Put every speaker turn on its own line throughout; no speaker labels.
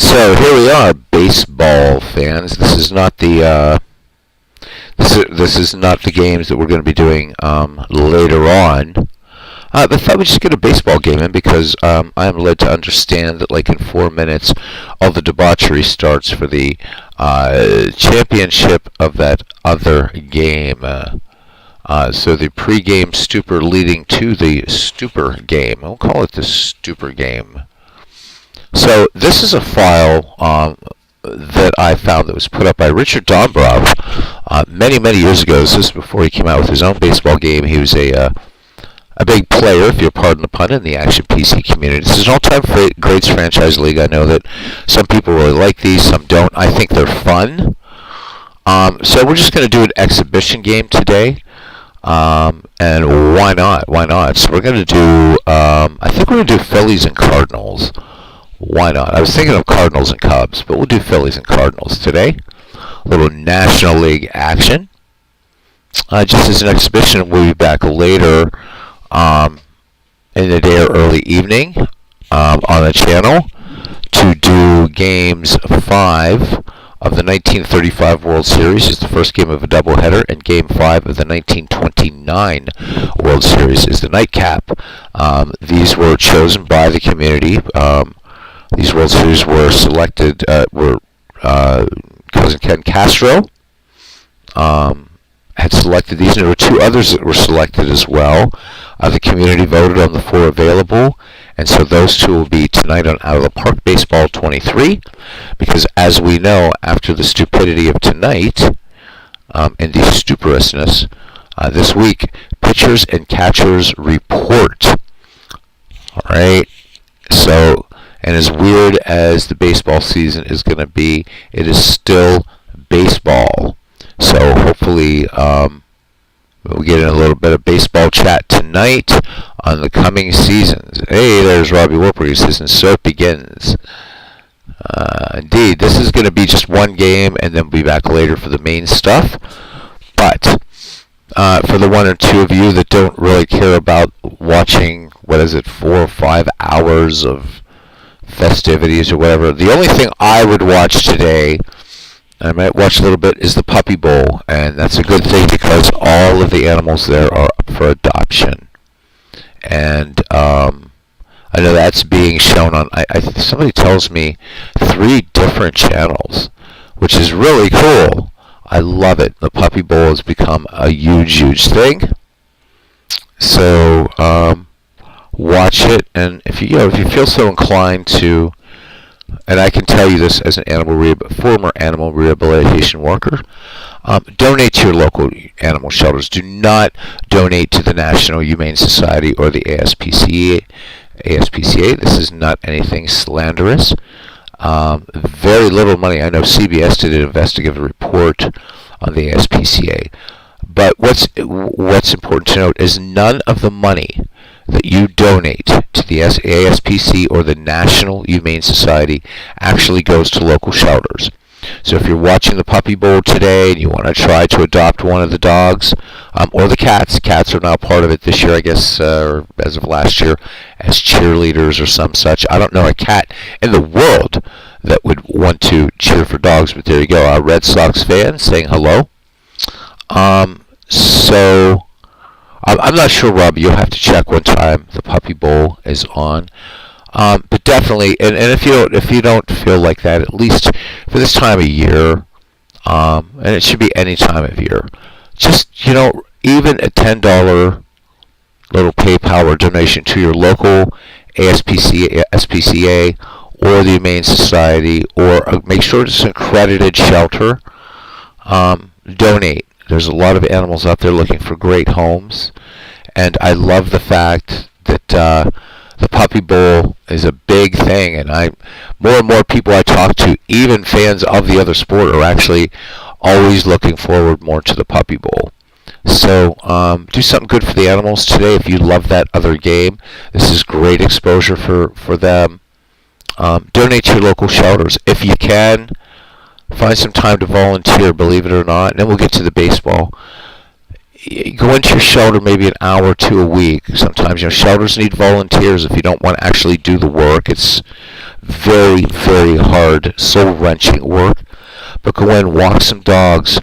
So here we are, baseball fans. This is not the this is not the games that we're going to be doing later on. But I thought we'd just get a baseball game in because I am led to understand that, like in 4 minutes, all the debauchery starts for the championship of that other game. So the pre-game stupor leading to the stupor game. We'll call it the stupor game. So this is a file that I found that was put up by Richard Dombrov many years ago. This is before he came out with his own baseball game. He was a big player, if you'll pardon the pun, in the Action PC community. This is an all-time greats franchise league. I know that some people really like these, some don't. I think they're fun. So we're just going to do an exhibition game today. And why not? Why not? So we're going to do, I think we're going to do Phillies and Cardinals. Why not? I was thinking of Cardinals and Cubs, but we'll do Phillies and Cardinals today. A little National League action. Just as an exhibition, we'll be back later in the day or early evening on the channel to do games 5 of the 1935 World Series. Is the first game of a doubleheader, and game 5 of the 1929 World Series is the nightcap. These were chosen by the community. These World Series were selected, Cousin Ken Castro had selected these, and there were 2 others that were selected as well. The community voted on the 4 available, and so those 2 will be tonight on Out of the Park Baseball 23, because as we know, after the stupidity of tonight, and the stuporousness, this week, pitchers and catchers report. Alright, so, and as weird as the baseball season is going to be, it is still baseball. So hopefully we'll get in a little bit of baseball chat tonight on the coming seasons. Hey, there's Robbie Wilper. He says, and so it begins. Indeed, this is going to be just one game, and then we'll be back later for the main stuff. But for the 1 or 2 of you that don't really care about watching, 4 or 5 hours of festivities or whatever, the only thing I would watch today, I might watch a little bit, is the Puppy Bowl, and that's a good thing because all of the animals there are up for adoption. And I know that's being shown on, somebody tells me, 3 different channels, which is really cool. I love it. The Puppy Bowl has become a huge thing. So watch it, and if you feel so inclined to, and I can tell you this as an former animal rehabilitation worker, donate to your local animal shelters. Do not donate to the National Humane Society or the ASPCA. This is not anything slanderous. Very little money. I know CBS did an investigative report on the ASPCA. But what's important to note is none of the money that you donate to the ASPC or the National Humane Society actually goes to local shelters. So if you're watching the Puppy Bowl today and you want to try to adopt one of the dogs, or the cats are now part of it this year, I guess, or as of last year, as cheerleaders or some such. I don't know a cat in the world that would want to cheer for dogs, but there you go. Our Red Sox fan saying hello. So I'm not sure, Rob. You'll have to check one time the Puppy Bowl is on. But definitely, and if you don't feel like that, at least for this time of year, and it should be any time of year, just even a $10 little PayPal donation to your local SPCA or the Humane Society, or make sure it's an accredited shelter. Donate. There's a lot of animals out there looking for great homes, and I love the fact that the Puppy Bowl is a big thing, and more and more people I talk to, even fans of the other sport, are actually always looking forward more to the Puppy Bowl. So do something good for the animals today. If you love that other game, this is great exposure for them. Donate to your local shelters if you can. Find some time to volunteer, believe it or not, and then we'll get to the baseball. go into your shelter maybe an hour or two a week. Sometimes, shelters need volunteers if you don't want to actually do the work. It's very, very hard, soul-wrenching work. But go in, walk some dogs,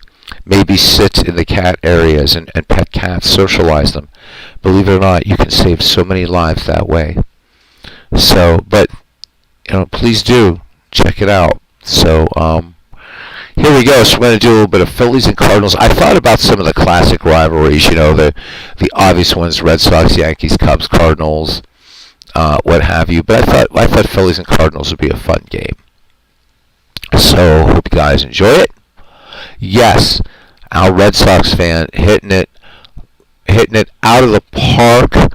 maybe sit in the cat areas and pet cats, socialize them. Believe it or not, you can save so many lives that way. So, but, please do check it out. So, here we go. So we're going to do a little bit of Phillies and Cardinals. I thought about some of the classic rivalries, the obvious ones: Red Sox, Yankees, Cubs, Cardinals, what have you. But I thought Phillies and Cardinals would be a fun game. So hope you guys enjoy it. Yes, our Red Sox fan hitting it out of the park.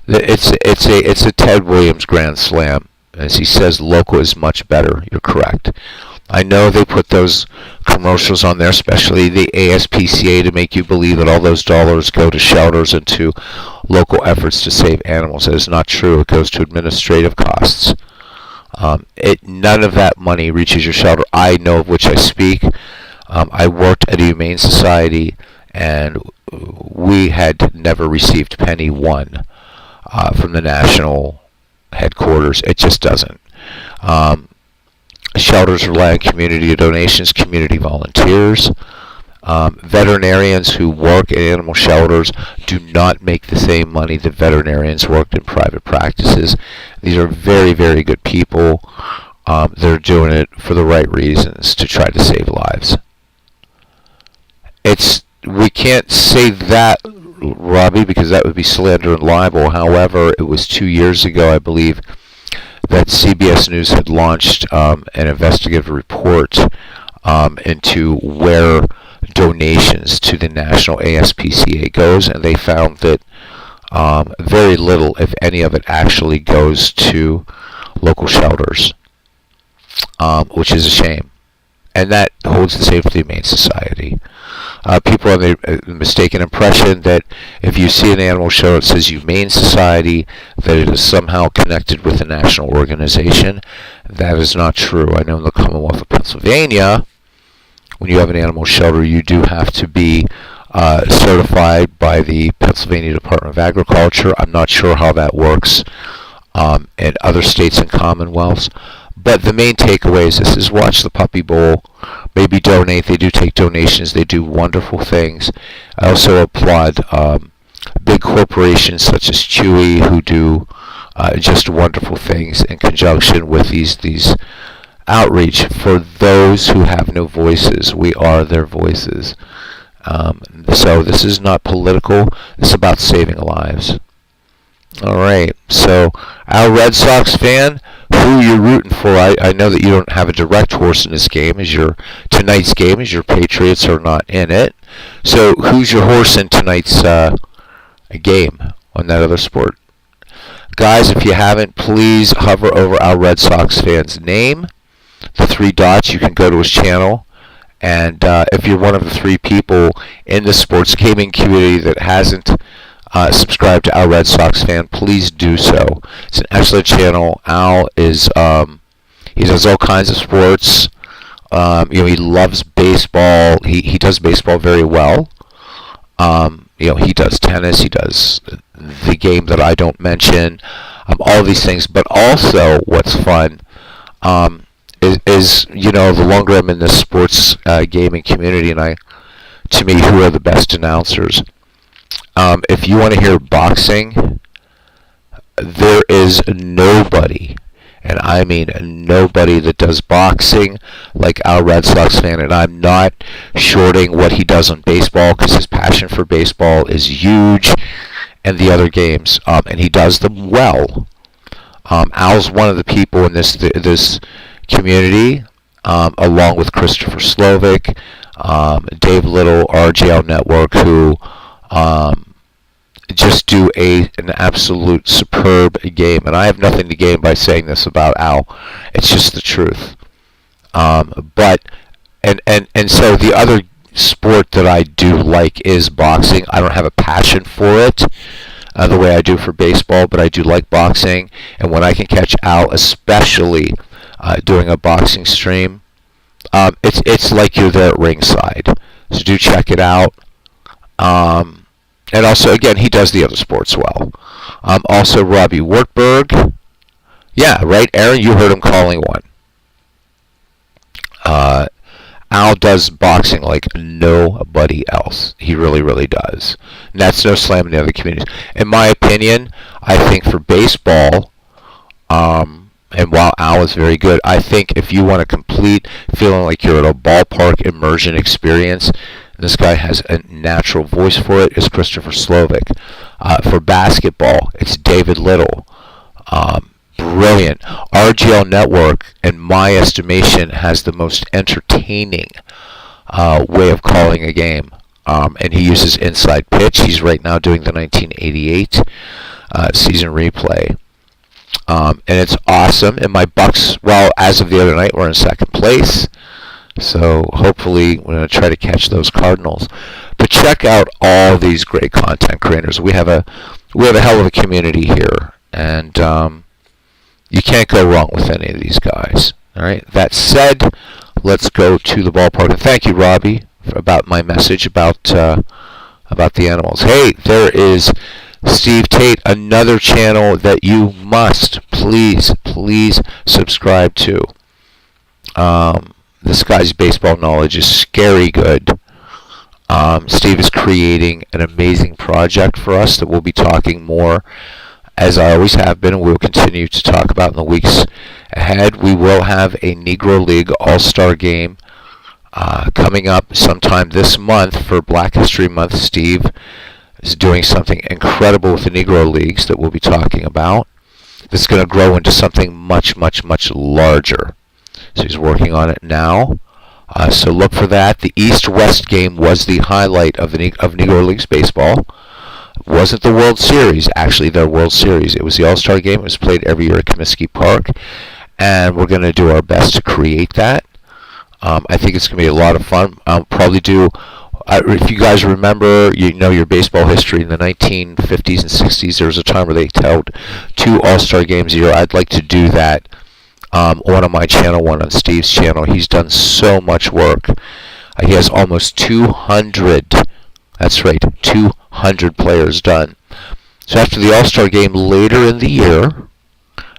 It's a Ted Williams grand slam. As he says, local is much better. You're correct. I know they put those commercials on there, especially the ASPCA, to make you believe that all those dollars go to shelters and to local efforts to save animals. That is not true. It goes to administrative costs. None of that money reaches your shelter. I know of which I speak. I worked at a humane society, and we had never received penny one from the national headquarters. It just doesn't. Shelters rely on community donations, community volunteers. Veterinarians who work at animal shelters do not make the same money that veterinarians worked in private practices. These are very, very good people. They're doing it for the right reasons, to try to save lives. We can't say that, Robbie, because that would be slander and libel. However, it was 2 years ago, I believe, that CBS News had launched an investigative report into where donations to the national ASPCA goes, and they found that very little, if any of it, actually goes to local shelters, which is a shame. And that holds the same for the Humane Society. People have the mistaken impression that if you see an animal show that says Humane Society, that it is somehow connected with a national organization. That is not true. I know in the Commonwealth of Pennsylvania, when you have an animal shelter, you do have to be certified by the Pennsylvania Department of Agriculture. I'm not sure how that works in other states and commonwealths. But the main takeaway is this: is watch the Puppy Bowl. Maybe donate. They do take donations. They do wonderful things. I also applaud big corporations such as Chewy, who do just wonderful things in conjunction with these outreach for those who have no voices. We are their voices. So this is not political. It's about saving lives. All right. So our Red Sox fan, who you're rooting for? I know that you don't have a direct horse in this game, tonight's game, as your Patriots are not in it. So who's your horse in tonight's game on that other sport? Guys, if you haven't, please hover over our Red Sox fan's name. The 3 dots, you can go to his channel. And if you're one of the 3 people in the sports gaming community that hasn't subscribe to our Red Sox fan, please do so. It's an excellent channel. Al is he does all kinds of sports. He loves baseball. He does baseball very well. He does tennis. He does the game that I don't mention. All these things. But also, what's fun is the longer I'm in this sports gaming community, and to me, who are the best announcers? If you want to hear boxing, there is nobody, and I mean nobody, that does boxing like our Red Sox fan. And I'm not shorting what he does on baseball, because his passion for baseball is huge, and the other games, and he does them well. Al's one of the people in this community, along with Christopher Slovic, Dave Little, RJL Network, who just do an absolute superb game. And I have nothing to gain by saying this about Al. It's just the truth. But so the other sport that I do like is boxing. I don't have a passion for it the way I do for baseball, but I do like boxing. And when I can catch Al, especially doing a boxing stream, it's like you're there at ringside. So do check it out. And also, again, he does the other sports well. Also, Robbie Wartburg. Yeah, right, Aaron, you heard him calling one. Al does boxing like nobody else. He really, really does. And that's no slam in the other communities. In my opinion, I think for baseball, and while Al is very good, I think if you want a complete feeling like you're at a ballpark immersion experience, this guy has a natural voice for it, is Christopher Slovic. For basketball, it's David Little. Brilliant. RGL Network, in my estimation, has the most entertaining way of calling a game. And he uses inside pitch. He's right now doing the 1988 season replay. And it's awesome. And my Bucks, well, as of the other night, were in second place. So hopefully we're going to try to catch those Cardinals. But check out all these great content creators. We have a hell of a community here. And you can't go wrong with any of these guys. All right. That said, let's go to the ballpark. And thank you, Robbie, about my message about the animals. Hey, there is Steve Tate, another channel that you must please subscribe to. This guy's baseball knowledge is scary good. Steve is creating an amazing project for us that we'll be talking more, as I always have been, and we'll continue to talk about in the weeks ahead. We will have a Negro League All-Star Game coming up sometime this month for Black History Month. Steve is doing something incredible with the Negro Leagues that we'll be talking about. That's going to grow into something much larger. So he's working on it now. So look for that. The East-West game was the highlight of Negro Leagues baseball. It wasn't the World Series, actually, their World Series. It was the All-Star game. It was played every year at Comiskey Park. And we're going to do our best to create that. I think it's going to be a lot of fun. I'll probably do, if you guys remember, you know your baseball history, in the 1950s and 60s, there was a time where they held 2 All-Star games a year. I'd like to do that. One on my channel, one on Steve's channel. He's done so much work. He has almost 200, that's right, 200 players done. So after the All-Star game later in the year,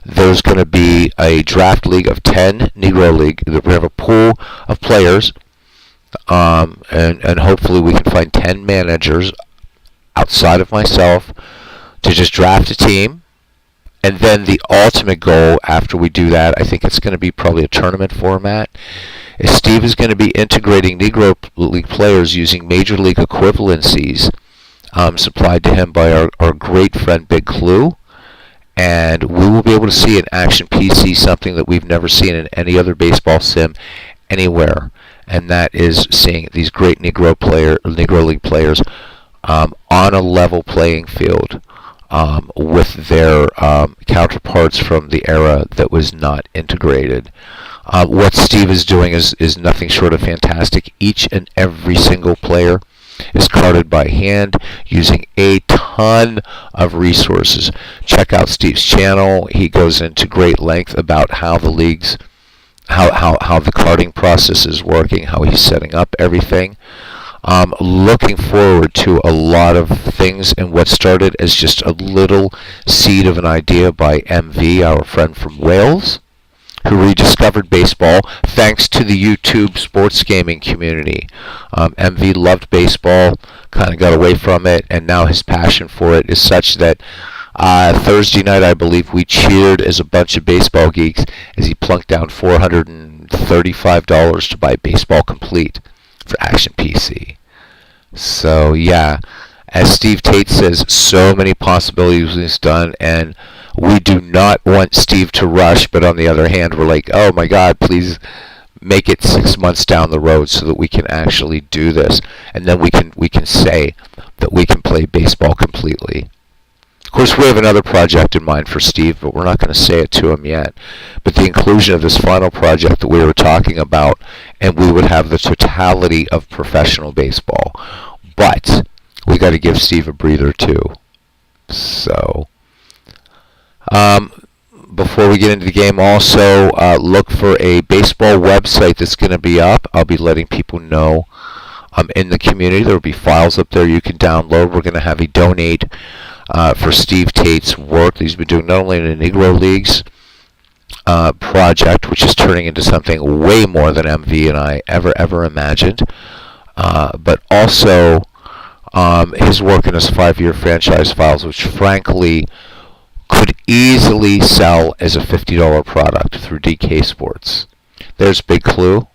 there's going to be a draft league of 10 Negro League. We have a pool of players, and hopefully we can find 10 managers outside of myself to just draft a team. And then the ultimate goal after we do that, I think it's going to be probably a tournament format, is Steve is going to be integrating Negro League players using Major League equivalencies supplied to him by our great friend Big Clue. And we will be able to see in Action PC something that we've never seen in any other baseball sim anywhere. And that is seeing these great Negro League players on a level playing field. With their counterparts from the era that was not integrated. What Steve is doing is nothing short of fantastic. Each and every single player is carded by hand using a ton of resources. Check out Steve's channel. He goes into great length about how the leagues, how the carding process is working, how he's setting up everything. Looking forward to a lot of things, and what started as just a little seed of an idea by MV, our friend from Wales, who rediscovered baseball thanks to the YouTube sports gaming community. MV loved baseball, kind of got away from it, and now his passion for it is such that Thursday night, I believe, we cheered as a bunch of baseball geeks as he plunked down $435 to buy Baseball Complete for Action PC. So yeah, as Steve Tate says, so many possibilities he's done, and we do not want Steve to rush, but on the other hand, we're like, oh my God, please make it 6 months down the road so that we can actually do this, and then we can say that we can play baseball completely. Of course, we have another project in mind for Steve, but we're not going to say it to him yet. But the inclusion of this final project that we were talking about, and we would have the totality of professional baseball. But we got to give Steve a breather too. So, before we get into the game, also look for a baseball website that's going to be up. I'll be letting people know in the community. There will be files up there you can download. We're going to have a donate for Steve Tate's work that he's been doing not only in the Negro Leagues project, which is turning into something way more than MV and I ever imagined, but also his work in his 5-year franchise files, which frankly could easily sell as a $50 product through DK Sports. There's Big Clue.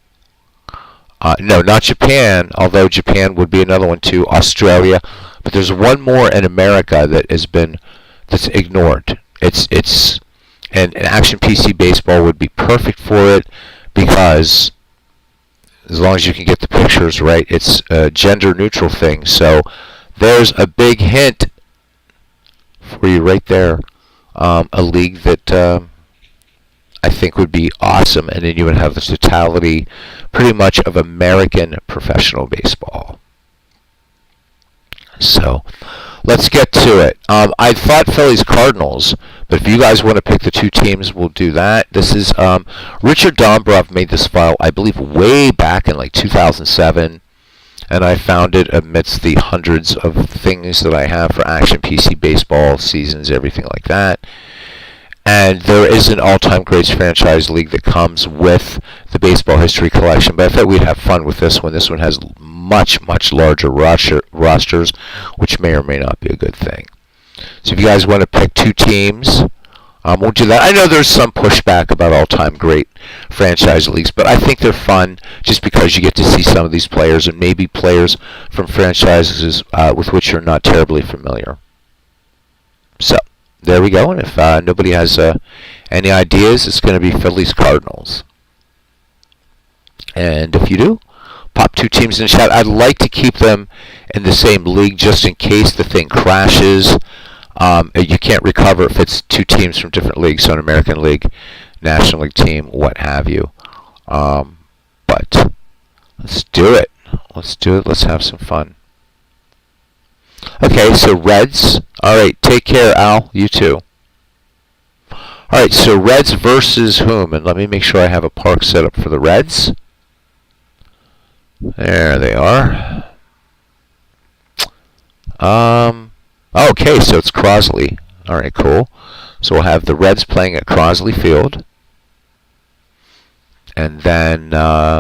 No, not Japan, although Japan would be another one too. Australia, but there's one more in America that's ignored. And Action PC Baseball would be perfect for it because as long as you can get the pictures right, it's a gender neutral thing. So there's a big hint for you right there. A league that I think would be awesome, and then you would have the totality pretty much of American professional baseball. So let's get to it. I thought Phillies Cardinals, but if you guys want to pick the two teams, we'll do that. This is Richard Dombrov made this file, I believe, way back in like 2007, and I found it amidst the hundreds of things that I have for Action PC Baseball, seasons, everything like that. And there is an all-time greats franchise league that comes with the baseball history collection, but I thought we'd have fun with this one. This one has much larger rosters, which may or may not be a good thing. So if you guys want to pick two teams, we'll do that. I know there's some pushback about all-time great franchise leagues, but I think they're fun just because you get to see some of these players and maybe players from franchises with which you're not terribly familiar. So there we go, and if nobody has any ideas, it's going to be Phillies Cardinals. And if you do, pop two teams in the chat. I'd like to keep them in the same league just in case the thing crashes. You can't recover if it's two teams from different leagues, so an American League, National League team, what have you. But let's do it. Let's do it. Let's have some fun. Okay, so Reds. All right, take care, Al. You too. All right, so Reds versus whom? And let me make sure I have a park set up for the Reds. There they are. Okay, so it's Crosley. All right, cool. So we'll have the Reds playing at Crosley Field. And then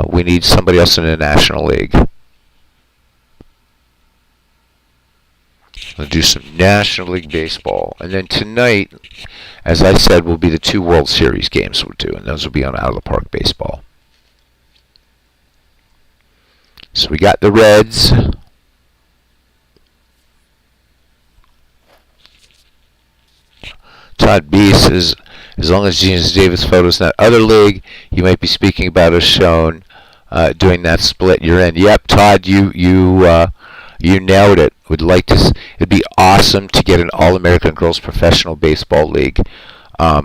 we need somebody else in the National League. We'll do some National League Baseball. And then tonight, as I said, will be the two World Series games we'll do. And those will be on Out of the Park Baseball. So we got the Reds. Todd B says, as long as Gene Davis photo's not other league, you might be speaking about us shown doing that split you're in. Yep, Todd, you nailed it. Would like to. It'd be awesome to get an All-American Girls Professional Baseball League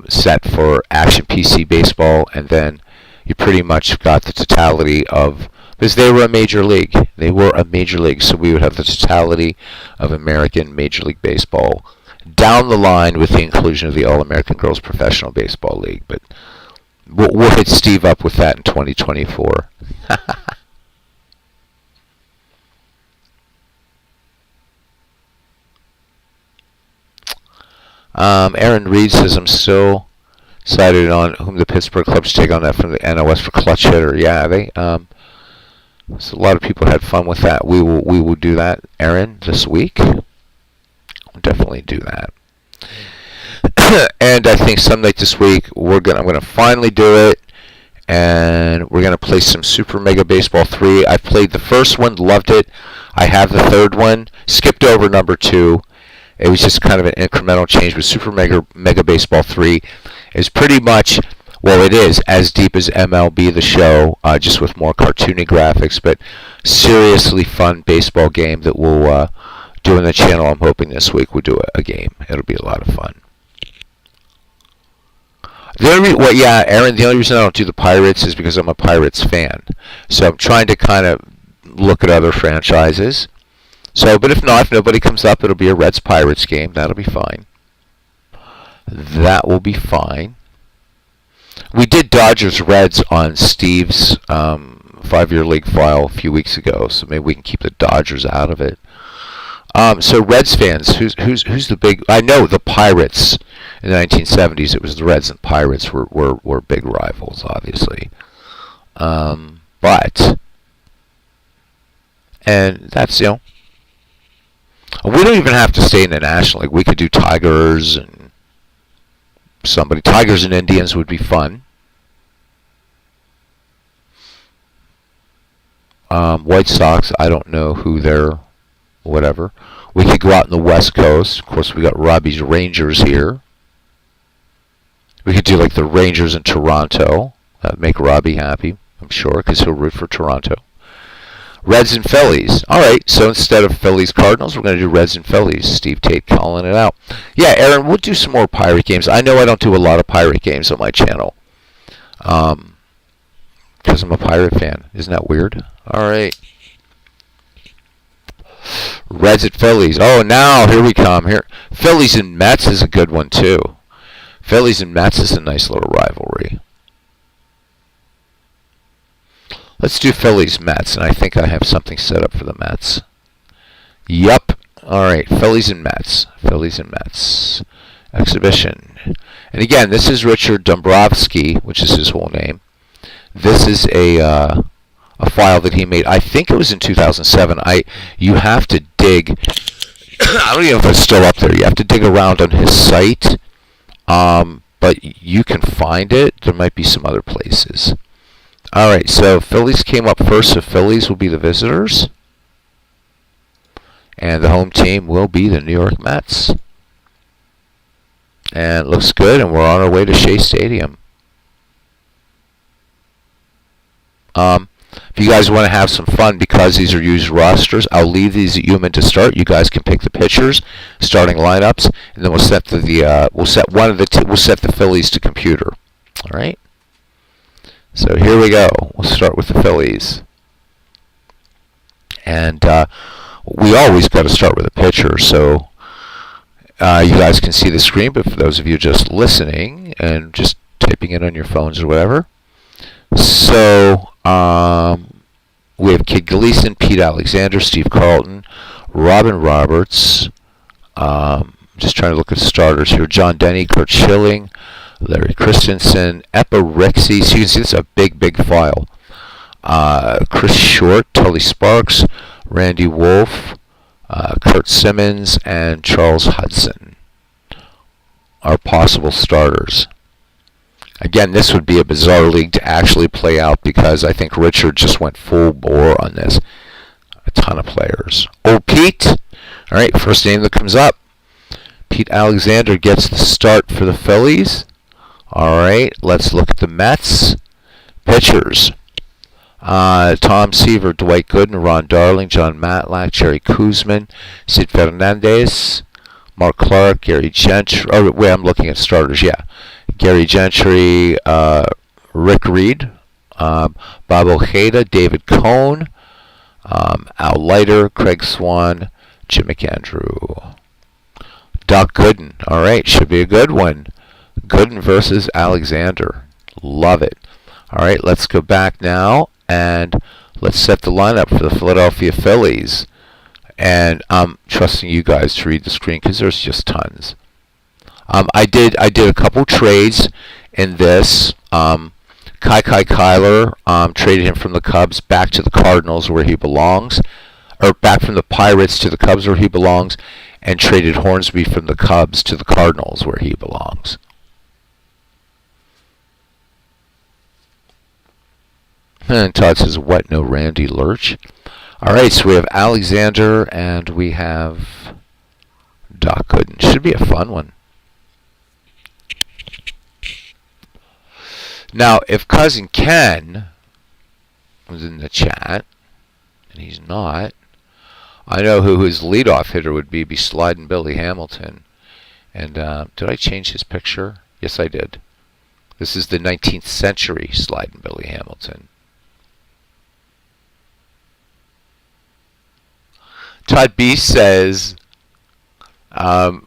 set for Action PC Baseball, and then you pretty much got the totality of, because they were a major league. They were a major league, so we would have the totality of American Major League Baseball down the line with the inclusion of the All-American Girls Professional Baseball League. But we'll hit Steve up with that in 2024. Aaron Reed says, I'm so excited on whom the Pittsburgh Clubs take on that from the NOS for clutch hitter. Yeah, they so a lot of people had fun with that. We will do that, Aaron, this week. We'll definitely do that. And I think some night this week I'm gonna finally do it, and we're gonna play some Super Mega Baseball 3. I played the first one, loved it. I have the third one, skipped over number 2. It was just kind of an incremental change, but Super Mega Baseball 3 is pretty much, well, it is as deep as MLB The Show, just with more cartoony graphics, but seriously fun baseball game that we'll do on the channel. I'm hoping this week we'll do a game. It'll be a lot of fun. Yeah, Aaron, the only reason I don't do the Pirates is because I'm a Pirates fan. So I'm trying to kind of look at other franchises. So, but if nobody comes up, it'll be a Reds-Pirates game. That'll be fine. That will be fine. We did Dodgers-Reds on Steve's 5-year league file a few weeks ago, so maybe we can keep the Dodgers out of it. So Reds fans, who's the big? I know the Pirates in the 1970s. It was the Reds and Pirates were big rivals, obviously. But and that's we don't even have to stay in the National League. We could do Tigers and Tigers and Indians would be fun. White Sox, I don't know who they're, whatever. We could go out in the West Coast. Of course, we got Robbie's Rangers here. We could do like the Rangers in Toronto. That would make Robbie happy, I'm sure, because he'll root for Toronto. Reds and Phillies. All right, so instead of Phillies Cardinals, we're going to do Reds and Phillies. Steve Tate calling it out. Yeah, Aaron, we'll do some more Pirate games. I know I don't do a lot of Pirate games on my channel. Because I'm a Pirate fan. Isn't that weird? All right. Reds at Phillies. Oh, now here we come. Here, Phillies and Mets is a good one too. Phillies and Mets is a nice little rivalry. Let's do Phillies Mets, and I think I have something set up for the Mets. Yup. All right, Phillies and Mets. Phillies and Mets exhibition. And again, this is Richard Dombrowski, which is his whole name. This is a file that he made. I think it was in 2007. You have to dig. I don't even know if it's still up there. You have to dig around on his site, but you can find it. There might be some other places. All right, so Phillies came up first, so Phillies will be the visitors. And the home team will be the New York Mets. And it looks good, and we're on our way to Shea Stadium. If you guys want to have some fun, because these are used rosters, I'll leave these at Human to start. You guys can pick the pitchers, starting lineups, and then we'll set the Phillies to computer. All right. So here we go. We'll start with the Phillies. And we always got to start with a pitcher. So you guys can see the screen, but for those of you just listening and just typing it on your phones or whatever. So we have Kid Gleason, Pete Alexander, Steve Carlton, Robin Roberts. Just trying to look at starters here. John Denny, Kurt Schilling, Larry Christensen, Epa Rixey. So you can see this is a big file. Chris Short, Tully Sparks, Randy Wolf, Kurt Simmons, and Charles Hudson are possible starters. Again, this would be a bizarre league to actually play out because I think Richard just went full bore on this. A ton of players. Oh, Pete. All right, first name that comes up. Pete Alexander gets the start for the Phillies. All right, let's look at the Mets. Pitchers. Tom Seaver, Dwight Gooden, Ron Darling, John Matlack, Jerry Koosman, Sid Fernandez, Mark Clark, Gary Gentry. Oh, wait, I'm looking at starters, yeah. Gary Gentry, Rick Reed, Bob Ojeda, David Cohn, Al Leiter, Craig Swan, Jim McAndrew. Doc Gooden. All right, should be a good one. Gooden versus Alexander. Love it. All right, let's go back now and let's set the lineup for the Philadelphia Phillies. And I'm trusting you guys to read the screen because there's just tons. I did a couple trades in this. Kyler traded him from the Cubs back to the Cardinals where he belongs, or back from the Pirates to the Cubs where he belongs, and traded Hornsby from the Cubs to the Cardinals where he belongs. And Todd says, what, no Randy Lurch? All right, so we have Alexander and we have Doc Gooden. Should be a fun one. Now, if Cousin Ken was in the chat, and he's not, I know who his leadoff hitter would be Sliding Billy Hamilton. And did I change his picture? Yes, I did. This is the 19th century Sliding Billy Hamilton. Todd B says,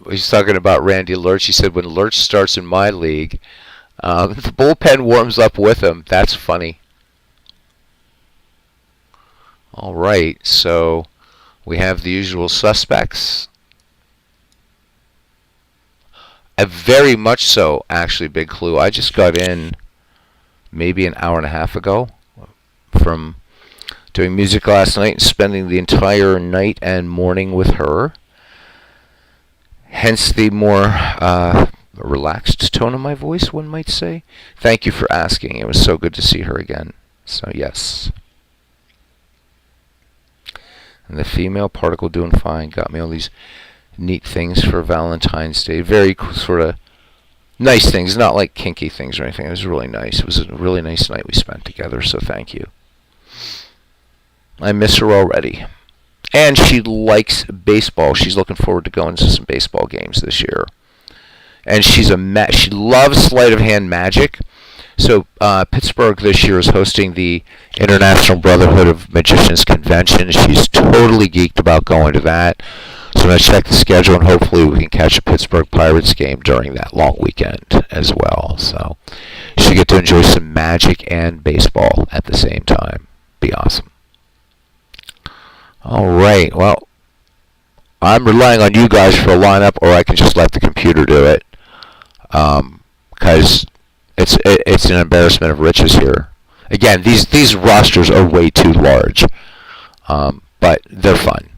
he's talking about Randy Lurch. He said, when Lurch starts in my league, the bullpen warms up with him. That's funny. All right, so we have the usual suspects. Very much so, actually, Big Clue. I just got in maybe an hour and a half ago from doing music last night and spending the entire night and morning with her. Hence the more relaxed tone of my voice, one might say. Thank you for asking. It was so good to see her again. So, yes. And the female particle doing fine. Got me all these neat things for Valentine's Day. Very sort of nice things, not like kinky things or anything. It was really nice. It was a really nice night we spent together, so thank you. I miss her already. And she likes baseball. She's looking forward to going to some baseball games this year. And she loves sleight of hand magic. So Pittsburgh this year is hosting the International Brotherhood of Magicians Convention. She's totally geeked about going to that. So I'm going to check the schedule, and hopefully we can catch a Pittsburgh Pirates game during that long weekend as well. So she get to enjoy some magic and baseball at the same time. Be awesome. All right. Well, I'm relying on you guys for a lineup, or I can just let the computer do it, because it's an embarrassment of riches here. Again, these rosters are way too large, but they're fun.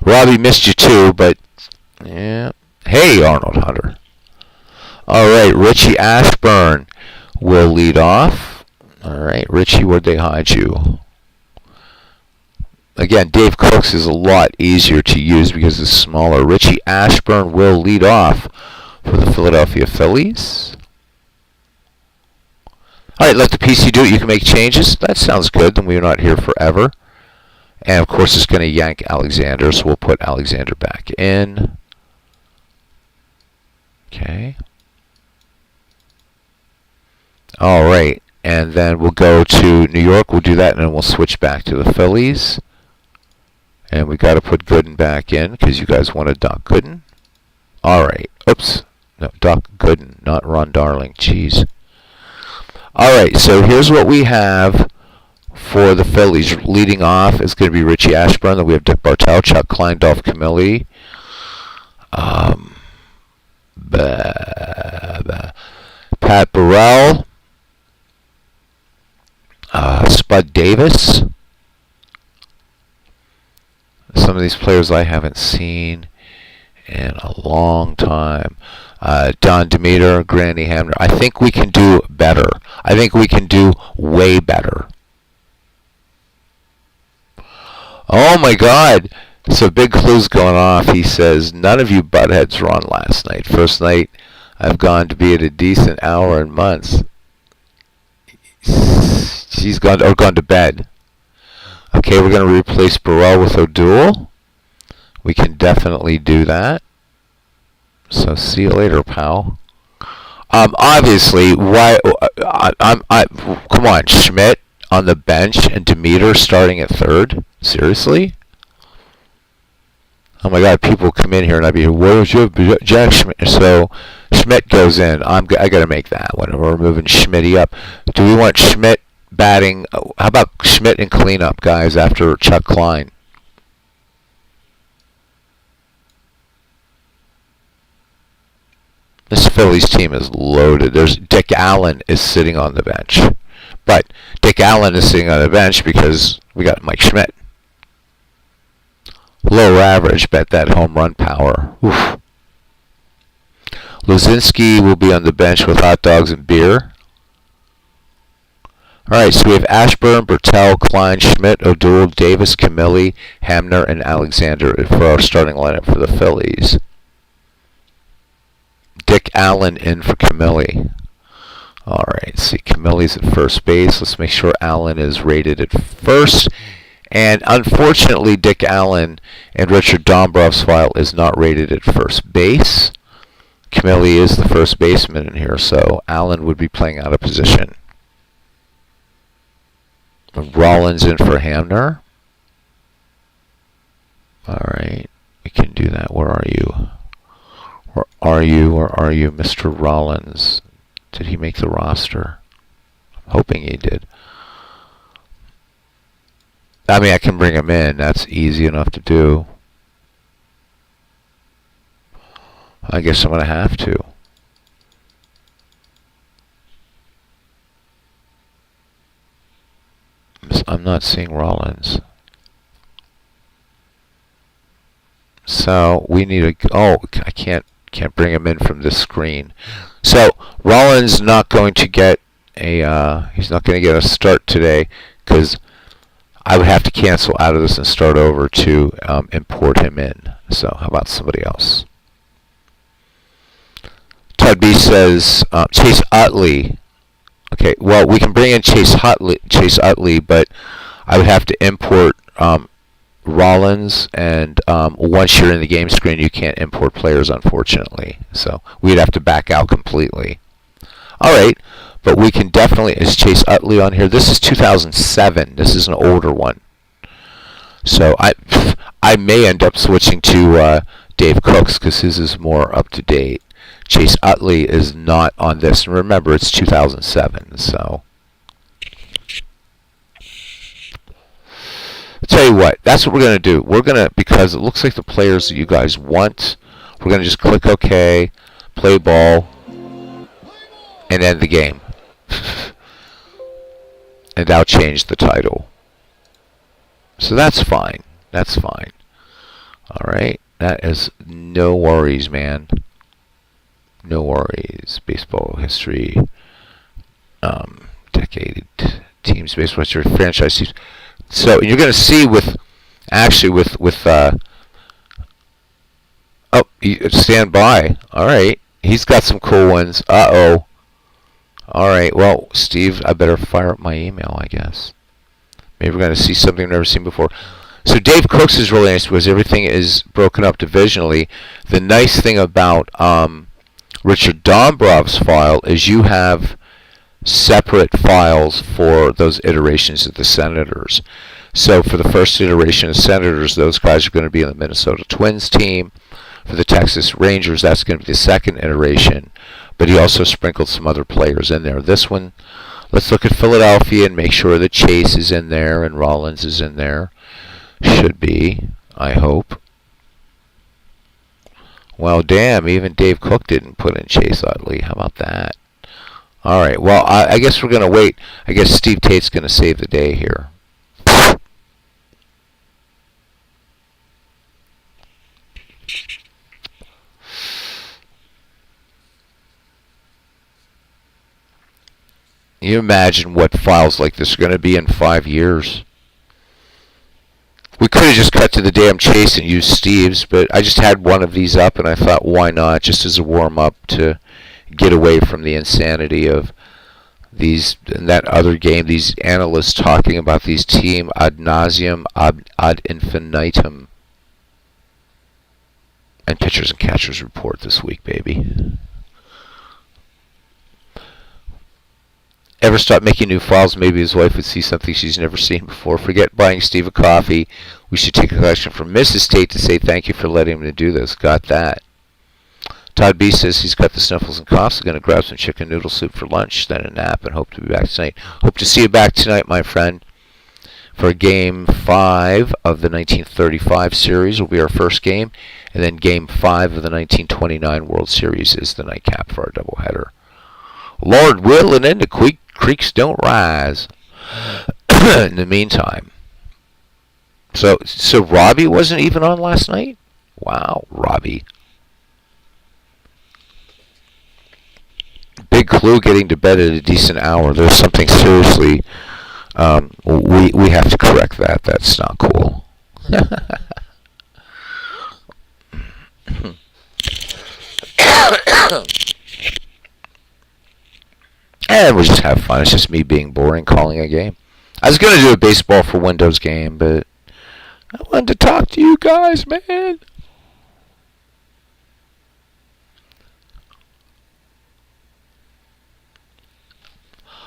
Robbie missed you too, but yeah. Hey, Arnold Hunter. All right, Richie Ashburn will lead off. All right, Richie, where'd they hide you? Again, Dave Cooks is a lot easier to use because it's smaller. Richie Ashburn will lead off for the Philadelphia Phillies. All right, let the PC do it. You can make changes. That sounds good. Then we're not here forever. And, of course, it's going to yank Alexander, so we'll put Alexander back in. Okay. All right. And then we'll go to New York. We'll do that, and then we'll switch back to the Phillies. And we got to put Gooden back in because you guys wanted Doc Gooden. All right. Oops. No, Doc Gooden, not Ron Darling. Jeez. All right. So here's what we have for the Phillies. Leading off is going to be Richie Ashburn. Then we have Dick Bartell, Chuck Klein, Dolph Camilli, Pat Burrell, Spud Davis. Some of these players I haven't seen in a long time. Don Demeter, Granny Hamner. I think we can do better. I think we can do way better. Oh my God. So Big Clue's going off. He says, none of you buttheads were on last night. First night I've gone to be at a decent hour in months. She's gone to bed. Okay, we're going to replace Burrell with O'Doul. We can definitely do that. So see you later, pal. Obviously, why? Come on, Schmidt on the bench and Demeter starting at third. Seriously? Oh my God! People come in here and I'd be, where's your Jack Schmidt? So Schmidt goes in. I got to make that one. We're moving Schmitty up. Do we want Schmidt batting? How about Schmidt and cleanup, guys, after Chuck Klein? This Phillies team is loaded. There's Dick Allen is sitting on the bench. But Dick Allen is sitting on the bench because we got Mike Schmidt. Lower average, bet that home run power. Oof. Luzinski will be on the bench with hot dogs and beer. Alright, so we have Ashburn, Bertel, Klein, Schmidt, O'Doul, Davis, Camilli, Hamner, and Alexander for our starting lineup for the Phillies. Dick Allen in for Camilli. Alright, see, Camilli's at first base. Let's make sure Allen is rated at first. And unfortunately, Dick Allen and Richard Dombroff's file is not rated at first base. Camilli is the first baseman in here, so Allen would be playing out of position. Rollins in for Hamner. Alright, we can do that. Where are you? Where are you, Mr. Rollins? Did he make the roster? I'm hoping he did. I mean, I can bring him in. That's easy enough to do. I guess I'm going to have to. I'm not seeing Rollins. So we need a. Oh, I can't bring him in from this screen. So Rollins not going to get a. He's not going to get a start today because I would have to cancel out of this and start over to import him in. So how about somebody else? Todd B says Chase Utley. Okay, well we can bring in Chase Utley, but I would have to import Rollins, and once you're in the game screen, you can't import players, unfortunately. So we'd have to back out completely. All right, but we can definitely. Is Chase Utley on here? This is 2007. This is an older one. So I may end up switching to Dave Cooks because his is more up to date. Chase Utley is not on this. And remember, it's 2007. So I'll tell you what. That's what we're going to do. We're going to, because it looks like the players that you guys want, we're going to just click OK, play ball, and end the game. And I'll change the title. So that's fine. That's fine. All right. That is no worries, man. No worries. Baseball history. Decade teams, baseball history, franchise teams. So you're going to see with, actually with oh, stand by. All right. He's got some cool ones. Uh-oh. All right. Well, Steve, I better fire up my email, I guess. Maybe we're going to see something we've never seen before. So Dave Cooks is really nice because everything is broken up divisionally. The nice thing about Richard Dombrov's file is you have separate files for those iterations of the Senators. So for the first iteration of Senators, those guys are going to be in the Minnesota Twins team. For the Texas Rangers, that's going to be the second iteration. But he also sprinkled some other players in there. This one, let's look at Philadelphia and make sure that Chase is in there and Rollins is in there. Should be, I hope. Well, damn, even Dave Cook didn't put in Chase Utley. How about that? All right, well, I guess we're going to wait. I guess Steve Tate's going to save the day here. You imagine what files like this are going to be in 5 years. We could have just cut to the damn chase and used Steve's, but I just had one of these up and I thought, why not, just as a warm-up to get away from the insanity of these, in that other game, these analysts talking about these team ad nauseum, ad infinitum. And pitchers and catchers report this week, baby. Ever stop making new files? Maybe his wife would see something she's never seen before. Forget buying Steve a coffee. We should take a collection from Mrs. Tate to say thank you for letting him do this. Got that. Todd B says he's got the sniffles and coughs. Going to grab some chicken noodle soup for lunch, then a nap, and hope to be back tonight. Hope to see you back tonight, my friend, for Game 5 of the 1935 series will be our first game, and then Game 5 of the 1929 World Series is the nightcap for our doubleheader. Lord willing, and the creeks don't rise. In the meantime, so Robbie wasn't even on last night? Wow, Robbie. Big clue, getting to bed at a decent hour. There's something seriously, we have to correct that. That's not cool. And we'll just have fun. It's just me being boring calling a game. I was going to do a baseball for Windows game, but I wanted to talk to you guys, man.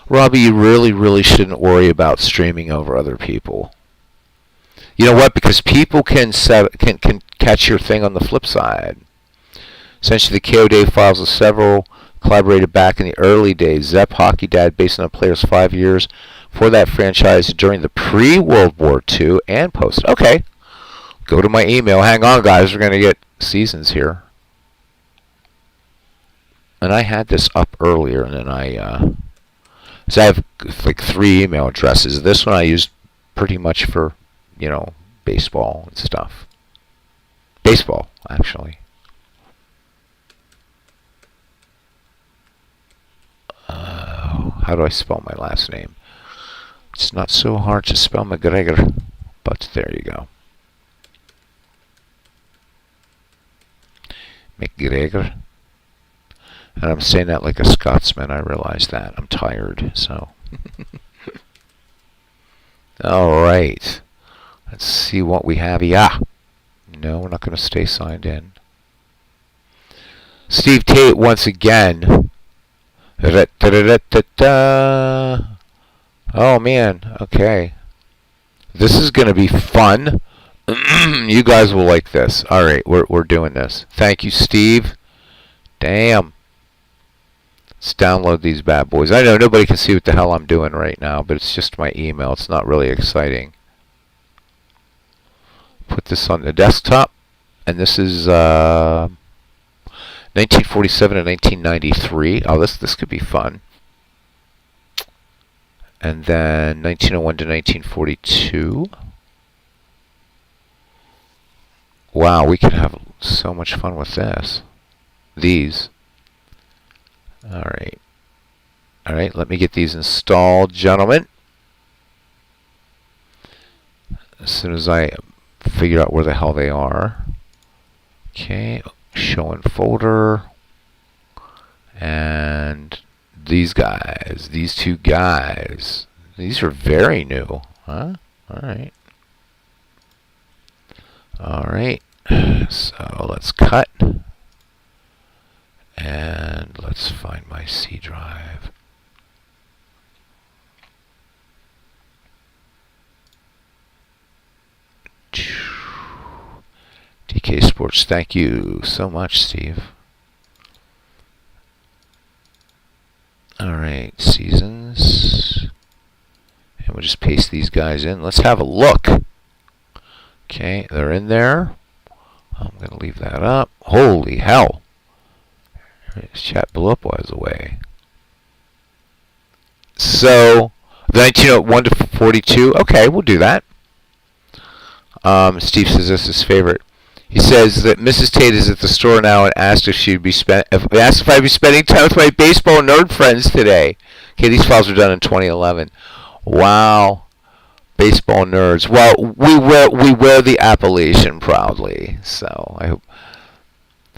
Robbie, you really, really shouldn't worry about streaming over other people. You know what? Because people can catch your thing on the flip side. Essentially, the KOD files of several Collaborated back in the early days. Zepp Hockey Dad, based on a player's 5 years for that franchise during the pre-World War II and post. Okay. Go to my email. Hang on, guys. We're going to get seasons here. And I had this up earlier, and then so I have like 3 email addresses. This one I used pretty much for, baseball and stuff. Baseball, actually. How do I spell my last name? It's not so hard to spell McGregor, but there you go. McGregor. And I'm saying that like a Scotsman. I realize that. I'm tired, so. All right. Let's see what we have. Yeah. No, we're not going to stay signed in. Steve Tate once again. Oh, man. Okay. This is going to be fun. You guys will like this. All right, we're doing this. Thank you, Steve. Damn. Let's download these bad boys. I know nobody can see what the hell I'm doing right now, but it's just my email. It's not really exciting. Put this on the desktop, and this is 1947 and 1993. Oh, this could be fun. And then 1901 to 1942. Wow, we could have so much fun with this. These. Alright. Alright, let me get these installed, gentlemen. As soon as I figure out where the hell they are. Okay, show in folder. And these guys, these 2 guys. These are very new, huh? Alright. Alright, so let's cut. And let's find my C drive. DK Sports, thank you so much, Steve. Alright, seasons. And we'll just paste these guys in. Let's have a look. Okay, they're in there. I'm going to leave that up. Holy hell. This chat blew up while I was away. So, 1901 to 42. Okay, we'll do that. Steve says this is his favorite. He says that Mrs. Tate is at the store now and asked if she'd be asked if I'd be spending time with my baseball nerd friends today. Okay, these files were done in 2011. Wow. Baseball nerds. Well, we wear the appellation proudly. So I hope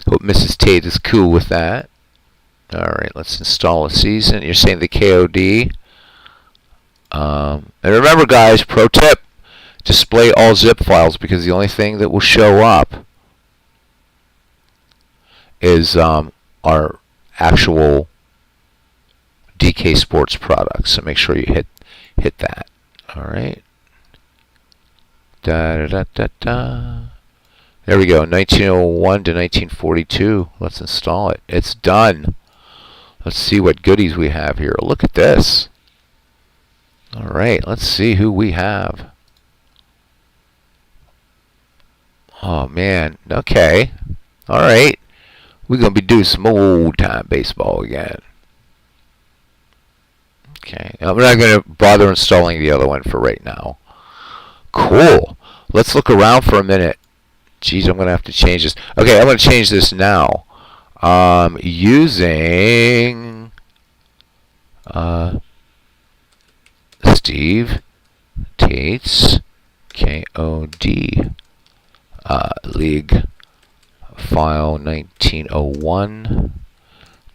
Mrs. Tate is cool with that. All right, let's install a season. You're saying the KOD. And remember, guys, pro tip: display all zip files, because the only thing that will show up is our actual DK Sports products. So make sure you hit that. All right. Da da da da da. There we go. 1901 to 1942. Let's install it. It's done. Let's see what goodies we have here. Look at this. All right. Let's see who we have. Oh man. Okay. All right. We're gonna be doing some old time baseball again. Okay. I'm not gonna bother installing the other one for right now. Cool. Let's look around for a minute. Geez, I'm going to have to change this. Okay, I'm going to change this now. Using Steve Tate's KOD League file 1901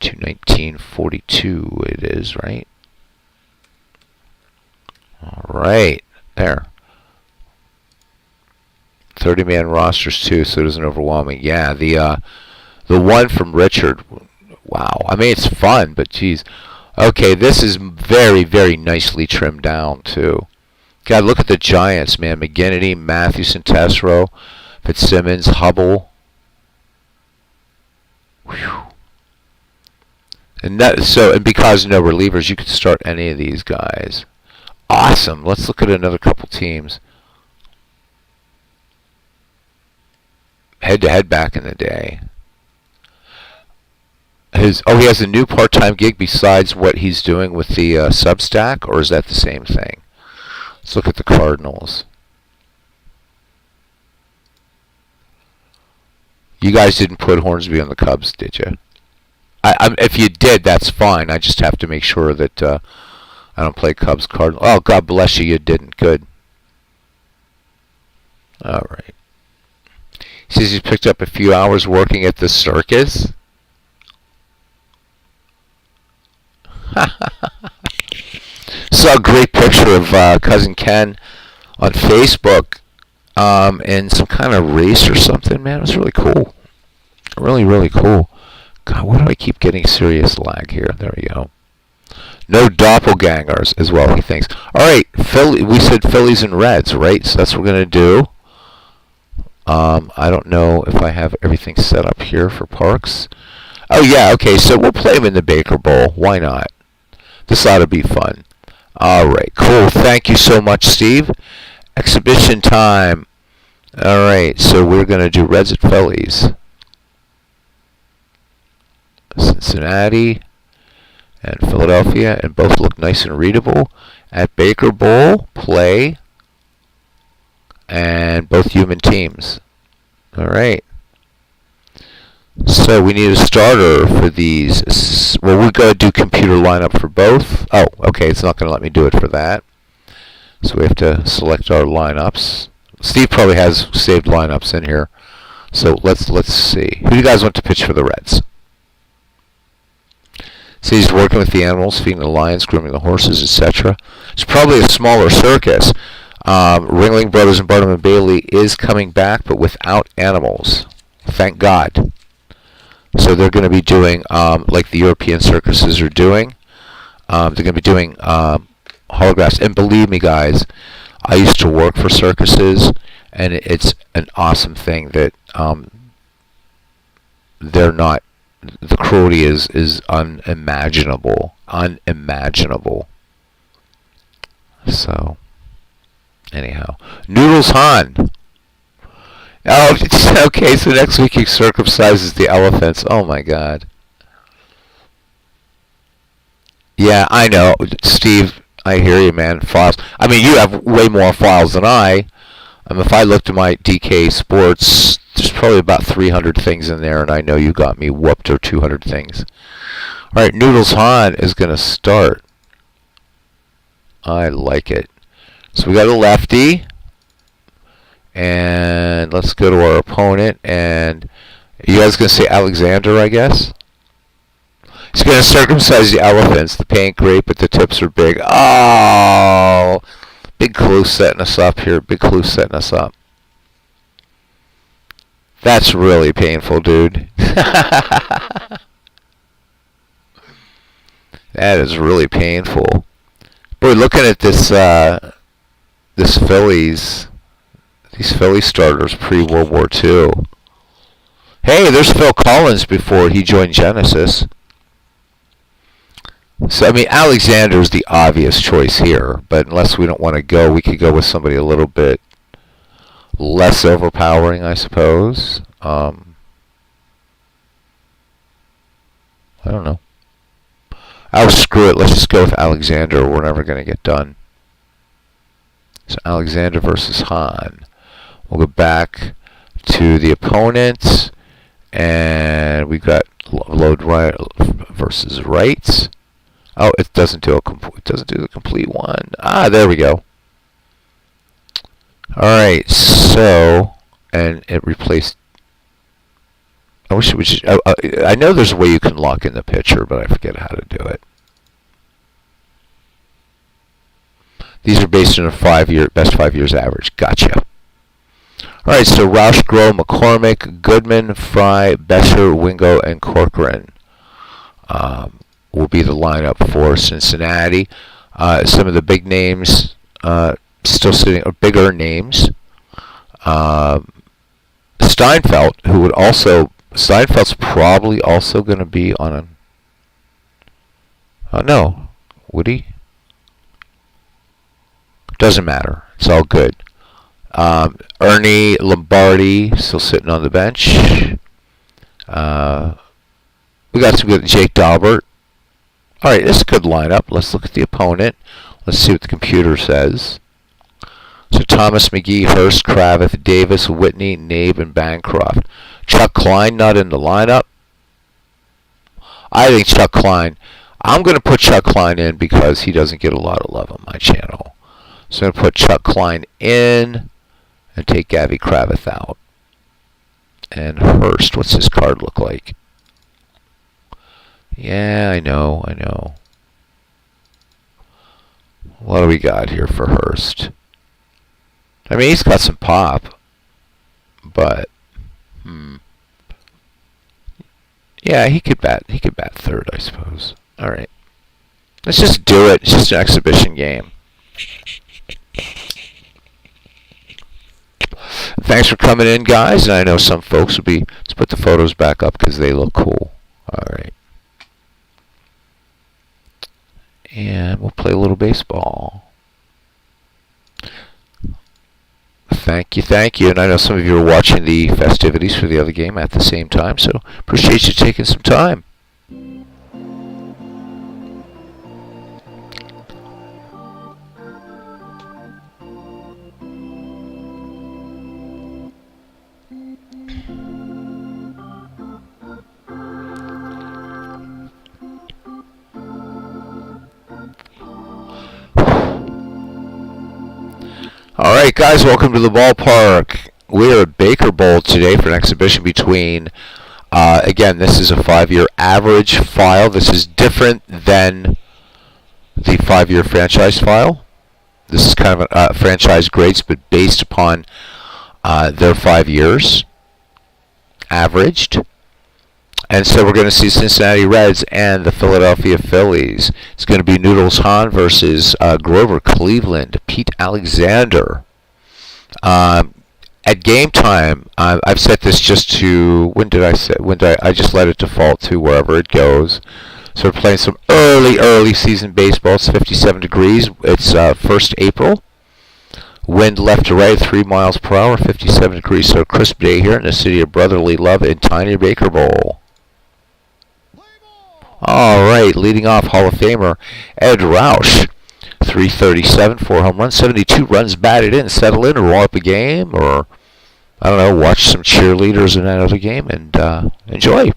to 1942 it is, right? All right. There. 30-man rosters too, so it isn't overwhelming. Yeah, the one from Richard. Wow. I mean, it's fun, but geez. Okay, this is very, very nicely trimmed down too. God, look at the Giants, man. McGinnity, Mathewson, Tesoro, Fitzsimmons, Hubble. Whew. And because no relievers, you could start any of these guys. Awesome. Let's look at another couple teams. Head-to-head back in the day. He has a new part-time gig besides what he's doing with the Substack, or is that the same thing? Let's look at the Cardinals. You guys didn't put Hornsby on the Cubs, did you? If you did, that's fine. I just have to make sure that I don't play Cubs Cardinals. Oh, God bless you, you didn't. Good. All right. He says he's picked up a few hours working at the circus. Saw a great picture of Cousin Ken on Facebook in some kind of race or something. Man, it was really cool. Really, really cool. God, why do I keep getting serious lag here? There we go. No doppelgangers as well, he thinks. All right, we said Phillies and Reds, right? So that's what we're going to do. I don't know if I have everything set up here for Parks. Oh, yeah, okay, so we'll play them in the Baker Bowl. Why not? This ought to be fun. All right, cool. Thank you so much, Steve. Exhibition time. All right, so we're going to do Reds at Phillies. Cincinnati and Philadelphia, and both look nice and readable. At Baker Bowl, play, and both human teams. All right. So we need a starter for these. Well, we're going to do computer lineup for both. Oh, okay, it's not going to let me do it for that. So we have to select our lineups. Steve probably has saved lineups in here. So let's see. Who do you guys want to pitch for the Reds? So he's working with the animals, feeding the lions, grooming the horses, etc. It's probably a smaller circus. Ringling Brothers and Barnum and Bailey is coming back, but without animals. Thank God. So they're going to be doing like the European circuses are doing. They're going to be doing holographs. And believe me, guys, I used to work for circuses, and it's an awesome thing that they're not. The cruelty is unimaginable. Unimaginable. So, anyhow. Noodles Han. Oh, okay, so next week he circumcises the elephants. Oh, my God. Yeah, I know. Steve, I hear you, man. Files. I mean, you have way more files than I. If I looked at my DK Sports, there's probably about 300 things in there, and I know you got me whooped, or 200 things. All right, Noodles Han is going to start. I like it. So we got a lefty. And let's go to our opponent. And you guys going to say Alexander, I guess? He's going to circumcise the elephants. The paint great, but the tips are big. Oh! Big clue setting us up here. Big clue setting us up. That's really painful, dude. That is really painful. Boy, looking at this this Phillies, these Philly starters pre-World War II. Hey, there's Phil Collins before he joined Genesis. So, I mean, Alexander's the obvious choice here, but unless we don't want to go, we could go with somebody a little bit less overpowering, I suppose. I don't know. Oh, screw it. Let's just go with Alexander. We're never going to get done. So, Alexander versus Han. We'll go back to the opponents, and we got load right versus right. Oh, it doesn't do the complete one. Ah, there we go. All right, so and it replaced. I wish it was. I know there's a way you can lock in the pitcher, but I forget how to do it. These are based on a best 5 years average. Gotcha. All right, so Roush, Groh, McCormick, Goodman, Fry, Besser, Wingo, and Corcoran will be the lineup for Cincinnati. Some of the big names still sitting, or bigger names. Steinfeld, Steinfeld's probably also going to be on Oh, no. Would he? Doesn't matter. It's all good. Ernie Lombardi still sitting on the bench. We got some good Jake Daubert. All right, this is a good lineup. Let's look at the opponent. Let's see what the computer says. So Thomas, McGee, Hurst, Kravitz, Davis, Whitney, Nabe, and Bancroft. Chuck Klein not in the lineup. I think Chuck Klein. I'm going to put Chuck Klein in because he doesn't get a lot of love on my channel. So I'm going to put Chuck Klein in and take Gabby Kravitz out. And Hurst, what's his card look like? Yeah, I know. What do we got here for Hurst? I mean, he's got some pop, but yeah, he could bat third, I suppose. All right, let's just do it. It's just an exhibition game. Thanks for coming in, guys. And I know some folks will be. Let's put the photos back up because they look cool. All right, and we'll play a little baseball. Thank you. And I know some of you are watching the festivities for the other game at the same time, so appreciate you taking some time. Alright guys, welcome to the ballpark. We are at Baker Bowl today for an exhibition between, again, this is a 5-year average file. This is different than the 5-year franchise file. This is kind of a franchise grades, but based upon their 5 years, averaged. And so we're going to see Cincinnati Reds and the Philadelphia Phillies. It's going to be Noodles Hahn versus Grover Cleveland, Pete Alexander. At game time, I've set this just to, I just let it default to wherever it goes. So we're playing some early season baseball. It's 57 degrees. It's 1st April. Wind left to right, 3 miles per hour, 57 degrees. So a crisp day here in the city of brotherly love in tiny Baker Bowl. All right, leading off Hall of Famer Ed Roush, 337, 4 home runs, 72 runs batted in. Settle in or roll up a game, or I don't know, watch some cheerleaders in another game and enjoy.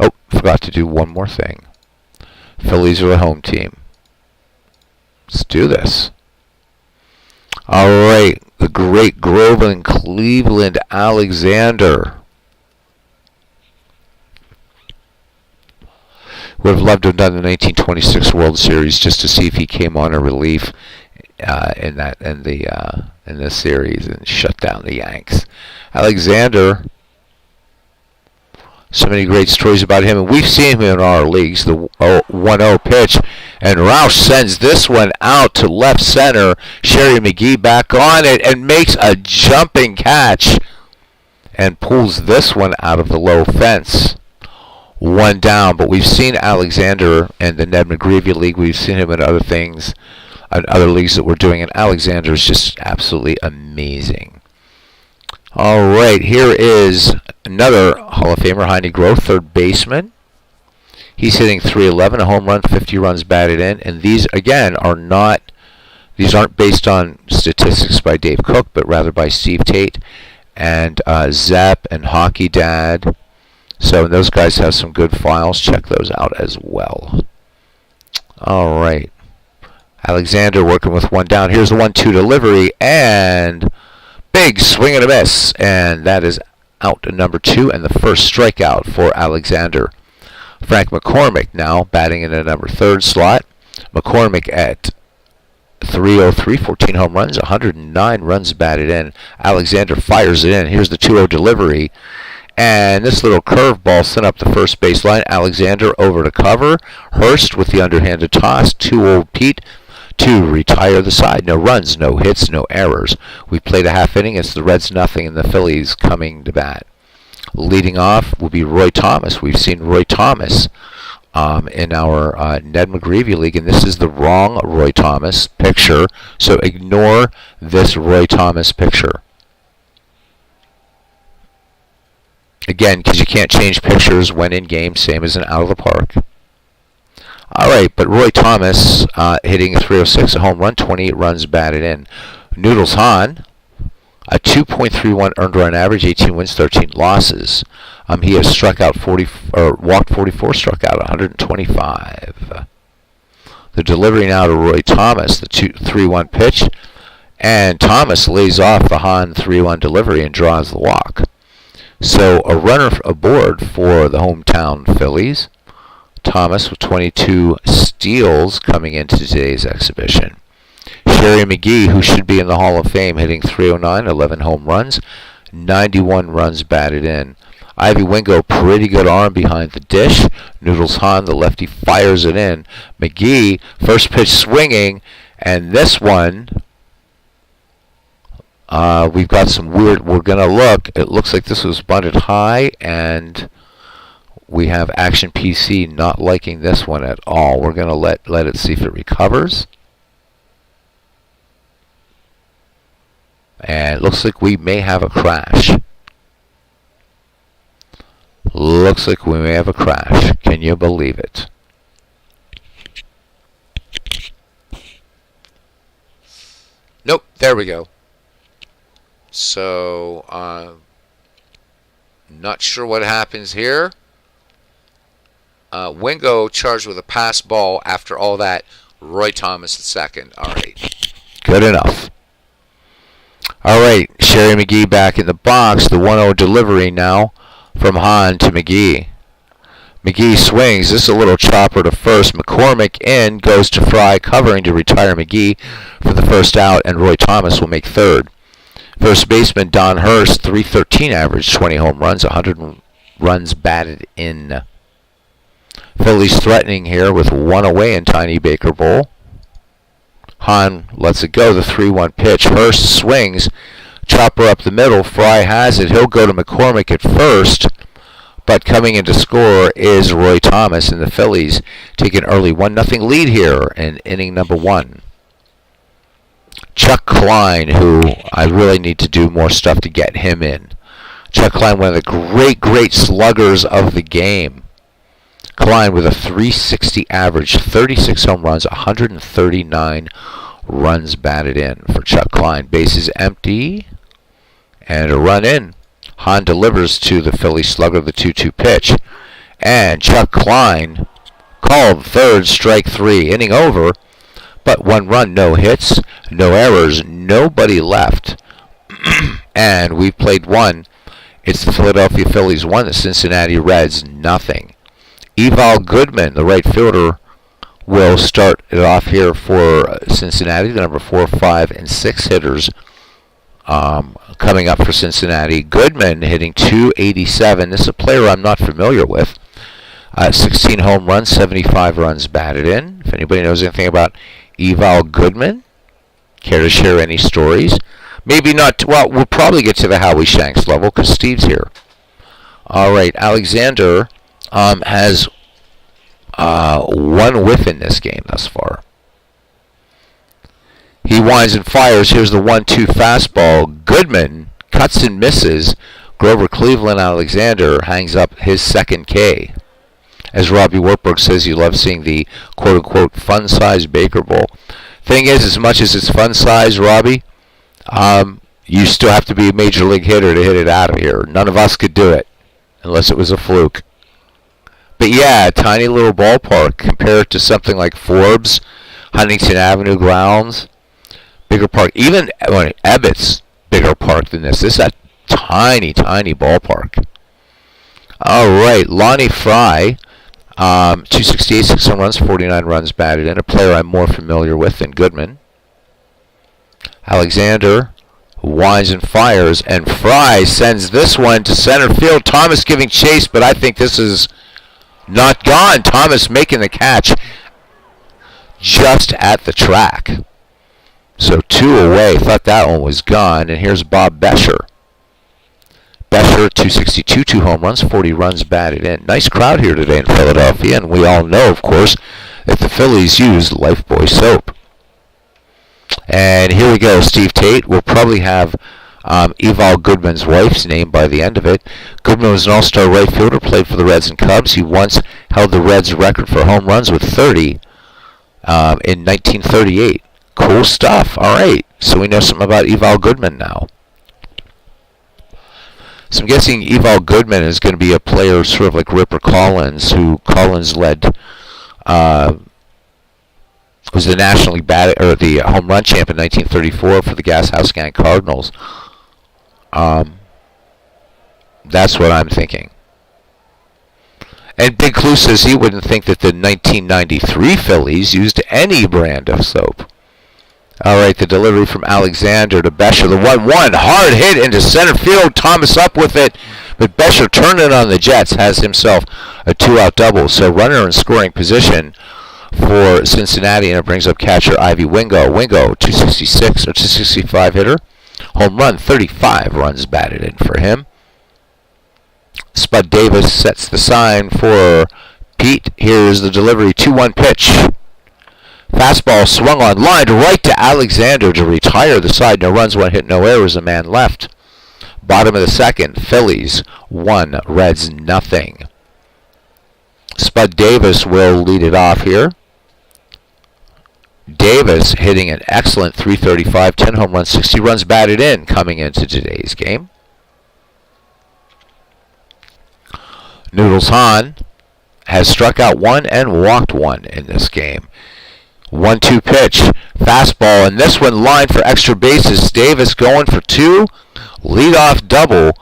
Oh, forgot to do one more thing. Phillies are the home team. Let's do this. All right, the great Groveland Cleveland Alexander. Would have loved to have done the 1926 World Series just to see if he came on a relief in this series and shut down the Yanks. Alexander, so many great stories about him, and we've seen him in our leagues. The 1-0 pitch, and Roush sends this one out to left center. Sherry McGee back on it and makes a jumping catch and pulls this one out of the low fence. 1 down, but we've seen Alexander in the Ned McGreevy League. We've seen him in other things, in other leagues that we're doing, and Alexander is just absolutely amazing. All right, here is another Hall of Famer, Heine Groth, third baseman. He's hitting .311, a home run, 50 runs batted in, and these again these aren't based on statistics by Dave Cook, but rather by Steve Tate and Zepp and Hockey Dad. So those guys have some good files. Check those out as well. All right. Alexander working with 1 down. Here's the 1-2 delivery, and big swing and a miss. And that is out to number 2 and the first strikeout for Alexander. Frank McCormick now batting in the number 3rd slot. McCormick at .303, 14 home runs, 109 runs batted in. Alexander fires it in. Here's the 2-0 delivery. And this little curveball sent up the first baseline. Alexander over to cover. Hurst with the underhanded toss. 2-0 Pete to retire the side. No runs, no hits, no errors. We played a half inning. It's the Reds nothing and the Phillies coming to bat. Leading off will be Roy Thomas. We've seen Roy Thomas in our Ned McGreevy League, and this is the wrong Roy Thomas picture, so ignore this Roy Thomas picture. Again, because you can't change pictures when in game, same as an out of the park. Alright, but Roy Thomas hitting a 306, a home run, 28 runs batted in. Noodles Hahn, a 2.31 earned run average, 18 wins, 13 losses. He has struck out walked 44, struck out 125. The delivery now to Roy Thomas, the 3-1 pitch, and Thomas lays off the Hahn 3-1 delivery and draws the walk. So a runner aboard for the hometown Phillies. Thomas with 22 steals coming into today's exhibition. Sherry McGee, who should be in the Hall of Fame, hitting 309, 11 home runs, 91 runs batted in. Ivy Wingo, pretty good arm behind the dish. Noodles Hahn, the lefty, fires it in. McGee, first pitch swinging, and this one, we've got some weird, we're going to look, it looks like this was bunted high, and we have Action PC not liking this one at all. We're going to let it see if it recovers. And it looks like we may have a crash. Looks like we may have a crash. Can you believe it? Nope, there we go. So, not sure what happens here. Wingo charged with a pass ball after all that. Roy Thomas at second. All right. Good enough. All right. Sherry McGee back in the box. The 1-0 delivery now from Hahn to McGee. McGee swings. This is a little chopper to first. McCormick in. Goes to Fry, covering to retire McGee for the first out, and Roy Thomas will make third. First baseman Don Hurst, 313 average, 20 home runs, 100 runs batted in. Phillies threatening here with one away in Tiny Baker Bowl. Hahn lets it go, the 3-1 pitch. Hurst swings, chopper up the middle. Fry has it. He'll go to McCormick at first, but coming in to score is Roy Thomas, and the Phillies take an early 1-0 lead here in inning number 1. Chuck Klein, who I really need to do more stuff to get him in. Chuck Klein, one of the great sluggers of the game. Klein with a 360 average, 36 home runs, 139 runs batted in for Chuck Klein. Bases empty, and a run in. Hahn delivers to the Philly slugger, the 2-2 pitch. And Chuck Klein called third, strike 3, inning over. But 1 run, no hits, no errors, nobody left. And we've played 1. It's the Philadelphia Phillies 1, the Cincinnati Reds nothing. Eval Goodman, the right fielder, will start it off here for Cincinnati. The number 4, 5, and 6 hitters coming up for Cincinnati. Goodman hitting 287. This is a player I'm not familiar with. 16 home runs, 75 runs batted in. If anybody knows anything about Eval Goodman, care to share any stories? Maybe not. Well, we'll probably get to the Howie Shanks level because Steve's here. All right, Alexander has 1 whiff in this game thus far. He winds and fires. Here's the 1-2 fastball. Goodman cuts and misses. Grover Cleveland Alexander hangs up his second K. As Robbie Wartburg says, you love seeing the quote-unquote fun-sized Baker Bowl. Thing is, as much as it's fun-sized, Robbie, you still have to be a major league hitter to hit it out of here. None of us could do it unless it was a fluke. But yeah, tiny little ballpark compared to something like Forbes, Huntington Avenue grounds, bigger park. Even Ebbitt's bigger park than this. This is a tiny, tiny ballpark. All right, Lonnie Fry, 268, 6 home runs, 49 runs batted in. A player I'm more familiar with than Goodman. Alexander winds and fires, and Fry sends this one to center field. Thomas giving chase, but I think this is not gone. Thomas making the catch just at the track. So 2 away. Thought that one was gone. And here's Bob Bescher. Bescher hitter, 262, 2 home runs, 40 runs batted in. Nice crowd here today in Philadelphia, and we all know, of course, that the Phillies use Lifebuoy soap. And here we go, Steve Tate. We'll probably have Eval Goodman's wife's name by the end of it. Goodman was an all-star right fielder, played for the Reds and Cubs. He once held the Reds' record for home runs with 30 in 1938. Cool stuff. All right, so we know something about Eval Goodman now. So I'm guessing Eval Goodman is going to be a player sort of like Ripper Collins, who Collins led, was the National League the home run champ in 1934 for the Gas House Gang Cardinals. That's what I'm thinking. And Big Clue says he wouldn't think that the 1993 Phillies used any brand of soap. All right, the delivery from Alexander to Bescher. The 1-1, hard hit into center field. Thomas up with it, but Bescher turned it on the Jets, has himself a 2-out double. So runner in scoring position for Cincinnati, and it brings up catcher Ivy Wingo. Wingo, 266 or 265 hitter. Home run, 35 runs batted in for him. Spud Davis sets the sign for Pete. Here's the delivery, 2-1 pitch. Fastball swung on, lined right to Alexander to retire the side. No runs, 1 hit, no errors, a man left. Bottom of the second, Phillies 1, Reds nothing. Spud Davis will lead it off here. Davis hitting an excellent .335, 10 home runs, 60 runs batted in coming into today's game. Noodles Hahn has struck out 1 and walked 1 in this game. 1-2 pitch, fastball, and this one lined for extra bases. Davis going for 2, leadoff double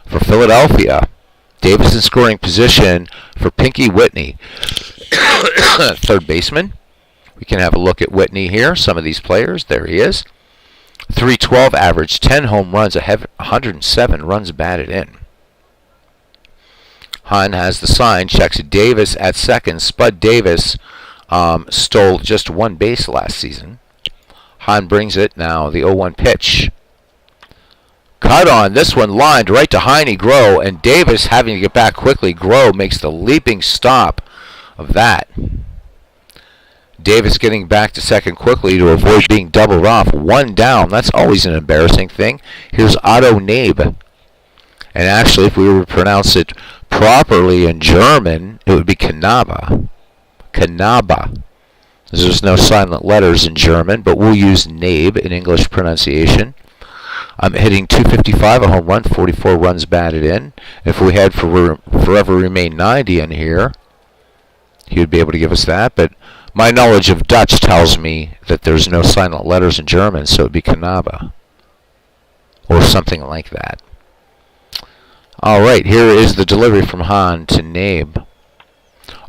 for Philadelphia. Davis in scoring position for Pinky Whitney, third baseman. We can have a look at Whitney here, some of these players. There he is. .312 average, 10 home runs, 107 runs batted in. Hahn has the sign, checks Davis at second. Spud Davis stole just 1 base last season. Hahn brings it now, the 0-1 pitch. Cut on, this one lined right to Heine Groh, and Davis having to get back quickly. Groh makes the leaping stop of that. Davis getting back to second quickly to avoid being doubled off. 1 down, that's always an embarrassing thing. Here's Otto Nabe. And actually, if we were to pronounce it properly in German, it would be Kanaba. Kanaba. There's no silent letters in German, but we'll use Nabe in English pronunciation. I'm hitting .255, a home run, 44 runs batted in. If we had Forever Remain 90 in here, he would be able to give us that, but my knowledge of Dutch tells me that there's no silent letters in German, so it would be Kanaba, or something like that. All right, here is the delivery from Hahn to Nabe.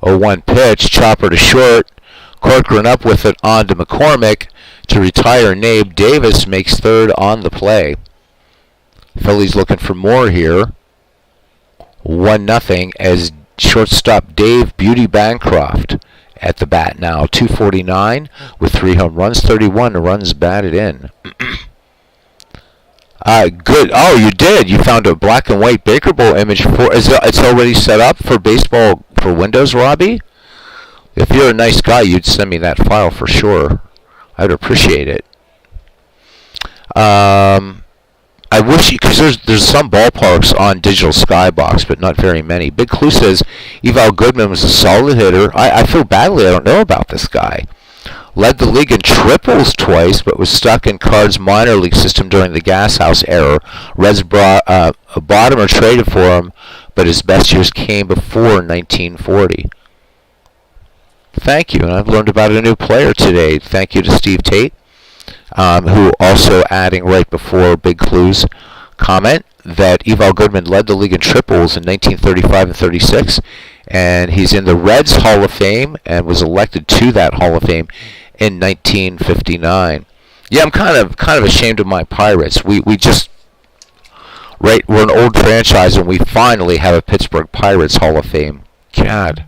0-1 pitch, chopper to short. Corcoran up with it on to McCormick to retire Nabe. Davis makes third on the play. Phillies looking for more here. 1-0 as shortstop Dave Beauty Bancroft at the bat now. .249 with 3 home runs, 31 runs batted in. Good. Oh, you did. You found a black and white Baker Bowl image for. It's already set up for baseball for Windows, Robbie? If you're a nice guy, you'd send me that file for sure. I'd appreciate it. I wish, because there's some ballparks on Digital Skybox, but not very many. Big Clue says Eval Goodman was a solid hitter. I feel badly. I don't know about this guy. Led the league in triples twice, but was stuck in Card's minor league system during the Gas House era. Reds brought a bottomer traded for him, but his best years came before 1940. Thank you, and I've learned about a new player today. Thank you to Steve Tate, who also adding right before Big Clue's comment that Eval Goodman led the league in triples in 1935 and 36, and he's in the Reds Hall of Fame and was elected to that Hall of Fame in 1959. Yeah, I'm kind of ashamed of my Pirates. We just we're an old franchise and we finally have a Pittsburgh Pirates Hall of Fame. God.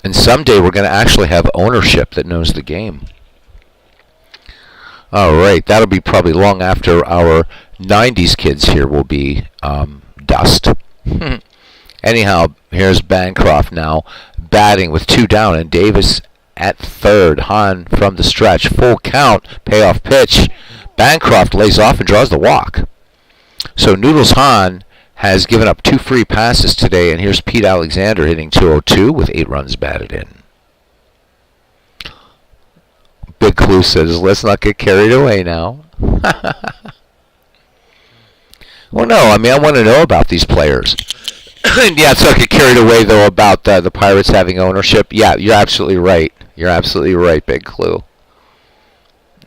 And someday we're going to actually have ownership that knows the game. All right, that'll be probably long after our 90s kids here will be dust. Anyhow, here's Bancroft now batting with 2 down, and Davis at third. Hahn from the stretch, full count, payoff pitch. Bancroft lays off and draws the walk. So Noodles Hahn has given up 2 free passes today, and here's Pete Alexander hitting .202 with 8 runs batted in. Big Clue says, let's not get carried away now. Well, no, I mean, I want to know about these players. Yeah, let's not get carried away, though, about the Pirates having ownership. Yeah, you're absolutely right. You're absolutely right, Big Clue.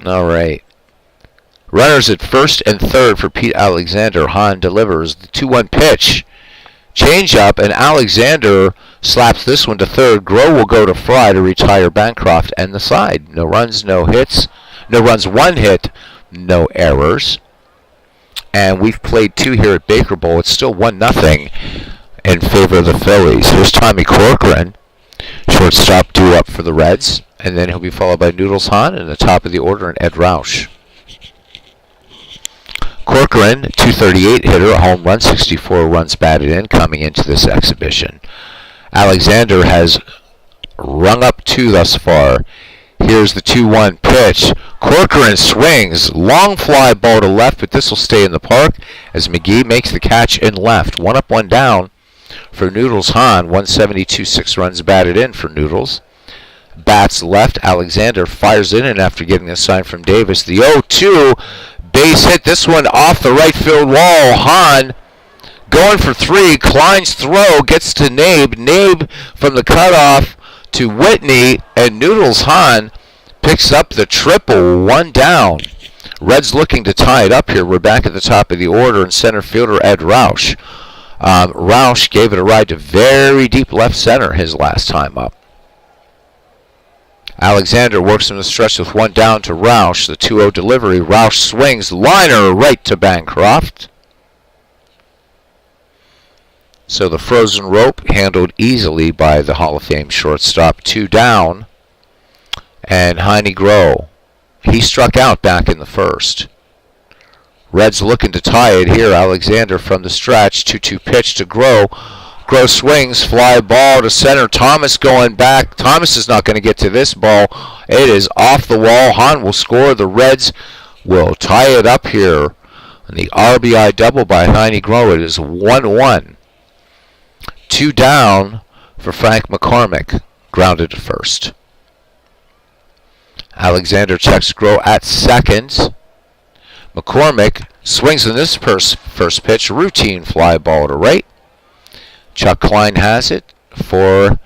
All right. Runners at first and third for Pete Alexander. Hahn delivers the 2-1 pitch. Change up, and Alexander slaps this one to third. Groh will go to Fry to retire Bancroft and the side. No runs, no hits. No runs, 1 hit, no errors. And we've played 2 here at Baker Bowl. It's still 1-0 in favor of the Phillies. Here's Tommy Corcoran, shortstop due up for the Reds. And then he'll be followed by Noodles Hahn in the top of the order and Ed Roush. Corcoran, .238 hitter, a home run, 64 runs batted in coming into this exhibition. Alexander has rung up 2 thus far. Here's the 2-1 pitch. Corcoran swings. Long fly ball to left, but this will stay in the park as McGee makes the catch in left. 1 up, 1 down for Noodles Hahn. 172, 6 runs batted in for Noodles. Bats left. Alexander fires in, and after getting a sign from Davis, the 0-2 base hit. This one off the right field wall. Hahn going for 3. Klein's throw gets to Nabe. Nabe from the cutoff to Whitney, and Noodles Hahn picks up the triple. 1 down. Reds looking to tie it up here. We're back at the top of the order, and center fielder Ed Roush. Roush gave it a ride to very deep left center his last time up. Alexander works in the stretch with 1 down to Roush. The 2-0 delivery. Roush swings. Liner right to Bancroft. So the frozen rope handled easily by the Hall of Fame shortstop. 2 down. And Heine Groh. He struck out back in the first. Reds looking to tie it here. Alexander from the stretch. 2-2 pitch to Groh. Groh swings, fly ball to center. Thomas going back. Thomas is not going to get to this ball. It is off the wall. Hahn will score. The Reds will tie it up here. And the RBI double by Heine Groh. It is 1-1. 2 down for Frank McCormick. Grounded to first. Alexander checks Groh at second. McCormick swings in this first pitch. Routine fly ball to right. Chuck Klein has it for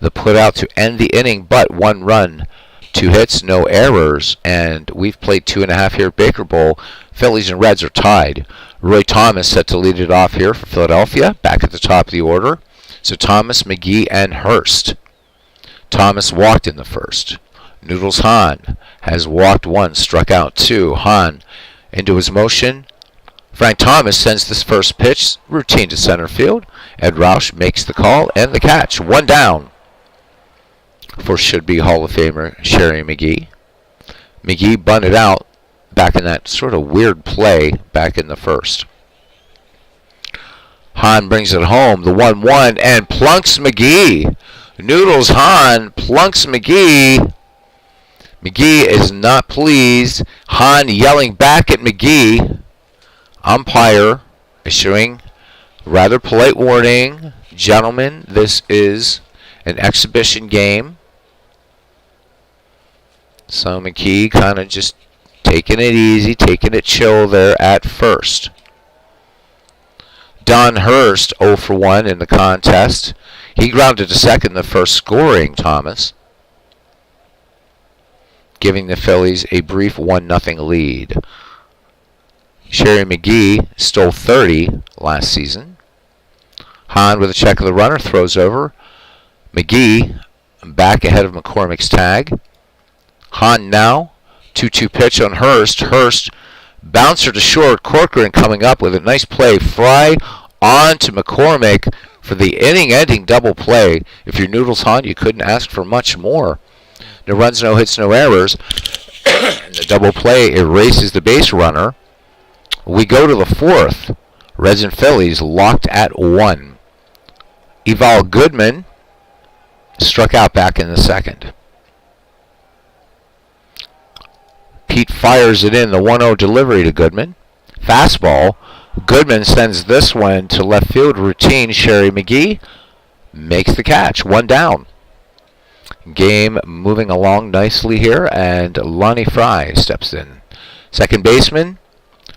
the putout to end the inning, but 1 run, 2 hits, no errors, and we've played 2.5 here at Baker Bowl. Phillies and Reds are tied. Roy Thomas set to lead it off here for Philadelphia, back at the top of the order. So Thomas, McGee, and Hurst. Thomas walked in the first. Noodles Hahn has walked 1, struck out 2. Hahn into his motion. Frank Thomas sends this first pitch, routine to center field. Ed Roush makes the call and the catch. 1 down for should-be Hall of Famer Sherry McGee. McGee bunted out back in that sort of weird play back in the first. Hahn brings it home, the 1-1, and plunks McGee. Noodles Hahn plunks McGee. McGee is not pleased. Hahn yelling back at McGee. Umpire issuing rather polite warning. Gentlemen, this is an exhibition game. So McGee kind of just taking it easy, taking it chill there at first. Don Hurst 0 for 1 in the contest. He grounded to second, the first scoring Thomas, giving the Phillies a brief 1-0 lead. Sherry McGee stole 30 last season. Hahn with a check of the runner, throws over. McGee back ahead of McCormick's tag. Hahn now, 2-2 pitch on Hurst. Hurst, bouncer to short. Corcoran coming up with a nice play. Fry on to McCormick for the inning-ending double play. If you're Noodles Hahn, you couldn't ask for much more. No runs, no hits, no errors. And the double play erases the base runner. We go to the fourth. Reds and Phillies locked at 1. Eval Goodman struck out back in the second. Pete fires it in, the 1-0 delivery to Goodman. Fastball. Goodman sends this one to left field routine. Sherry McGee makes the catch. 1 down. Game moving along nicely here, and Lonnie Fry steps in. Second baseman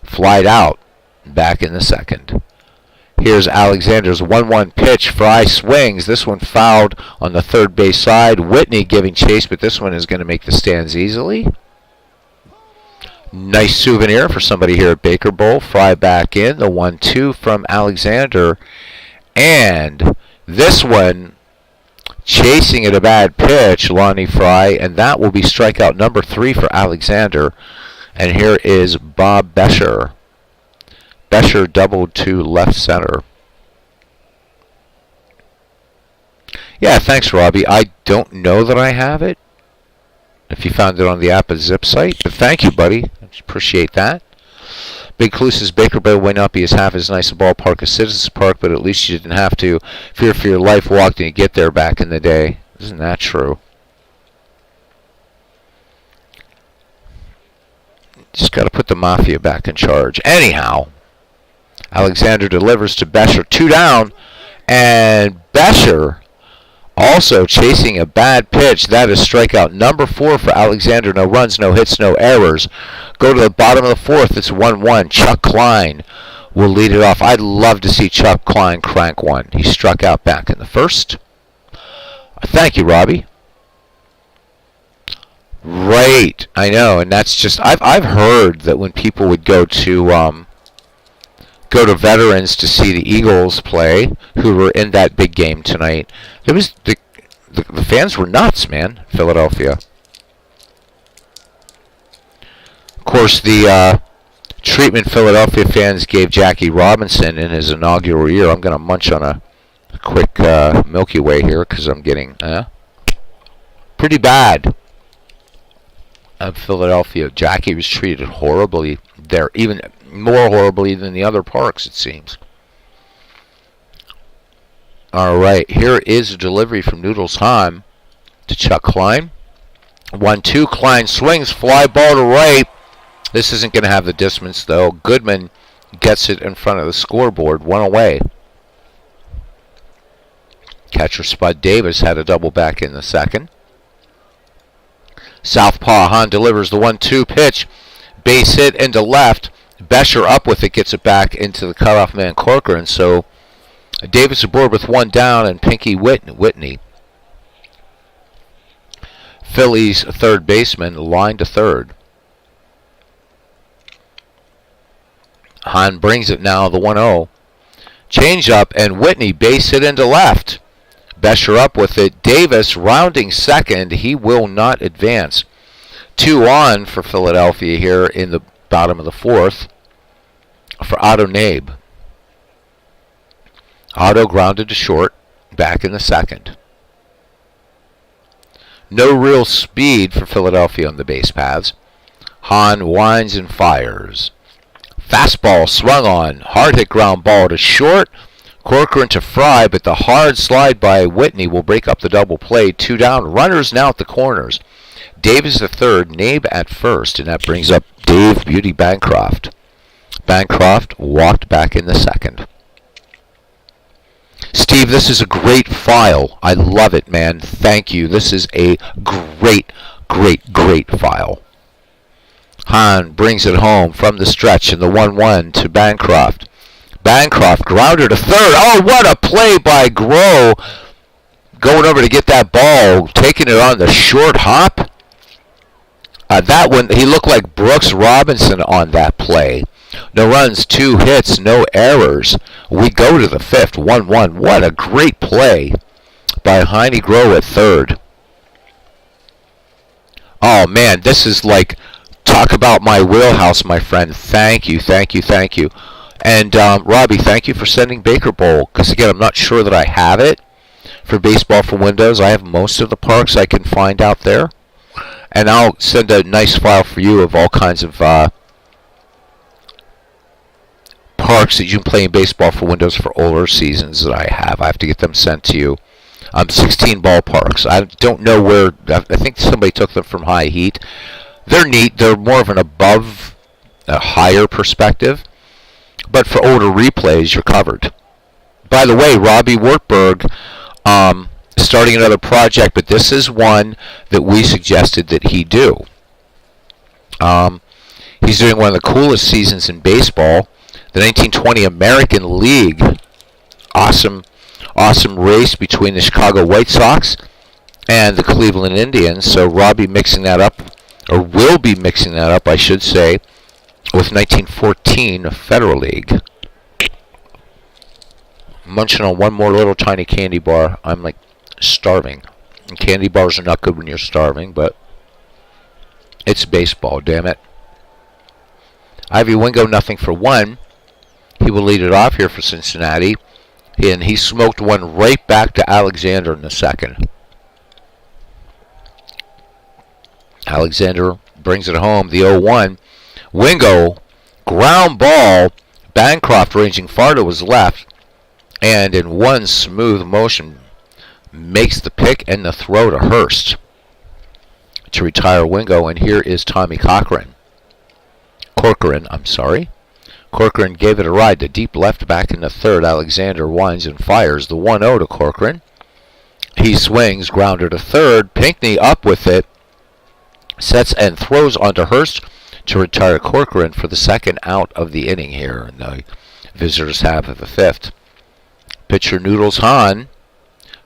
flied out back in the second. Here's Alexander's 1-1 pitch. Fry swings. This one fouled on the third base side. Whitney giving chase, but this one is going to make the stands easily. Nice souvenir for somebody here at Baker Bowl. Fry back in. The 1-2 from Alexander. And this one chasing at a bad pitch, Lonnie Fry, and that will be strikeout number 3 for Alexander. And here is Bob Bescher. Bescher doubled to left center. Yeah, thanks, Robbie. I don't know that I have it. If you found it on the Appa Zip site. But thank you, buddy. Appreciate that. Big Clue says Baker Bowl may not be as half as nice a ballpark as Citizens Park, but at least you didn't have to fear for your life walking to get there back in the day. Isn't that true? Just got to put the Mafia back in charge. Anyhow, Alexander delivers to Bescher. 2 down, and Bescher also chasing a bad pitch. That is strikeout number 4 for Alexander. No runs, no hits, no errors. Go to the bottom of the fourth. It's 1-1. Chuck Klein will lead it off. I'd love to see Chuck Klein crank one. He struck out back in the first. Thank you, Robbie. Right, I know, and that's just I've heard that when people would go to Veterans to see the Eagles play, who were in that big game tonight, it was the fans were nuts, man. Philadelphia. Of course, the treatment Philadelphia fans gave Jackie Robinson in his inaugural year. I'm going to munch on a quick Milky Way here because I'm getting pretty bad. Of Philadelphia, Jackie was treated horribly there, even more horribly than the other parks, it seems. All right, here is a delivery from Noodles Hahn to Chuck Klein. 1-2, Klein swings, fly ball to right. This isn't going to have the distance, though. Goodman gets it in front of the scoreboard, 1 away. Catcher Spud Davis had a double back in the second. Southpaw Hahn delivers the 1-2 pitch. Base hit into left. Bescher up with it, gets it back into the cutoff man Corcoran. So Davis aboard with 1 down, and Pinky Whitney. Phillies third baseman line to third. Hahn brings it now, the 1-0. Change up, and Whitney base hit into left. Bescher up with it. Davis rounding second. He will not advance. 2 on for Philadelphia here in the bottom of the fourth for Otto Nabe. Otto grounded to short back in the second. No real speed for Philadelphia on the base paths. Hahn winds and fires. Fastball swung on. Hard hit ground ball to short. Corcoran to Fry, but the hard slide by Whitney will break up the double play. 2 down. Runners now at the corners. Davis the third, Nabe at first, and that brings up Dave Beauty Bancroft. Bancroft walked back in the second. Steve, this is a great file. I love it, man. Thank you. This is a great, great, great file. Hahn brings it home from the stretch in the 1-1 to Bancroft. Bancroft grounded to third. Oh, what a play by Groh. Going over to get that ball, taking it on the short hop. That one, he looked like Brooks Robinson on that play. No runs, 2 hits, no errors. We go to the fifth, 1-1. What a great play by Heine Groh at third. Oh, man, this is like, talk about my wheelhouse, my friend. Thank you, thank you, thank you. And Robbie, thank you for sending Baker Bowl, because again, I'm not sure that I have it for Baseball for Windows. I have most of the parks I can find out there. And I'll send a nice file for you of all kinds of parks that you can play in baseball for windows for older seasons that I have. I have to get them sent to you. 16 ballparks. I don't know where. I think somebody took them from High Heat. They're neat. They're more of an above, a higher perspective. But for older replays, you're covered. By the way, Robbie Wartburg starting another project, but this is one that we suggested that he do. He's doing one of the coolest seasons in baseball, the 1920 American League. Awesome race between the Chicago White Sox and the Cleveland Indians. So Robbie mixing that up, or will be mixing that up, I should say, with 1914 Federal League. Munching on one more little tiny candy bar. I'm like starving. And candy bars are not good when you're starving, but it's baseball, damn it. Ivy Wingo, 0-1. He will lead it off here for Cincinnati. And he smoked one right back to Alexander in the second. Alexander brings it home, the 0-1. Wingo, ground ball. Bancroft ranging far to his left. And in one smooth motion, makes the pick and the throw to Hurst to retire Wingo. And here is Tommy Corcoran. Corcoran gave it a ride to deep left back in the third. Alexander winds and fires the 1-0 to Corcoran. He swings, grounder to third. Pinckney up with it. Sets and throws onto Hurst to retire Corcoran for the second out of the inning here. And the visitors have the fifth. Pitcher Noodles Hahn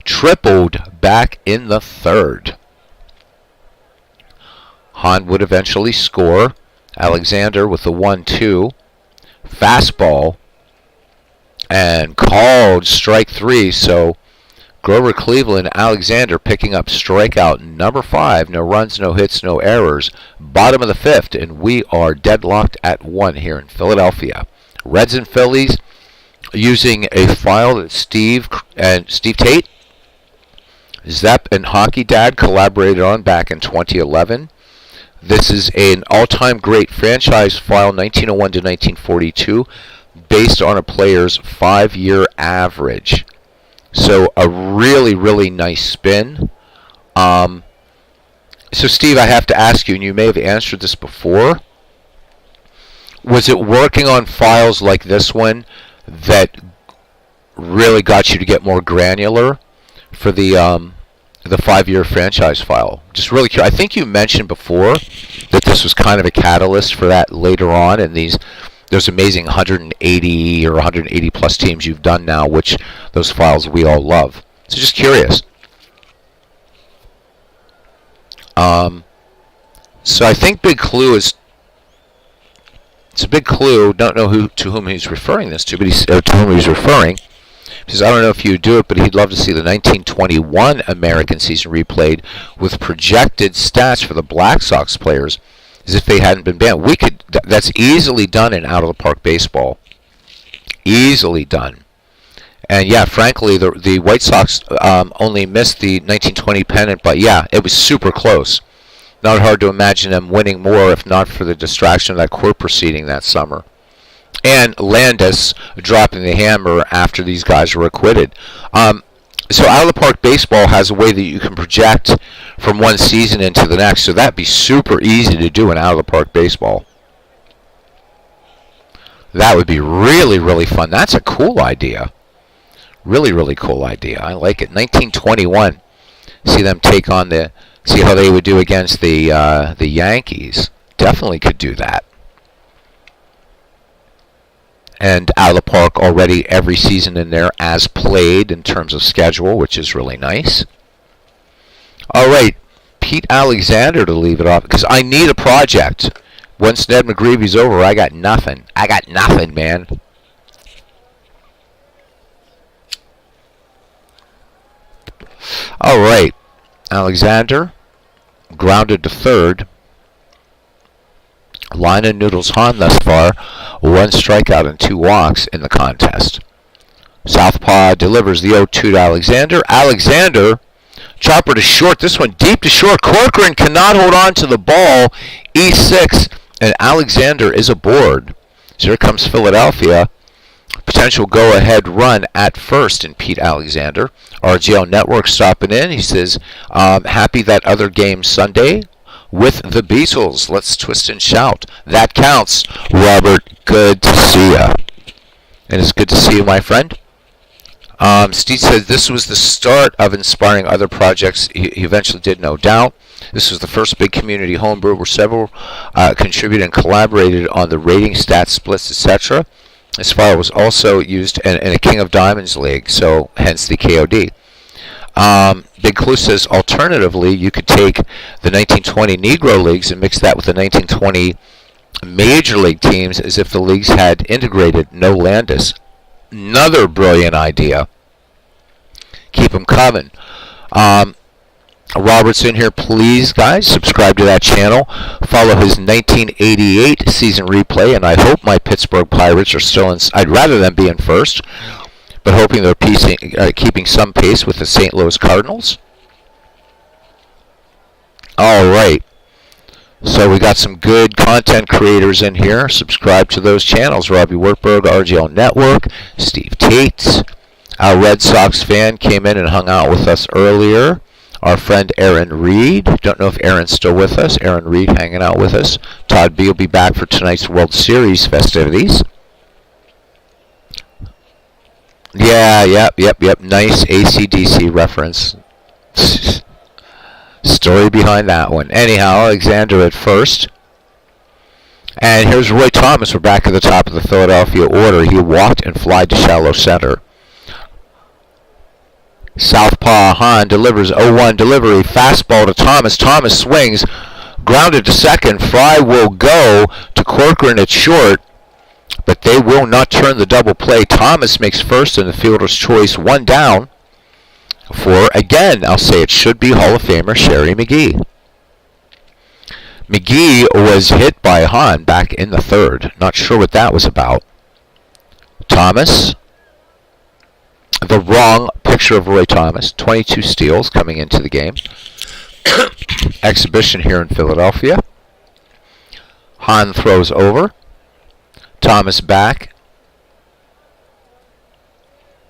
tripled back in the third. Hahn would eventually score. Alexander with the 1-2. Fastball. And called strike 3. So Grover Cleveland, Alexander picking up strikeout number 5. No runs, no hits, no errors. Bottom of the fifth. And we are deadlocked at 1 here in Philadelphia. Reds and Phillies using a file that Steve Tate, Zepp, and Hockey Dad collaborated on back in 2011. This is an all-time great franchise file, 1901 to 1942, based on a player's 5-year average. So a really, really nice spin. So Steve, I have to ask you, and you may have answered this before, was it working on files like this one that really got you to get more granular for the 5-year franchise file? Just really curious. I think you mentioned before that this was kind of a catalyst for that later on, and those amazing 180 or 180 plus teams you've done now, which those files we all love. So just curious. So I think big clue is. It's a big clue. Don't know to whom he's referring this to, but to whom he's referring. He says, I don't know if you would do it, but he'd love to see the 1921 American season replayed with projected stats for the Black Sox players as if they hadn't been banned. That's easily done in out-of-the-park baseball. Easily done. And yeah, frankly, the White Sox only missed the 1920 pennant, but yeah, it was super close. Not hard to imagine them winning more if not for the distraction of that court proceeding that summer. And Landis dropping the hammer after these guys were acquitted. So out-of-the-park baseball has a way that you can project from one season into the next, so that'd be super easy to do in out-of-the-park baseball. That would be really, really fun. That's a cool idea. Really, really cool idea. I like it. 1921. See them take on see how they would do against the Yankees. Definitely could do that. And out of the park already every season in there as played in terms of schedule, which is really nice. All right, Pete Alexander to leave it off, because I need a project. Once Ned McGreevy's over, I got nothing. I got nothing, man. All right, Alexander grounded to third. Line of Noodles Hahn thus far, 1 strikeout and 2 walks in the contest. Southpaw delivers the 0-2 to Alexander. Alexander, chopper to short. This one deep to short. Corcoran cannot hold on to the ball. E6, and Alexander is aboard. So here comes Philadelphia. potential go-ahead run at first in Pete Alexander. RGL Network stopping in. He says, happy that other game Sunday with the Beatles. Let's twist and shout. That counts. Robert, good to see you. And it's good to see you, my friend. Steve says this was the start of inspiring other projects he eventually did, no doubt. This was the first big community homebrew where several contributed and collaborated on the rating, stats, splits, etc. This file was also used in a King of Diamonds league, so hence the KOD. Big Clue says, alternatively, you could take the 1920 Negro leagues and mix that with the 1920 Major League teams as if the leagues had integrated, no Landis. Another brilliant idea. Keep them coming. Robert's in here. Please, guys, subscribe to that channel. Follow his 1988 season replay, and I hope my Pittsburgh Pirates are still in. I'd rather them be in first, but hoping they're keeping some pace with the St. Louis Cardinals. All right. So we got some good content creators in here. Subscribe to those channels. Robbie Wertberg, RGL Network, Steve Tate. Our Red Sox fan came in and hung out with us earlier. Our friend Aaron Reed. Don't know if Aaron's still with us. Aaron Reed hanging out with us. Todd B will be back for tonight's World Series festivities. Yeah, yep. Nice AC/DC reference. Story behind that one. Anyhow, Alexander at first. And here's Roy Thomas. We're back at the top of the Philadelphia order. He walked and flied to shallow center. Southpaw Hahn delivers 0-1 delivery. Fastball to Thomas. Thomas swings. Grounded to second. Fry will go to Corcoran at short. But they will not turn the double play. Thomas makes first in the fielder's choice. One down for, again, I'll say it should be Hall of Famer Sherry McGee. McGee was hit by Hahn back in the third. Not sure what that was about. Thomas. The wrong picture of Roy Thomas. 22 steals coming into the game. Exhibition here in Philadelphia. Hahn throws over. Thomas back.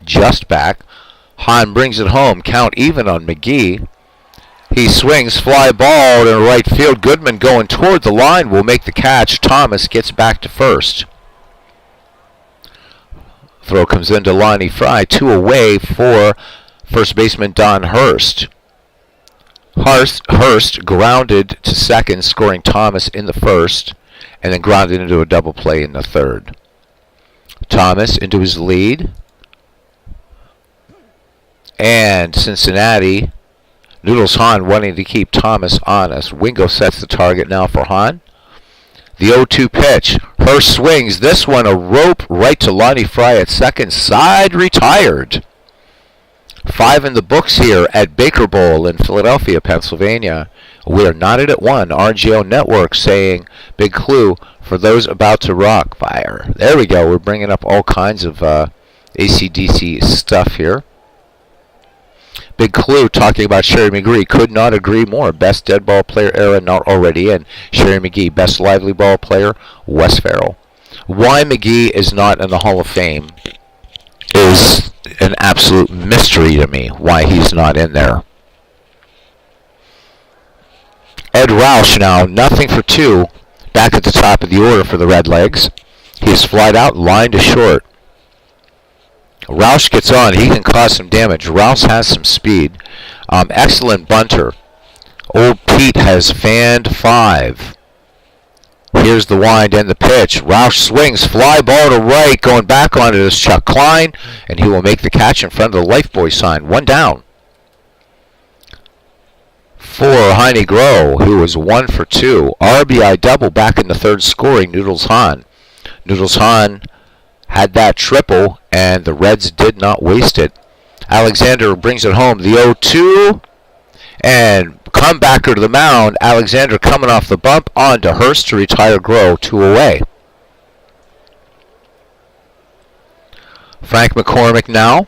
Just back. Hahn brings it home. Count even on McGee. He swings. Fly ball to right field. Goodman going toward the line will make the catch. Thomas gets back to first. Throw comes into Lonnie Fry. 2 away for first baseman Don Hurst. Hurst grounded to second, scoring Thomas in the first, and then grounded into a double play in the third. Thomas into his lead. And Cincinnati, Noodles Hahn wanting to keep Thomas honest. Wingo sets the target now for Hahn. The 0-2 pitch. Hurst swings. This one a rope right to Lonnie Fry at second. Side retired. 5 in the books here at Baker Bowl in Philadelphia, Pennsylvania. We are knotted at 1. RGO Network saying big clue for those about to rock fire. There we go. We're bringing up all kinds of AC/DC stuff here. Big clue talking about Sherry McGee. Could not agree more. Best dead ball player era not already in. Sherry McGee. Best lively ball player, Wes Farrell. Why McGee is not in the Hall of Fame is an absolute mystery to me. Why he's not in there. Ed Roush now, nothing for 2. Back at the top of the order for the Redlegs. He is flied out, line to short. Roush gets on. He can cause some damage. Roush has some speed. Excellent bunter. Old Pete has fanned 5. Here's the wind and the pitch. Roush swings. Fly ball to right. Going back on it is Chuck Klein. And he will make the catch in front of the Lifebuoy sign. 1 down. For Heine Groh, who was 1 for 2. RBI double back in the third, scoring Noodles Hahn. Noodles Hahn had that triple, and the Reds did not waste it. Alexander brings it home. The 0-2, and comebacker to the mound. Alexander coming off the bump on to Hurst to retire Groh. 2 away. Frank McCormick now.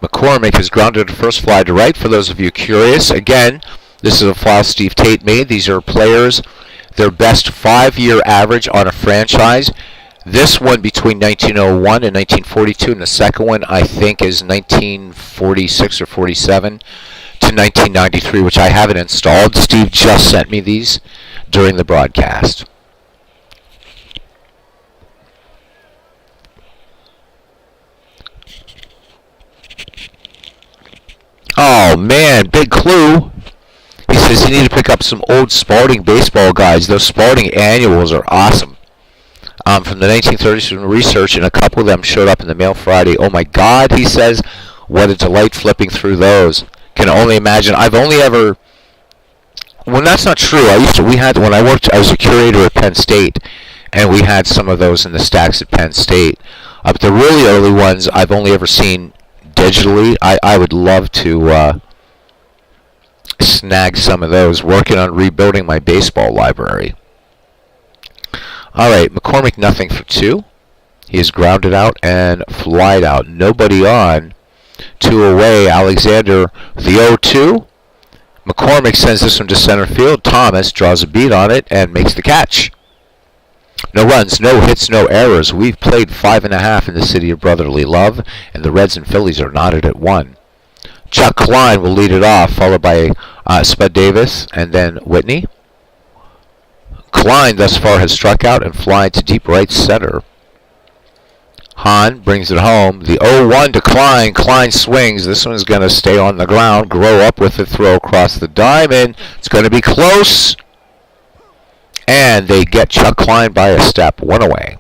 McCormick has grounded a first fly to right. For those of you curious, again, this is a file Steve Tate made. These are players, their best 5-year average on a franchise. This one between 1901 and 1942, and the second one I think is 1946 or 47 to 1993, which I haven't installed. Steve just sent me these during the broadcast. Oh man, big clue. He says you need to pick up some old Spalding baseball guides. Those Spalding annuals are awesome. From the 1930s from research, and a couple of them showed up in the mail Friday. Oh my God, he says, what a delight flipping through those. Can only imagine. I've only ever, well, that's not true. When I worked, I was a curator at Penn State, and we had some of those in the stacks at Penn State. But the really early ones I've only ever seen digitally. I would love to snag some of those, working on rebuilding my baseball library. All right, McCormick nothing for 2. He is grounded out and flied out. Nobody on. 2 away. Alexander the 0-2. McCormick sends this one to center field. Thomas draws a beat on it and makes the catch. No runs, no hits, no errors. We've played 5.5 in the city of brotherly love, and the Reds and Phillies are knotted at 1. Chuck Klein will lead it off, followed by Spud Davis and then Whitney. Klein thus far has struck out and flied to deep right center. Hahn brings it home. The 0-1 to Klein. Klein swings. This one's going to stay on the ground, grow up with the throw across the diamond. It's going to be close. And they get Chuck Klein by a step. 1 away.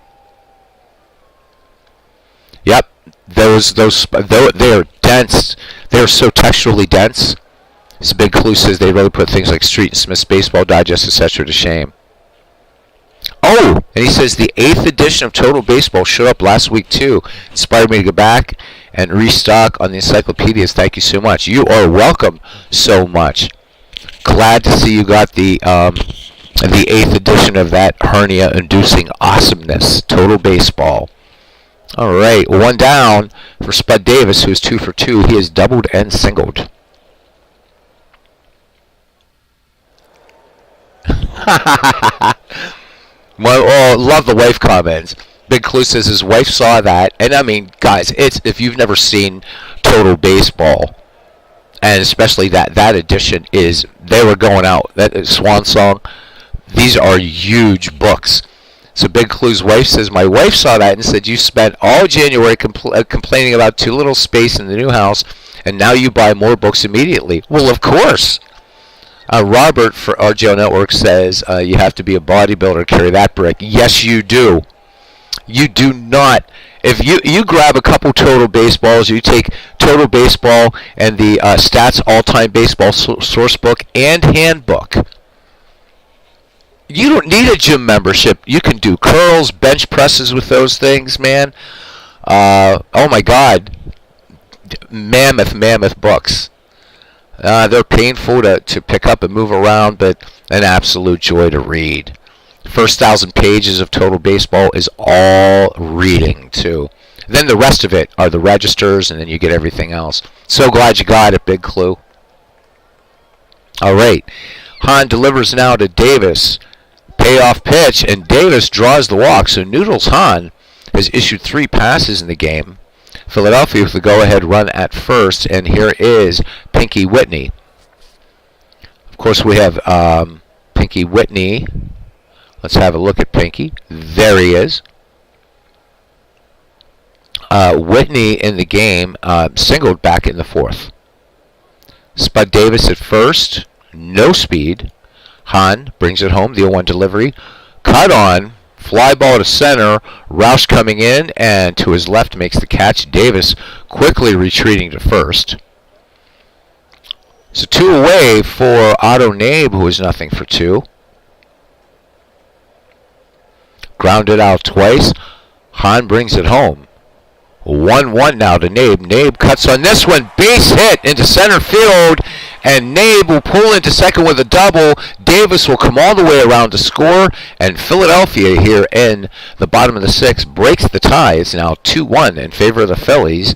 Yep. Those they're dense. They're so texturally dense. This big clue says they really put things like Street and Smith's Baseball Digest, etc. to shame. Oh, and he says the 8th edition of Total Baseball showed up last week too. Inspired me to go back and restock on the encyclopedias. Thank you so much. You are welcome so much. Glad to see you got the 8th edition of that hernia-inducing awesomeness, Total Baseball. All right, 1 down for Spud Davis, who's 2 for 2. He has doubled and singled. Well, love the wife comments. Big Clue says his wife saw that, and I mean, guys, if you've never seen Total Baseball, and especially that edition is, they were going out, that Swan Song, these are huge books. So Big Clue's wife says, my wife saw that and said, you spent all January complaining about too little space in the new house, and now you buy more books immediately. Well, of course. Robert for RGO Network says, you have to be a bodybuilder to carry that brick. Yes, you do. You do not. If you grab a couple Total Baseballs, you take Total Baseball and the Stats All-Time Baseball Source Book and Handbook. You don't need a gym membership. You can do curls, bench presses with those things, man. Oh my God. Mammoth books. They're painful to pick up and move around, but an absolute joy to read. First 1,000 pages of Total Baseball is all reading, too. Then the rest of it are the registers, and then you get everything else. So glad you got it, Big Clue. All right. Hahn delivers now to Davis. Payoff pitch, and Davis draws the walk. So Noodles Hahn has issued 3 passes in the game. Philadelphia with the go-ahead run at first, and here is Pinky Whitney. Of course, we have Pinky Whitney. Let's have a look at Pinky. There he is. Whitney in the game singled back in the 4th. Spud Davis at first. No speed. Hahn brings it home. The 0-1 delivery. Cut on. Fly ball to center. Roush coming in, and to his left makes the catch. Davis quickly retreating to first. So 2 away for Otto Nabe, who is nothing for 2. Grounded out twice. Hahn brings it home. 1-1 now to Nabe. Nabe cuts on this one. Base hit into center field. And Nabe will pull into second with a double. Davis will come all the way around to score. And Philadelphia here in the bottom of the 6th breaks the tie. It's now 2-1 in favor of the Phillies.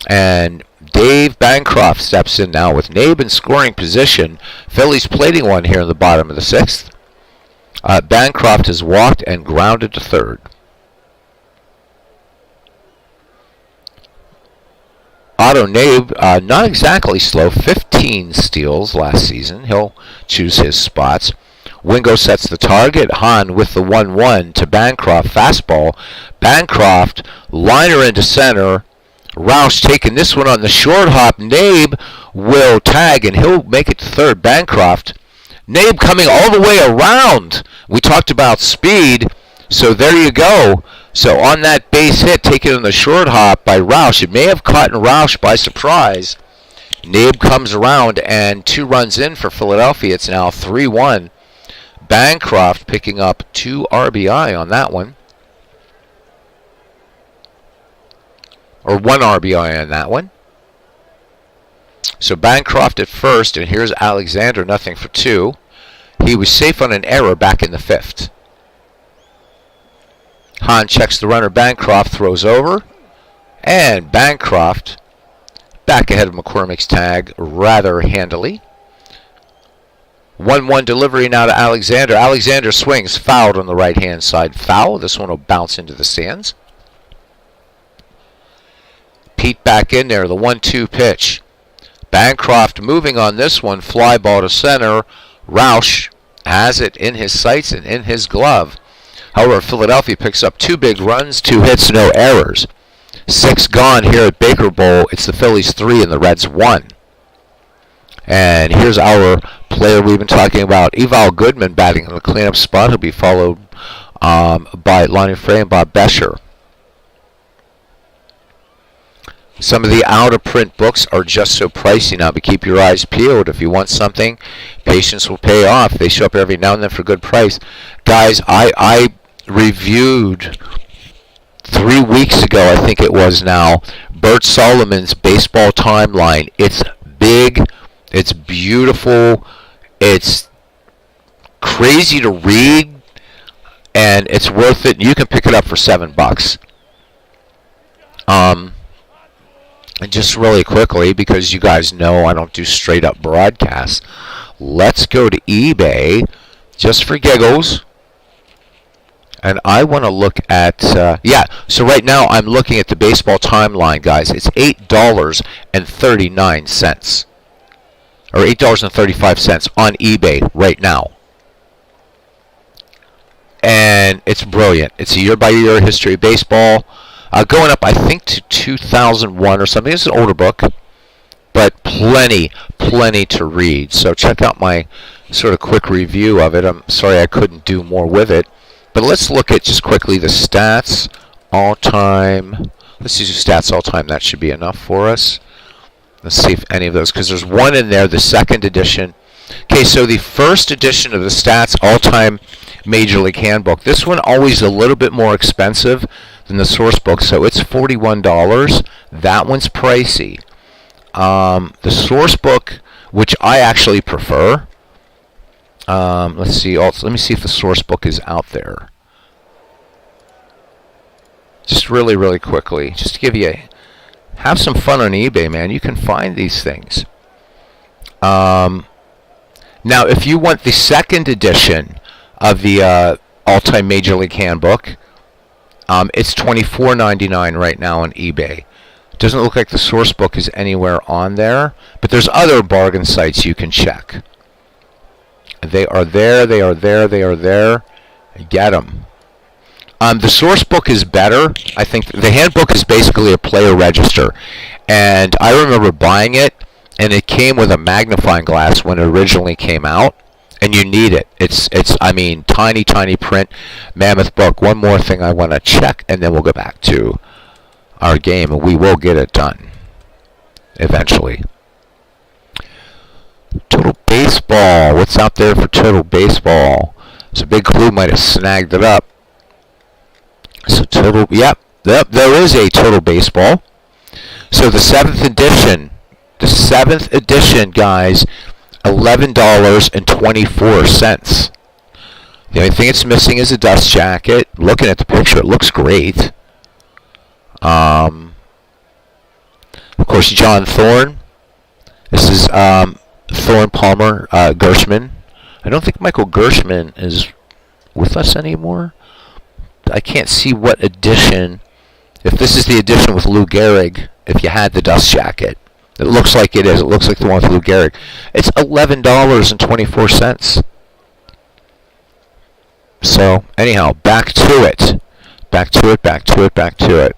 And Dave Bancroft steps in now with Nabe in scoring position. Phillies plating one here in the bottom of the 6th. Bancroft has walked and grounded to third. Otto Nabe, not exactly slow, 15 steals last season. He'll choose his spots. Wingo sets the target. Hahn with the 1-1 to Bancroft. Fastball. Bancroft, liner into center. Roush taking this one on the short hop. Nabe will tag, and he'll make it to third. Bancroft. Nabe coming all the way around. We talked about speed, so there you go. So on that base hit, taken on the short hop by Roush. It may have caught Roush by surprise. Nabe comes around, and 2 runs in for Philadelphia. It's now 3-1. Bancroft picking up 2 RBI on that one. Or 1 RBI on that one. So Bancroft at first, and here's Alexander, nothing for 2. He was safe on an error back in the 5th. Hahn checks the runner. Bancroft throws over. And Bancroft back ahead of McCormick's tag rather handily. 1-1 delivery now to Alexander. Alexander swings, fouled on the right-hand side. Foul. This one will bounce into the stands. Pete back in there. The 1-2 pitch. Bancroft moving on this one. Fly ball to center. Roush has it in his sights and in his glove. However, Philadelphia picks up 2 big runs, 2 hits, no errors. 6 gone here at Baker Bowl. It's the Phillies 3 and the Reds 1. And here's our player we've been talking about, Eval Goodman, batting in the cleanup spot. He'll be followed by Lonnie Frey and Bob Bescher. Some of the out-of-print books are just so pricey now, but keep your eyes peeled. If you want something, patience will pay off. They show up every now and then for a good price. Guys, I reviewed 3 weeks ago, I think it was now, Bert Solomon's Baseball Timeline. It's big. It's beautiful. It's crazy to read, and it's worth it. You can pick it up for $7. And just really quickly, because you guys know I don't do straight up broadcasts, let's go to eBay just for giggles. And I want to look at, so right now I'm looking at the Baseball Timeline, guys. It's $8.39. Or $8.35 on eBay right now. And it's brilliant. It's a year-by-year history of baseball. Going up, I think, to 2001 or something. It's an older book, but plenty to read. So check out my sort of quick review of it. I'm sorry I couldn't do more with it. But let's look at just quickly the stats all-time. Let's use stats all-time. That should be enough for us. Let's see if any of those, because there's one in there, the 2nd edition. Okay, so the 1st edition of the Stats All-Time Major League Handbook. This one always a little bit more expensive than the source book, so it's $41. That one's pricey. The source book, which I actually prefer. Let's see. Also, let me see if the source book is out there. Just really quickly, just to give you have some fun on eBay, man. You can find these things. Now, if you want the 2nd edition of the All-Time Major League Handbook, it's $24.99 right now on eBay. It doesn't look like the source book is anywhere on there, but there's other bargain sites you can check. They are there. They are there. Get them. The source book is better. I think the handbook is basically a player register. And I remember buying it, and it came with a magnifying glass when it originally came out. And you need it. It's I mean, tiny print, mammoth book. One more thing I want to check, and then we'll go back to our game, and we will get it done eventually. Total Baseball. What's out there for Total Baseball? So Big Clue might have snagged it up. So Total, yep, there is a Total Baseball. So the 7th edition, guys, $11.24. The only thing it's missing is a dust jacket. Looking at the picture, it looks great. Of course, John Thorne. This is Thorne, Palmer, Gershman. I don't think Michael Gershman is with us anymore. I can't see what edition. If this is the edition with Lou Gehrig, if you had the dust jacket. It looks like it is. It looks like the one with Lou Gehrig. It's $11.24. So, anyhow, back to it. Back to it, back to it, back to it.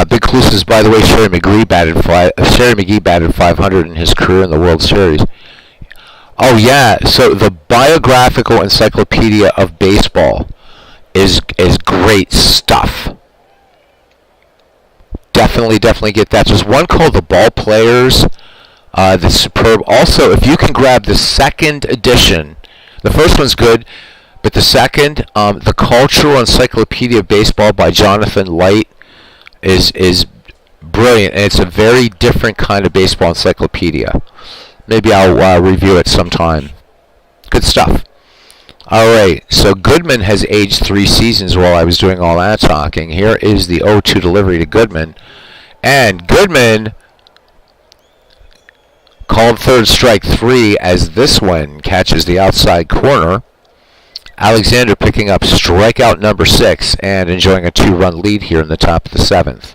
Big Clues, by the way, Sherry McGee batted 500 in his career in the World Series. Oh yeah, so the Biographical Encyclopedia of Baseball is great stuff. Definitely get that. There's one called The Ball Players. That's superb. Also, if you can grab the second edition, the first one's good, but the second, The Cultural Encyclopedia of Baseball by Jonathan Light, is brilliant, and it's a very different kind of baseball encyclopedia. Maybe I'll review it sometime. Good stuff. Alright, so Goodman has aged 3 seasons while I was doing all that talking. Here is the 0-2 delivery to Goodman. And Goodman called third strike 3 as this one catches the outside corner. Alexander picking up strikeout number 6 and enjoying a 2-run lead here in the top of the 7th.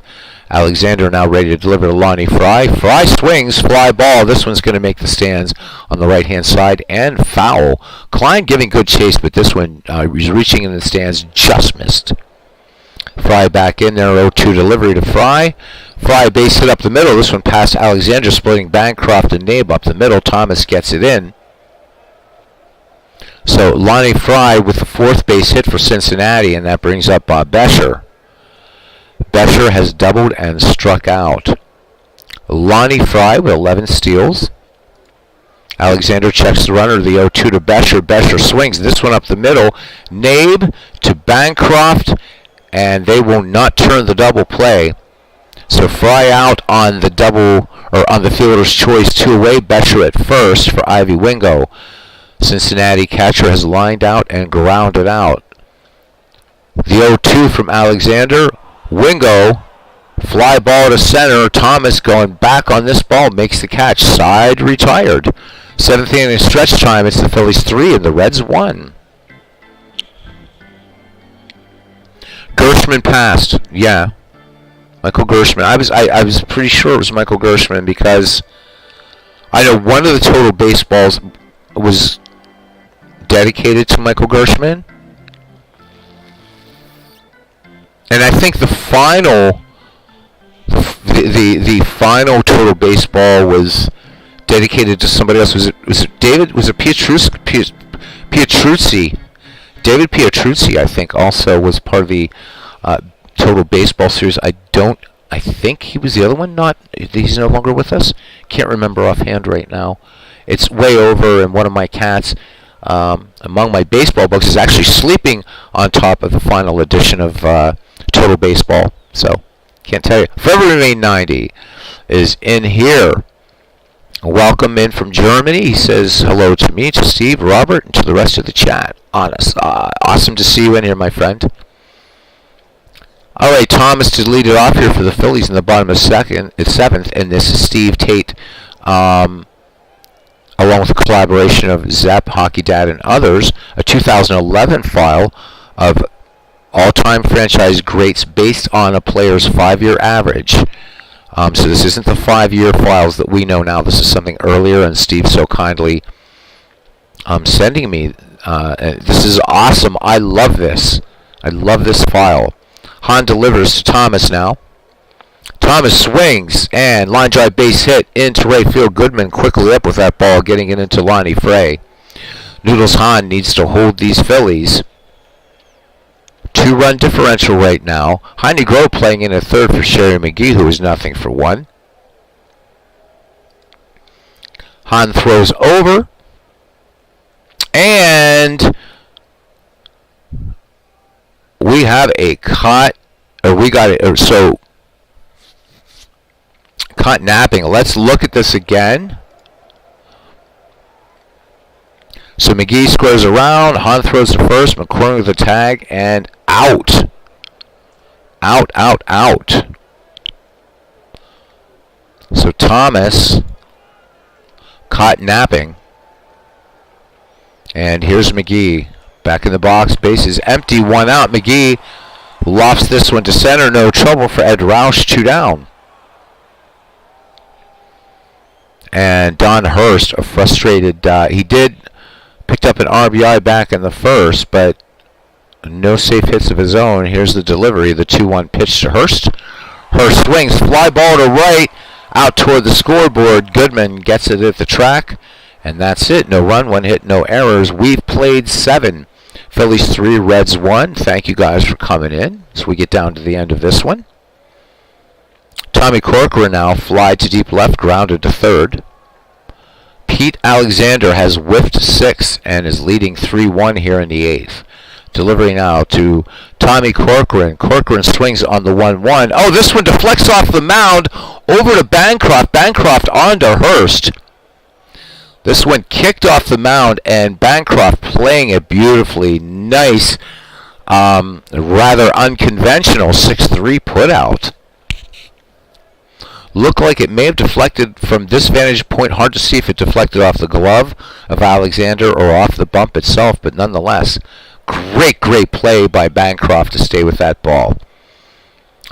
Alexander now ready to deliver to Lonnie Fry. Fry swings, fly ball. This one's going to make the stands on the right-hand side and foul. Klein giving good chase, but this one he's reaching in the stands, just missed. Fry back in there, 0-2 delivery to Fry. Fry base hit up the middle. This one past Alexander, splitting Bancroft and Nabe up the middle. Thomas gets it in. So Lonnie Fry with the 4th base hit for Cincinnati, and that brings up Bob Bescher. Bescher has doubled and struck out. Lonnie Fry with 11 steals. Alexander checks the runner, the 0-2 to Bescher. Bescher swings this one up the middle. Nabe to Bancroft, and they will not turn the double play. So Fry out on the double, or on the fielder's choice, 2 away. Bescher at first for Ivy Wingo. Cincinnati catcher has lined out and grounded out. The 0-2 from Alexander. Wingo, fly ball to center. Thomas going back on this ball, makes the catch. Side retired. 7th inning stretch time. It's the Phillies 3 and the Reds 1. Gershman passed. Yeah, Michael Gershman. I was pretty sure it was Michael Gershman because I know one of the total baseballs was dedicated to Michael Gershman, and I think the final final total baseball was dedicated to somebody else. Was it David? Was it Pietruzzi? David Pietruzzi, I think, also was part of the total baseball series. I think he was the other one. He's no longer with us. Can't remember offhand right now. It's way over, and one of my cats among my baseball books is actually sleeping on top of the final edition of Total Baseball. So, can't tell you. Forever Remain 90 is in here. Welcome in from Germany. He says hello to me, to Steve, Robert, and to the rest of the chat. Awesome to see you in here, my friend. All right, Thomas to lead it off here for the Phillies in the bottom of 7th, and this is Steve Tate, along with the collaboration of Zepp, Hockey Dad, and others, a 2011 file of all-time franchise greats based on a player's 5-year average. So this isn't the 5-year files that we know now. This is something earlier, and Steve so kindly sending me. This is awesome. I love this. I love this file. Hahn delivers to Thomas now. Thomas swings, and line drive base hit into right field. Goodman quickly up with that ball, getting it into Lonnie Fray. Noodles Hahn needs to hold these Phillies. 2-run differential right now. Heine Groh playing in a third for Sherry McGee, who is nothing for 1. Hahn throws over, and we have a caught, or we got it, so caught napping. Let's look at this again. So McGee squares around, Hahn throws to first, McCormick with the tag, and out. Out. So Thomas caught napping. And here's McGee. Back in the box, base is empty, one out. McGee lofts this one to center, no trouble for Ed Roush, 2 down. And Don Hurst, a frustrated, he picked up an RBI back in the first, but no safe hits of his own. Here's the delivery, the 2-1 pitch to Hurst. Hurst swings, fly ball to right, out toward the scoreboard. Goodman gets it at the track, and that's it. No run, 1 hit, no errors. We've played 7. Phillies 3, Reds 1. Thank you guys for coming in as we get down to the end of this one. Tommy Corcoran now fly to deep left, grounded to third. Pete Alexander has whiffed 6 and is leading 3-1 here in the 8th. Delivery now to Tommy Corcoran. Corcoran swings on the 1-1. Oh, this one deflects off the mound over to Bancroft. Bancroft onto Hurst. This one kicked off the mound, and Bancroft playing it beautifully. Nice, rather unconventional 6-3 putout. Looked like it may have deflected from this vantage point. Hard to see if it deflected off the glove of Alexander or off the bump itself, but nonetheless, great play by Bancroft to stay with that ball.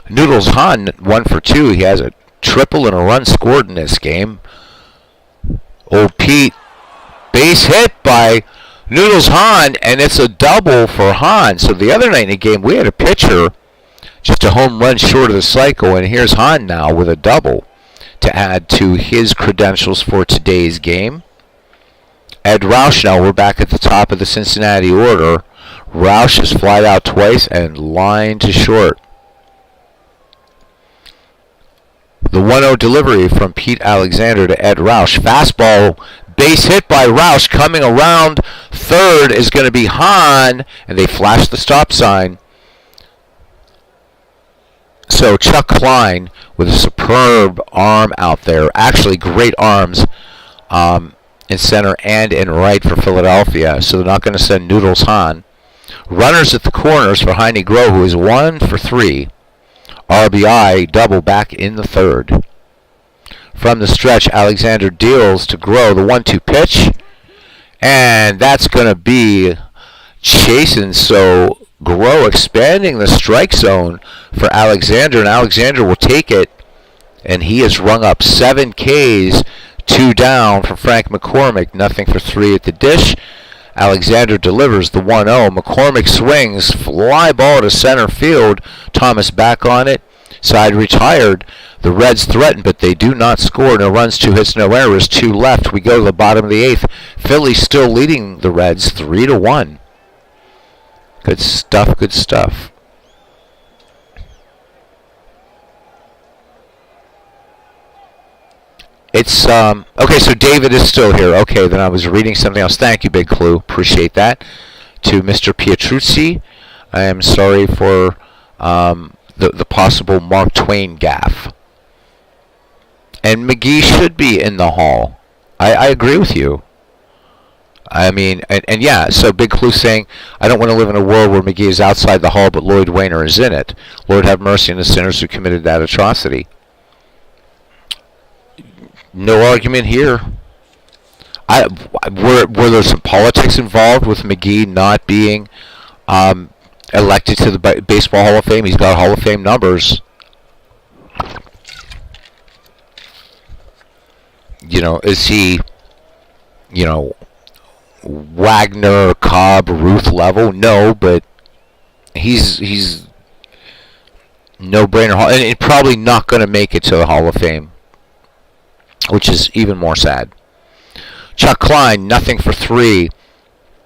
Noodles Hahn, 1 for 2. He has a triple and a run scored in this game. Old Pete, base hit by Noodles Hahn, and it's a double for Hahn. So the other night in the game, we had a pitcher just a home run short of the cycle, and here's Hahn now with a double to add to his credentials for today's game. Ed Roush now, we're back at the top of the Cincinnati order. Roush has flied out twice and lined to short. The 1-0 delivery from Pete Alexander to Ed Roush. Fastball, base hit by Roush. Coming around third is going to be Hahn, and they flash the stop sign. So Chuck Klein with a superb arm out there. Actually, great arms in center and in right for Philadelphia. So they're not going to send Noodles Hahn. Runners at the corners for Heine Groh, who is 1 for 3. RBI double back in the third. From the stretch, Alexander deals to Groh, the 1-2 pitch. And that's going to be chasing. So Groh expanding the strike zone for Alexander, and Alexander will take it, and he has rung up 7 Ks, 2 down for Frank McCormick, nothing for 3 at the dish. Alexander delivers the 1-0. McCormick swings, fly ball to center field. Thomas back on it, side retired. The Reds threaten, but they do not score. No runs, 2 hits, no errors, 2 left. We go to the bottom of the 8th. Philly still leading the Reds 3-1. Good stuff, good stuff. It's, okay, so David is still here. Okay, then I was reading something else. Thank you, Big Clue. Appreciate that. To Mr. Pietruzzi, I am sorry for the possible Mark Twain gaffe. And McGee should be in the Hall. I agree with you. I mean, and yeah, so Big Clue saying, I don't want to live in a world where McGee is outside the Hall, but Lloyd Wayner is in it. Lord have mercy on the sinners who committed that atrocity. No argument here. Were there some politics involved with McGee not being elected to the Baseball Hall of Fame? He's got Hall of Fame numbers. You know, is he, you know, Wagner, Cobb, Ruth level? No, but he's no-brainer. And probably not going to make it to the Hall of Fame, which is even more sad. Chuck Klein, nothing for 3.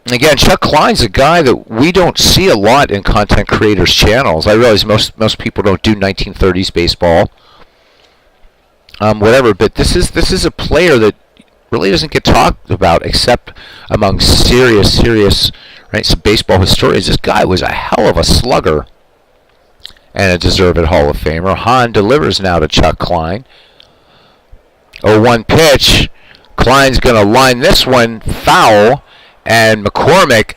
And again, Chuck Klein's a guy that we don't see a lot in content creators' channels. I realize most people don't do 1930s baseball, whatever. But this is a player that really doesn't get talked about except among serious, right, some baseball historians. This guy was a hell of a slugger and a deserved Hall of Famer. Hahn delivers now to Chuck Klein. 0-1 pitch. Klein's going to line this one foul, and McCormick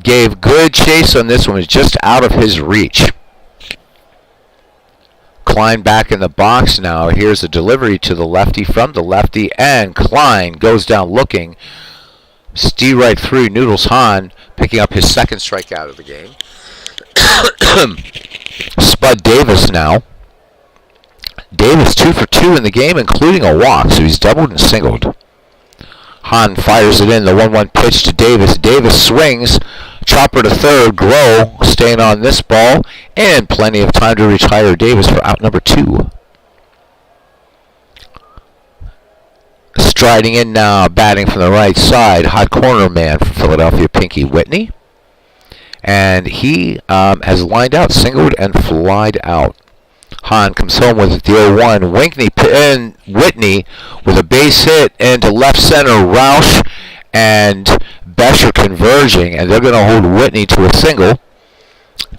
gave good chase on this one. It was just out of his reach. Klein back in the box now. Here's a delivery to the lefty from the lefty, and Klein goes down looking. Steve right through Noodles Hahn. picking up his second strikeout of the game. Spud Davis now. Davis 2 for 2 in the game, including a walk, so he's doubled and singled. Hahn fires it in, the 1-1 pitch to Davis. Davis swings, chopper to third, Groh staying on this ball, and plenty of time to retire Davis for out number 2. Striding in now, batting from the right side, hot corner man for Philadelphia, Pinky Whitney. And he has lined out, singled, and flied out. Hahn comes home with it, the 0-1. Whitney with a base hit into left center. Roush and Bescher converging, and they're going to hold Whitney to a single.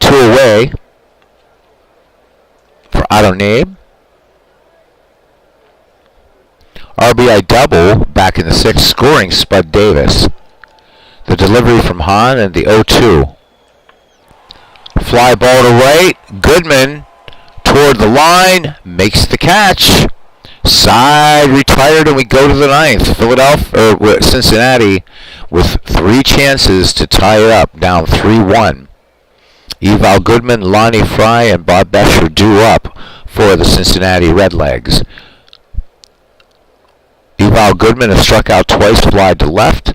2 away for Adonai. RBI double back in the 6th, scoring Spud Davis. The delivery from Hahn and the 0-2. Fly ball to right. Goodman toward the line, makes the catch. Side retired, and we go to the 9th. Cincinnati with 3 chances to tie it up, down 3-1. Eval Goodman, Lonnie Fry, and Bob Bescher due up for the Cincinnati Redlegs. Eval Goodman has struck out twice, flied to left.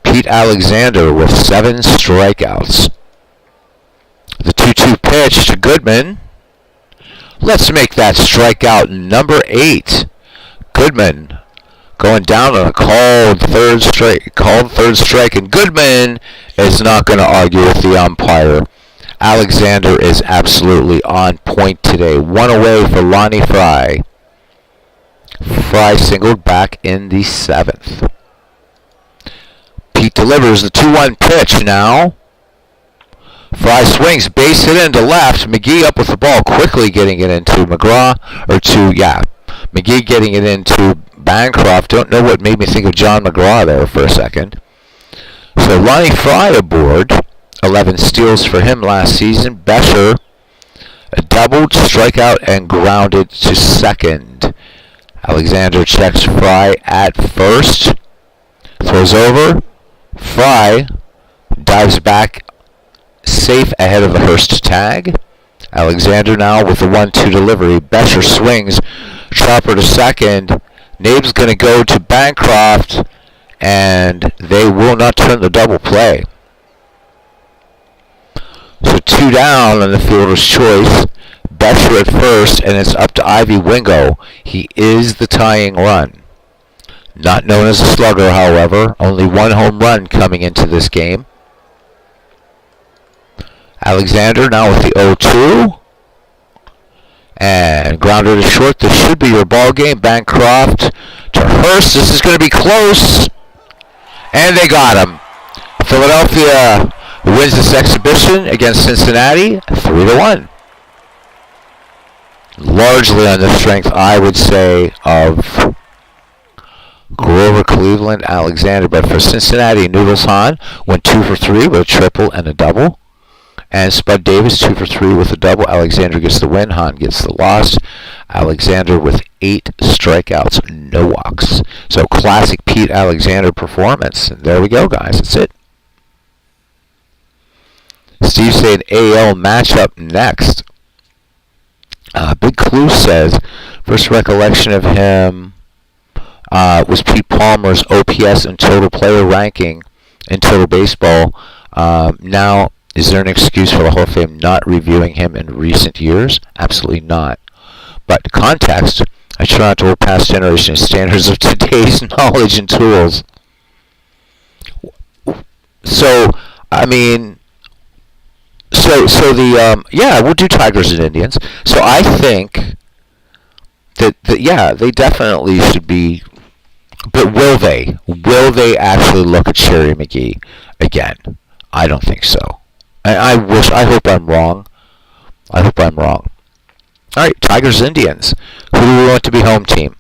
Pete Alexander with 7 strikeouts. The 2-2 pitch to Goodman. Let's make that strikeout number 8. Goodman going down on a called third strike, and Goodman is not going to argue with the umpire. Alexander is absolutely on point today. 1 away for Lonnie Fry. Fry singled back in the 7th. Pete delivers the 2-1 pitch now. Fry swings, base hit into left. McGee up with the ball, quickly getting it into McGee getting it into Bancroft. Don't know what made me think of John McGraw there for a second. So Lonnie Fry aboard. 11 steals for him last season. Bescher a doubled, strikeout, and grounded to second. Alexander checks Fry at first. Throws over. Fry dives back, safe ahead of the Hurst tag. Alexander now with the 1-2 delivery. Bescher swings, chopper to second. Nabe's going to go to Bancroft, and they will not turn the double play. So 2 down on the fielder's choice. Bescher at first, and it's up to Ivy Wingo. He is the tying run. Not known as a slugger, however. Only 1 home run coming into this game. Alexander now with the 0-2. And grounded to short. This should be your ball game. Bancroft to Hurst. This is going to be close. And they got him. Philadelphia wins this exhibition against Cincinnati 3-1. Largely on the strength, I would say, of Grover, Cleveland, Alexander. But for Cincinnati, Noodles Hahn went 2 for 3 with a triple and a double. And Spud Davis 2 for 3 with a double. Alexander gets the win. Hahn gets the loss. Alexander with 8 strikeouts, no walks. So classic Pete Alexander performance. And there we go, guys. That's it. Steve saying AL matchup next. Big Clue says first recollection of him was Pete Palmer's OPS and total player ranking in total baseball. Now, is there an excuse for the Hall of Fame not reviewing him in recent years? Absolutely not. But context, I try not to hold past generations standards of today's knowledge and tools. So, I mean, we'll do Tigers and Indians. So I think that they definitely should be. But will they? Will they actually look at Sherry McGee again? I don't think so. I hope I'm wrong. I hope I'm wrong. All right, Tigers Indians. Who do we want to be home team?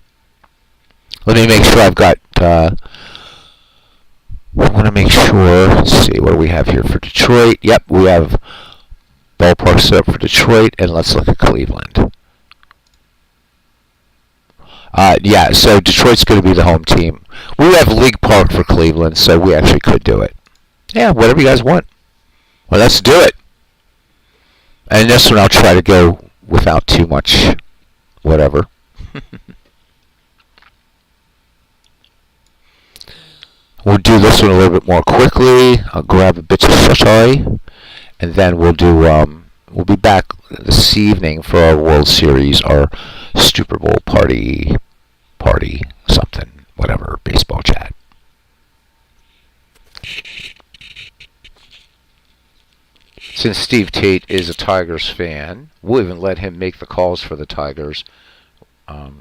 Let me make sure I've got. I want to make sure. Let's see what do we have here for Detroit. Yep, we have ballpark set up for Detroit, and let's look at Cleveland. So Detroit's going to be the home team. We have League Park for Cleveland, so we actually could do it. Yeah, whatever you guys want. Well, let's do it. And this one I'll try to go without too much whatever. We'll do this one a little bit more quickly. I'll grab a bit of shashai, and then we'll do. We'll be back this evening for our World Series, our Super Bowl party, something, whatever, baseball chat. Since Steve Tate is a Tigers fan, we'll even let him make the calls for the Tigers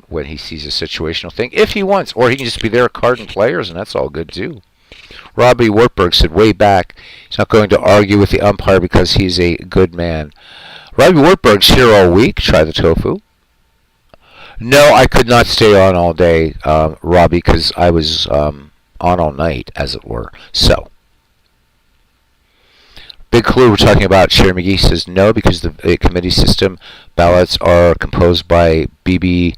when he sees a situational thing, if he wants, or he can just be there carding players, and that's all good too. Robbie Wartburg said way back he's not going to argue with the umpire because he's a good man. Robbie Wartburg's here all week. Try the tofu. No, I could not stay on all day, Robbie, because I was on all night, as it were. So, Big Clue, we're talking about. Sherry McGee says no, because the committee system ballots are composed by WAA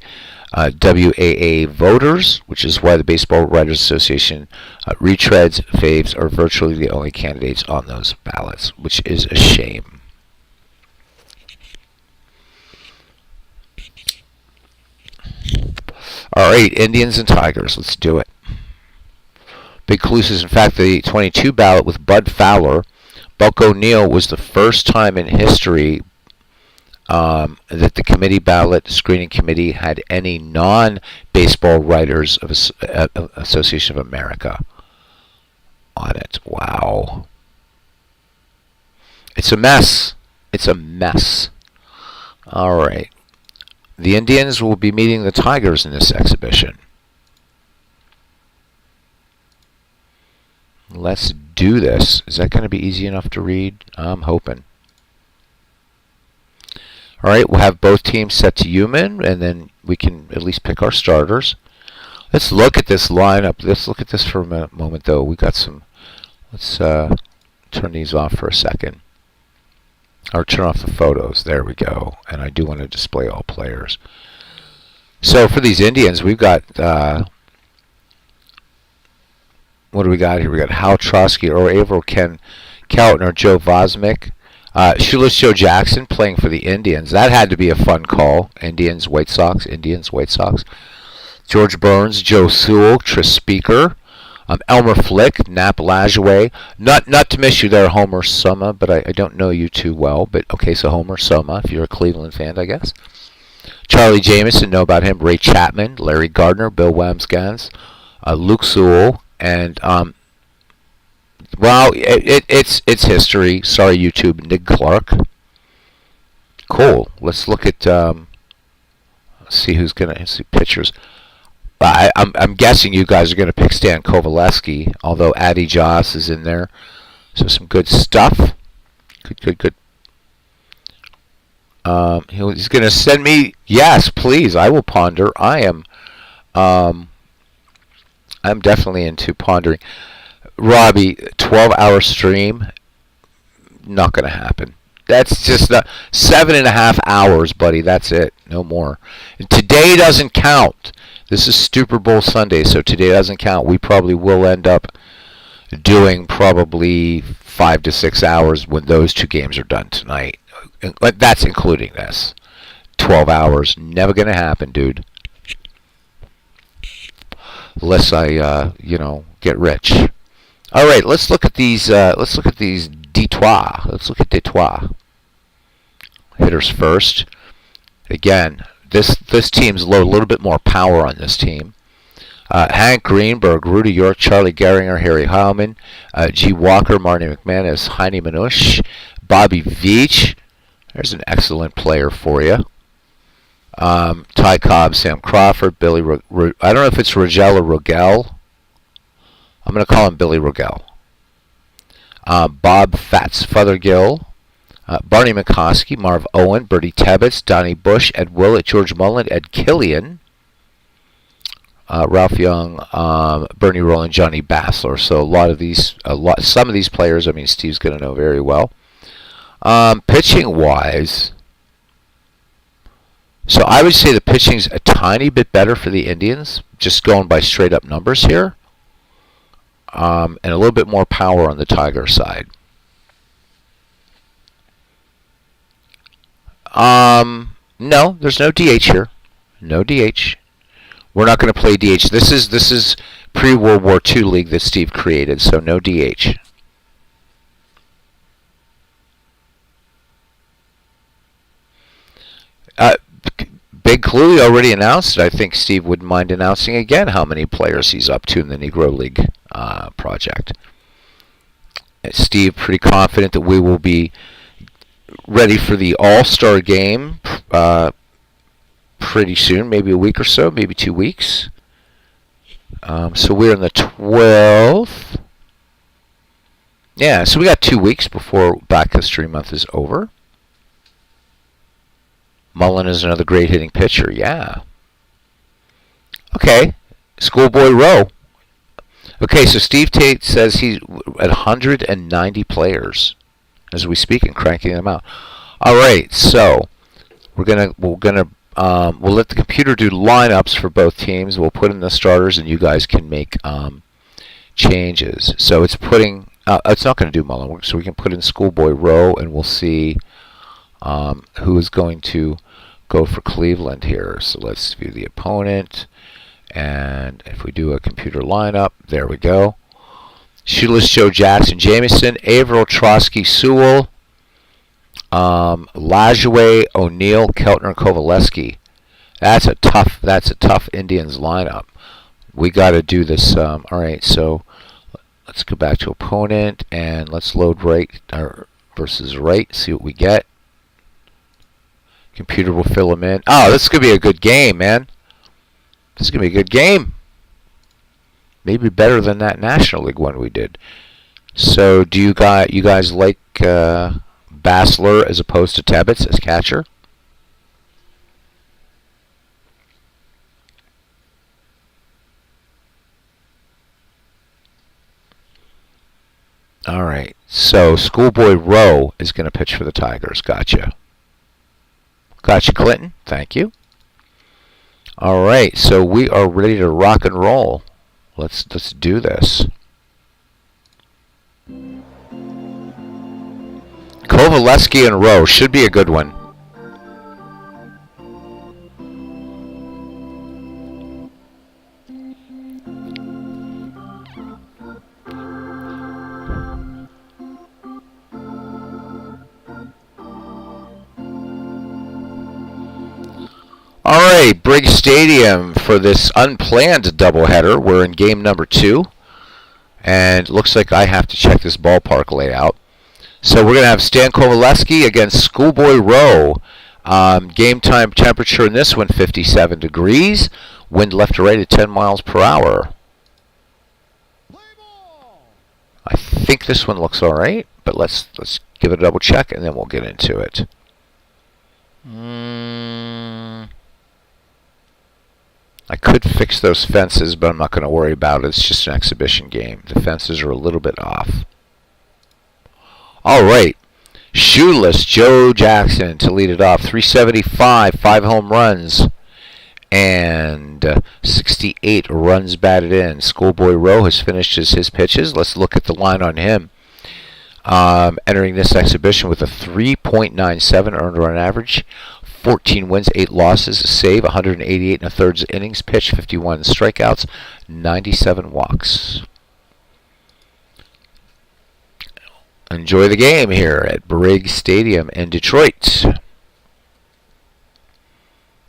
voters, which is why the Baseball Writers Association retreads faves are virtually the only candidates on those ballots, which is a shame. All right, Indians and Tigers, let's do it. Big Clue says, in fact, the 22 ballot with Bud Fowler, Buck O'Neill was the first time in history that the committee ballot screening committee had any non-baseball writers of Association of America on it. Wow. It's a mess. It's a mess. All right. The Indians will be meeting the Tigers in this exhibition. Let's do this. Is that going to be easy enough to read? I'm hoping. All right, we'll have both teams set to human, and then we can at least pick our starters. Let's look at this lineup. Let's look at this for a moment, though. We got some. Let's turn these off for a second. Or turn off the photos. There we go. And I do want to display all players. So for these Indians, we've got. What do we got here? We got Hal Trotsky, or Averill, Ken Keltner, Joe Vosmick, Shoeless Joe Jackson playing for the Indians. That had to be a fun call. Indians, White Sox. George Burns, Joe Sewell, Tris Speaker, Elmer Flick, Nap Lajoie. Not to miss you there, Homer Soma, but I don't know you too well. But okay, so Homer Soma, if you're a Cleveland fan, I guess. Charlie Jameson, know about him. Ray Chapman, Larry Gardner, Bill Wamsgans, Luke Sewell. And well, it's history. Sorry, YouTube. Nig Clark. Cool. Let's look at see who's gonna see pictures. I'm guessing you guys are gonna pick Stan Kovaleski, although Addy Joss is in there. So some good stuff. Good. He's gonna send me. Yes, please. I will ponder. I'm definitely into pondering. Robbie, 12-hour stream, not going to happen. That's just 7.5 hours, buddy. That's it. No more. And today doesn't count. This is Super Bowl Sunday, so today doesn't count. We probably will end up doing probably 5 to 6 hours when those two games are done tonight. That's including this. 12 hours. Never going to happen, dude. Unless I, get rich. All right, let's look at these. Let's look at these Detroit. Let's look at Detroit. Hitters first. Again, this team's a little bit more power on this team. Hank Greenberg, Rudy York, Charlie Gehringer, Harry Heilman, G. Walker, Marty McManus, Heine Manush, Bobby Veach. There's an excellent player for you. Ty Cobb, Sam Crawford, Billy. I don't know if it's Rogel or Rogel. I'm going to call him Billy Rogel. Bob Fats Fothergill, Barney McCoskey, Marv Owen, Bertie Tebbetts, Donnie Bush, Ed Willett, George Mullen, Ed Killian, Ralph Young, Bernie Rowland, Johnny Bassler. So some of these players, I mean, Steve's going to know very well. Pitching wise. So I would say the pitching's a tiny bit better for the Indians, just going by straight up numbers here. and a little bit more power on the Tiger side. No, there's no DH here. No DH. We're not going to play DH. This is pre-World War II league that Steve created, so no DH. Big clue, he already announced it. I think Steve wouldn't mind announcing again how many players he's up to in the Negro League project. Steve pretty confident that we will be ready for the All-Star game pretty soon, maybe a week or so, maybe 2 weeks. So we're in the 12th. Yeah, so we got 2 weeks before Black History Month is over. Mullen is another great hitting pitcher, yeah. Okay, Schoolboy Rowe. Okay, so Steve Tate says he's at 190 players as we speak and cranking them out. All right, so we'll let the computer do lineups for both teams. We'll put in the starters, and you guys can make changes. So it's putting. It's not going to do Mullen, so we can put in Schoolboy Rowe, and we'll see who is going to go for Cleveland here. So let's view the opponent, and if we do a computer lineup, there we go. Shoeless Joe Jackson, Jamieson, Averill, Trotsky, Sewell, Lajoie, O'Neill, Keltner, Kovaleski. That's a tough Indians lineup. We got to do this. All right, so let's go back to opponent and let's load right versus right. See what we get. Computer will fill them in. Oh, this is gonna be a good game, man. This is gonna be a good game. Maybe better than that National League one we did. So, do you guys like Bassler as opposed to Tebbets as catcher? All right. So, Schoolboy Rowe is going to pitch for the Tigers. Gotcha. Gotcha, Clinton. Thank you. All right. So we are ready to rock and roll. Let's do this. Kovaleski and Rowe should be a good one. All right, Briggs Stadium for this unplanned doubleheader. We're in game number 2, and it looks like I have to check this ballpark layout. So we're going to have Stan Kovaleski against Schoolboy Rowe. Game time temperature in this one, 57 degrees. Wind left to right at 10 miles per hour. I think this one looks all right, but let's give it a double check, and then we'll get into it. I could fix those fences, but I'm not going to worry about it. It's just an exhibition game. The fences are a little bit off. All right. Shoeless Joe Jackson to lead it off. 375, 5 home runs, and 68 runs batted in. Schoolboy Rowe has finished his pitches. Let's look at the line on him. Entering this exhibition with a 3.97 earned run average. 14 wins, 8 losses, a save, 188 1/3 innings pitched, 51 strikeouts, 97 walks. Enjoy the game here at Briggs Stadium in Detroit.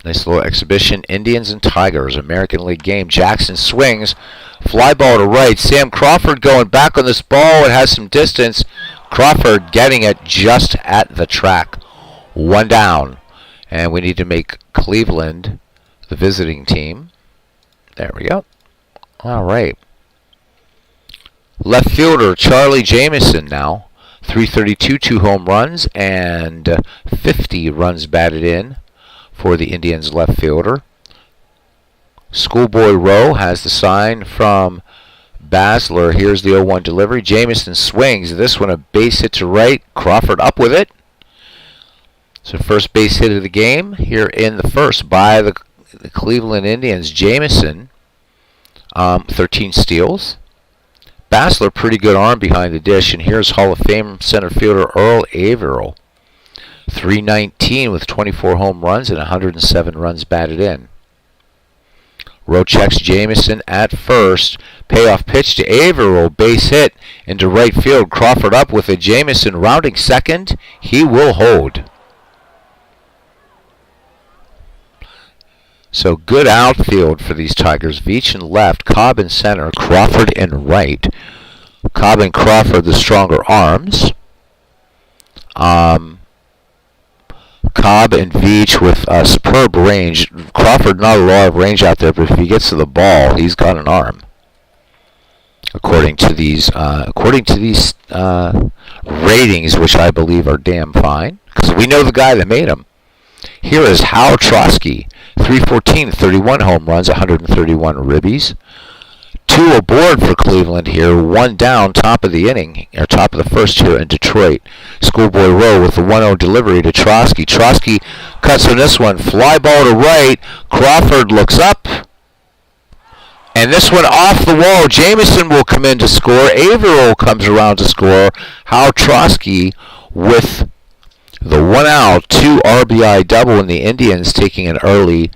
Nice little exhibition. Indians and Tigers, American League game. Jackson swings, fly ball to right. Sam Crawford going back on this ball. It has some distance. Crawford getting it just at the track. 1 down. And we need to make Cleveland the visiting team. There we go. All right. Left fielder Charlie Jamieson now. 332, 2 home runs, and 50 runs batted in for the Indians left fielder. Schoolboy Rowe has the sign from Bassler. Here's the 0-1 delivery. Jamieson swings. This one a base hit to right. Crawford up with it. So first base hit of the game here in the first by the Cleveland Indians. Jamieson, 13 steals. Bassler, pretty good arm behind the dish, and here's Hall of Fame center fielder Earl Averill. 319 with 24 home runs and 107 runs batted in. Rowe checks Jamison at first. Payoff pitch to Averill. Base hit into right field. Crawford up with a Jamison rounding second. He will hold. So good outfield for these Tigers. Veach in left, Cobb in center, Crawford in right. Cobb and Crawford the stronger arms. Cobb and Veach with superb range. Crawford not a lot of range out there, but if he gets to the ball, he's got an arm. According to these ratings, which I believe are damn fine, because we know the guy that made them. Here is Hal Trosky, 314, 31 home runs, 131 ribbies. 2 aboard for Cleveland here, 1 down, top of the inning, or top of the first here in Detroit. Schoolboy Rowe with the 1-0 delivery to Trosky. Trosky cuts on this one, fly ball to right. Crawford looks up, and this one off the wall. Jamison will come in to score. Averill comes around to score. Hal Trosky with the 1 out, 2 RBI double, and the Indians taking an early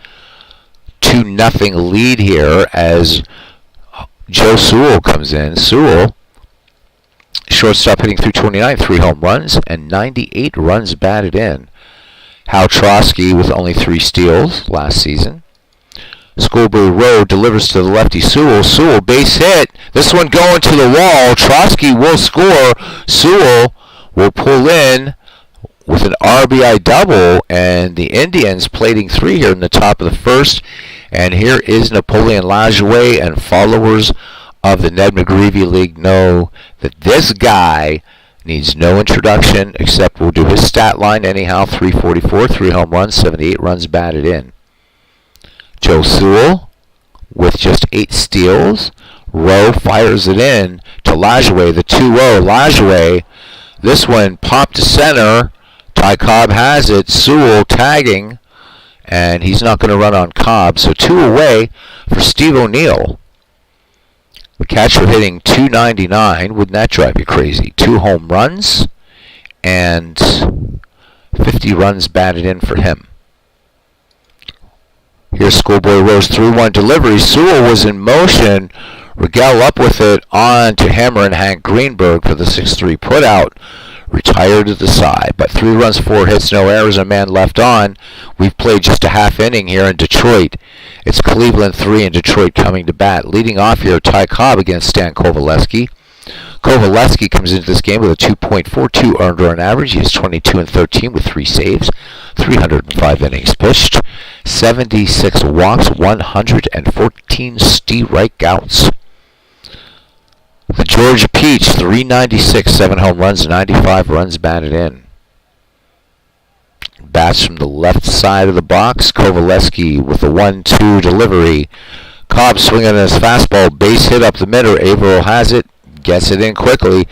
2-0 lead here as Joe Sewell comes in. Sewell, shortstop, hitting .329, 3 home runs, and 98 runs batted in. Hal Trosky with only 3 steals last season. Schoolboy Rowe delivers to the lefty Sewell. Sewell, base hit. This one going to the wall. Trosky will score. Sewell will pull in with an RBI double, and the Indians plating 3 here in the top of the first. And here is Napoleon Lajoie, and followers of the Ned McGreevy League know that this guy needs no introduction, except we'll do his stat line anyhow. 344, 3 home runs, 78 runs batted in. Joe Sewell with just 8 steals. Rowe fires it in to Lajoie, the 2-0. Lajoie, this one popped to center. Ty Cobb has it. Sewell tagging, and he's not going to run on Cobb. So 2 away for Steve O'Neill. The catcher hitting .299. Wouldn't that drive you crazy? 2 home runs and 50 runs batted in for him. Here's Schoolboy Rowe's 3-1 delivery. Sewell was in motion. Rigel up with it on to Hammer and Hank Greenberg for the 6-3 putout. Retired to the side, but 3 runs, 4 hits, no errors, a man left on. We've played just a half inning here in Detroit. It's Cleveland 3 and Detroit coming to bat. Leading off here, Ty Cobb against Stan Kovaleski. Kovaleski comes into this game with a 2.42 earned run average. He is 22-13 with 3 saves, 305 innings pitched, 76 walks, 114 strikeouts. The Georgia Peach, 396, 7 home runs, 95 runs batted in. Bats from the left side of the box. Kovaleski with a 1-2 delivery. Cobb swinging on his fastball, base hit up the middle. Averill has it, gets it in quickly.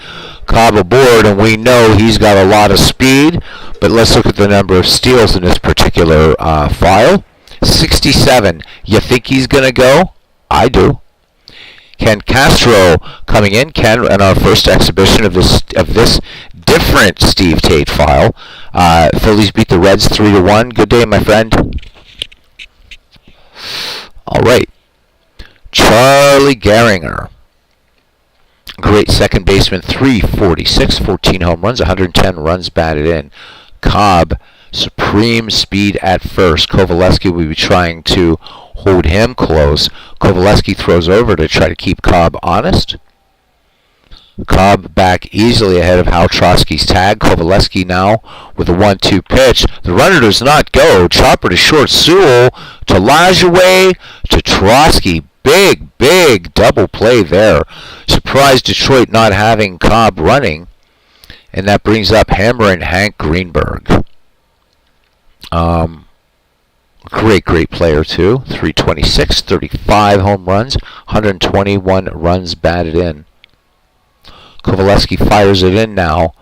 Cobb aboard, and we know he's got a lot of speed. But let's look at the number of steals in this particular file. 67. You think he's going to go? I do. Ken Castro coming in. Ken, in our first exhibition of this different Steve Tate file. Phillies beat the Reds 3-1. Good day, my friend. All right. Charlie Gehringer. Great second baseman, 346, 14 home runs, 110 runs batted in. Cobb, supreme speed at first. Kovaleski will be trying to hold him close. Kovaleski throws over to try to keep Cobb honest. Cobb back easily ahead of Hal Trosky's tag. Kovaleski now with a 1-2 pitch. The runner does not go. Chopper to short. Sewell to Lajoie to Trosky. Big double play there. Surprised Detroit not having Cobb running. And that brings up Hammer and Hank Greenberg. Great player too. 326, 35 home runs, 121 runs batted in. Kovaleski fires it in now.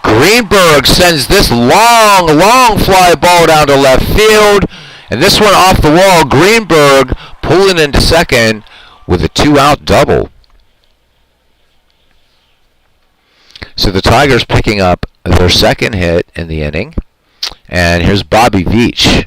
Greenberg sends this long fly ball down to left field. And this one off the wall. Greenberg pulling into second with a 2-out double. So the Tigers picking up their second hit in the inning. And here's Bobby Veach,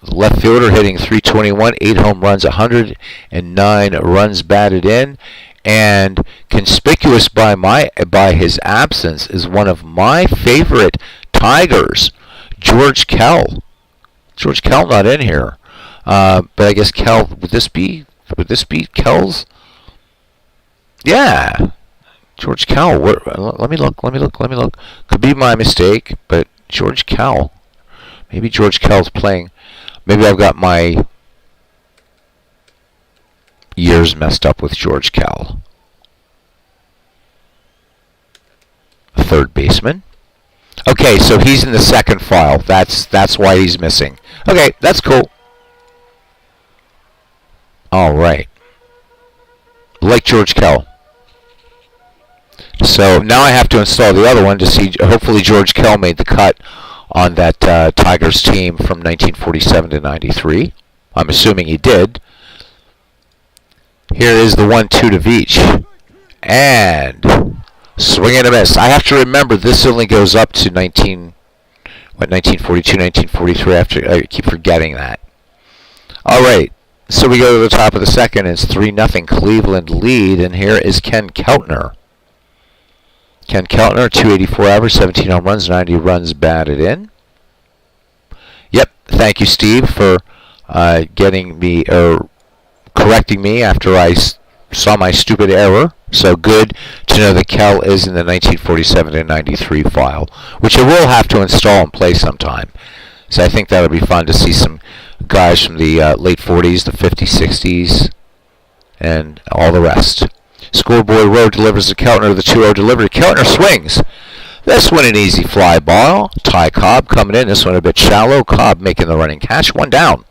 left fielder, hitting .321, 8 home runs, 109 runs batted in. And conspicuous by his absence is one of my favorite Tigers, George Kell. George Kell not in here, but I guess Kell. Would this be Kell's? Yeah, George Kell. Let me look. Could be my mistake, but George Kell. Maybe George Kell's playing. Maybe I've got my years messed up with George Kell. Third baseman. Okay, so he's in the second file. That's why he's missing. Okay, that's cool. All right. Like George Kell. So now I have to install the other one to see. Hopefully George Kell made the cut on that Tigers team from 1947 to 93. I'm assuming he did. Here is the 1-2 to Veach. And swing and a miss. I have to remember this only goes up to 1942, 1943. I keep forgetting that. All right. So we go to the top of the second. It's 3-0 Cleveland lead. And here is Ken Keltner. Ken Keltner, 284 average, 17 home runs, 90 runs batted in. Yep. Thank you, Steve, for getting me or correcting me after I saw my stupid error. So good to know that Kel is in the 1947 to 93 file, which I will have to install and play sometime. So I think that'll be fun to see some guys from the late 40s, the 50s, 60s, and all the rest. Scoreboard Rowe delivers to Keltner, the 2-0 delivery. Keltner swings. This one an easy fly ball. Ty Cobb coming in. This one a bit shallow. Cobb making the running catch. One down.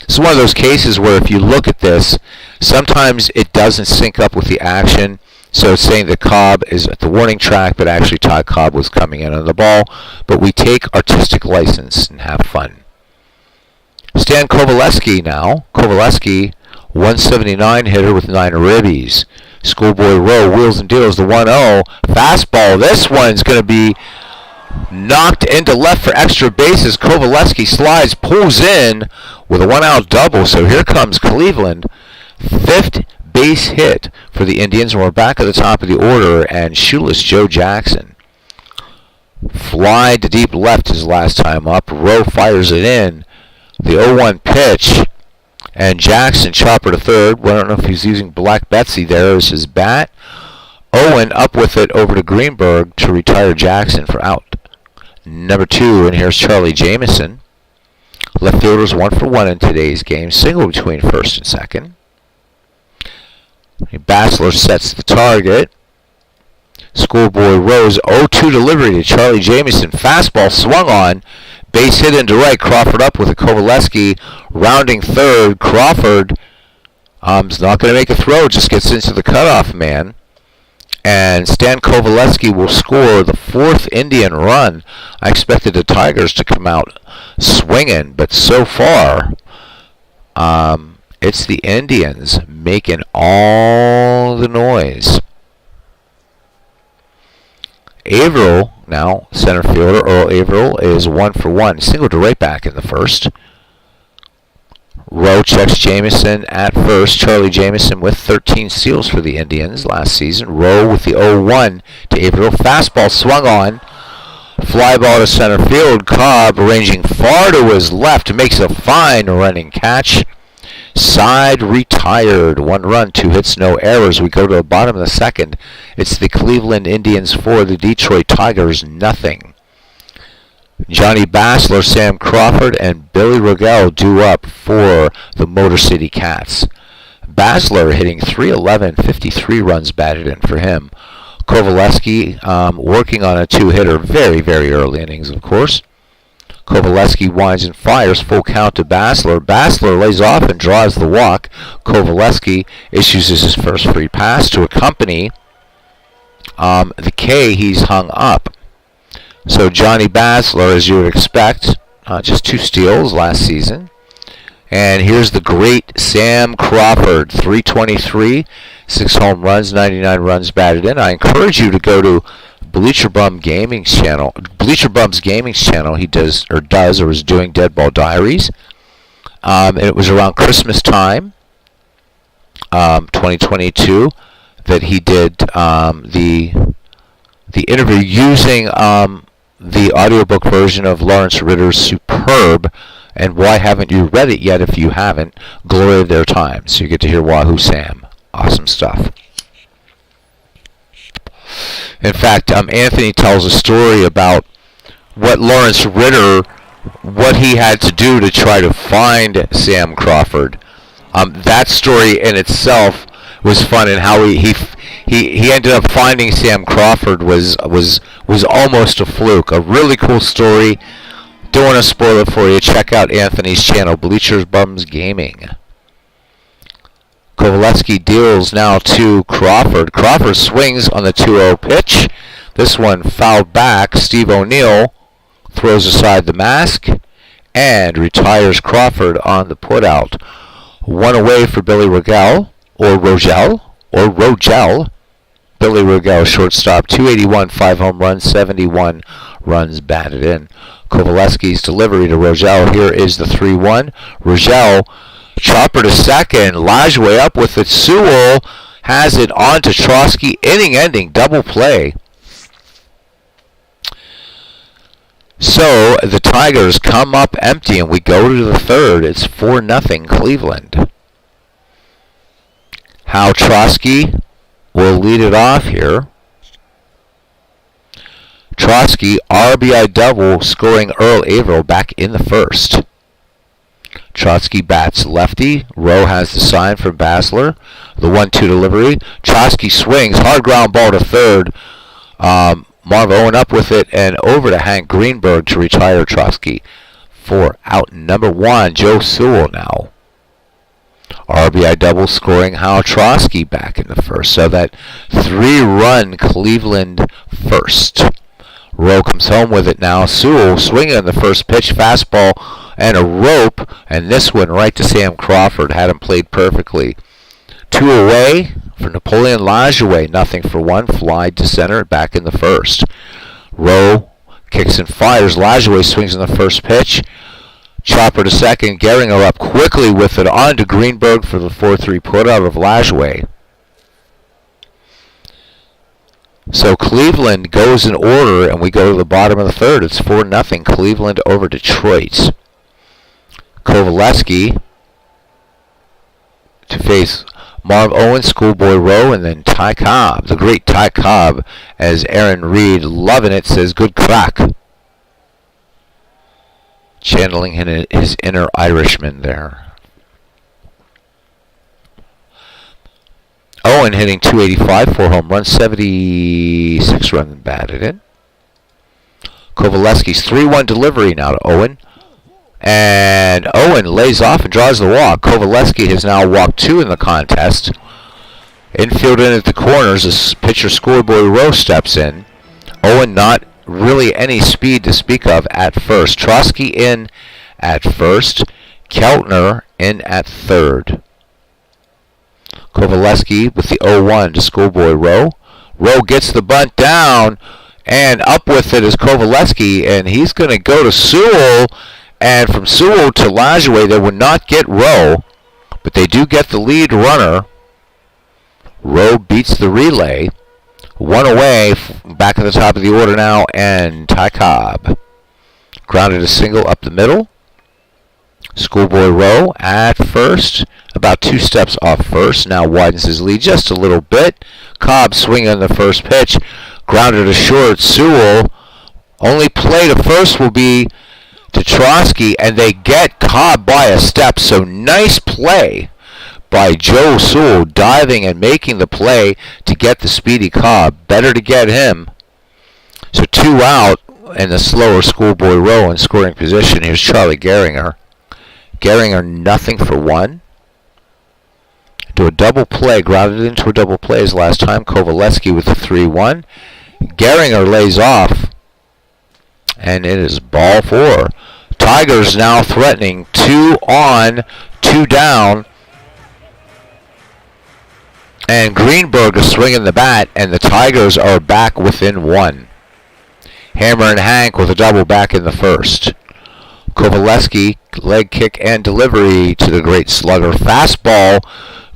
It's one of those cases where if you look at this, sometimes it doesn't sync up with the action. So it's saying that Cobb is at the warning track, but actually Ty Cobb was coming in on the ball. But we take artistic license and have fun. Stan Kovaleski now. Kovaleski, 179 hitter with 9 ribbies. Schoolboy Rowe wheels and deals the 1-0. Fastball. This one's going to be knocked into left for extra bases. Kovaleski slides, pulls in with a 1-out double. So here comes Cleveland. 5th base hit for the Indians. And we're back at the top of the order. And shoeless Joe Jackson. Fly to deep left his last time up. Rowe fires it in. The 0-1 pitch. And Jackson, chopper to third. Well, I don't know if he's using Black Betsy there as his bat. Owen up with it over to Greenberg to retire Jackson for out. Number 2, and here's Charlie Jamieson. Left fielders 1-for-1 in today's game. Single between first and second. Bassler sets the target. Schoolboy Rose 0-2 delivery to Charlie Jamieson. Fastball swung on. Base hit into right. Crawford up with a Kovaleski rounding third. Crawford is not going to make a throw. Just gets into the cutoff man. And Stan Kovaleski will score the 4th Indian run. I expected the Tigers to come out swinging, but so far it's the Indians making all the noise. Averill, now center fielder, Earl Averill, is 1-for-1. Single to right back in the first. Rowe checks Jamieson at first. Charlie Jamieson with 13 steals for the Indians last season. Rowe with the 0-1 to Averill. Fastball swung on. Fly ball to center field. Cobb ranging far to his left makes a fine running catch. Side retired. 1 run, 2 hits, no errors. We go to the bottom of the second. It's the Cleveland Indians 4, the Detroit Tigers nothing. Johnny Bassler, Sam Crawford, and Billy Rogel due up for the Motor City Cats. Bassler hitting .311, 53 runs batted in for him. Kovaleski working on a 2-hitter, very, very early innings, of course. Kovaleski winds and fires, full count to Bassler. Bassler lays off and draws the walk. Kovaleski issues his first free pass to accompany the K he's hung up. So Johnny Bassler, as you would expect, just 2 steals last season. And here's the great Sam Crawford, .323, 6 home runs, 99 runs batted in. I encourage you to go to Bleacher Bum's gaming channel. He does or is doing Dead Ball Diaries. And it was around Christmas time, 2022, that he did the interview using the audiobook version of Lawrence Ritter's superb, and why haven't you read it yet if you haven't, Glory of Their Time. So you get to hear Wahoo Sam. Awesome stuff. In fact, Anthony tells a story about what Lawrence Ritter, what he had to do to try to find Sam Crawford. That story in itself was fun, and how he ended up finding Sam Crawford was almost a fluke. A really cool story. Don't want to spoil it for you. Check out Anthony's channel, Bleacher Bum's Gaming. Kovaleski deals now to Crawford. Crawford swings on the 2-0 pitch. This one fouled back. Steve O'Neill throws aside the mask and retires Crawford on the putout. One away for Billy Rogel. Billy Rogel, shortstop, 281, 5 home runs, 71 runs batted in. Kovaleski's delivery to Rogel. Here is the 3-1. Rogel, chopper to second. Lajoie up with it. Sewell has it on to Trotsky. Inning-ending double play. So the Tigers come up empty, and we go to the third. It's 4-0 Cleveland. Hal Trotsky will lead it off here. Trotsky, RBI double, scoring Earl Averill back in the first. Trotsky bats lefty. Rowe has the sign from Basler. The 1-2 delivery. Trotsky swings. Hard ground ball to third. Marv Owen up with it and over to Hank Greenberg to retire Trotsky for out number 1. Joe Sewell now. RBI double, scoring Hal Trotsky back in the first. So that 3-run Cleveland first. Rowe comes home with it now. Sewell swinging on the first pitch. Fastball and a rope. And this one right to Sam Crawford. Had him played perfectly. 2 away for Napoleon Lajoie. 0-1. Fly to center back in the first. Rowe kicks and fires. Lajoie swings on the first pitch. Chopper to second. Gehringer up quickly with it on to Greenberg for the 4-3 putout of Lajoie. So Cleveland goes in order, and we go to the bottom of the third. It's 4-0 Cleveland over Detroit. Kovaleski to face Marv Owen, Schoolboy Rowe, and then Ty Cobb. The great Ty Cobb, as Aaron Reed, loving it, says, good crack. Channeling his inner Irishman there. Owen hitting 285, 4 home runs, 76 runs batted in. Kovaleski's 3-1 delivery now to Owen. And Owen lays off and draws the walk. Kovaleski has now walked 2 in the contest. Infield in at the corners as pitcher Schoolboy Rowe steps in. Owen not really any speed to speak of at first. Trotsky in at first. Keltner in at third. Kovaleski with the 0-1 to Schoolboy Rowe. Rowe gets the bunt down, and up with it is Kovaleski, and he's going to go to Sewell, and from Sewell to Lajoie, they would not get Rowe, but they do get the lead runner. Rowe beats the relay. 1 away, back at the top of the order now, and Ty Cobb. Grounded a single up the middle. Schoolboy Rowe at first, about 2 steps off first, now widens his lead just a little bit. Cobb swinging on the first pitch, grounded to short. Sewell, only play to first will be to Trotsky, and they get Cobb by a step, so nice play by Joe Sewell, diving and making the play to get the speedy Cobb. Better to get him. So 2 out, and the slower Schoolboy Rowe in scoring position. Here's Charlie Gehringer. Gehringer 0-1. Do a double play, grounded into a double play as last time. Kovaleski with the 3-1. Gehringer lays off, and it is ball 4. Tigers now threatening 2 on, 2 down. And Greenberg is swinging the bat, and the Tigers are back within 1. Hammer and Hank with a double back in the first. Kovaleski, leg kick and delivery to the great slugger. Fastball.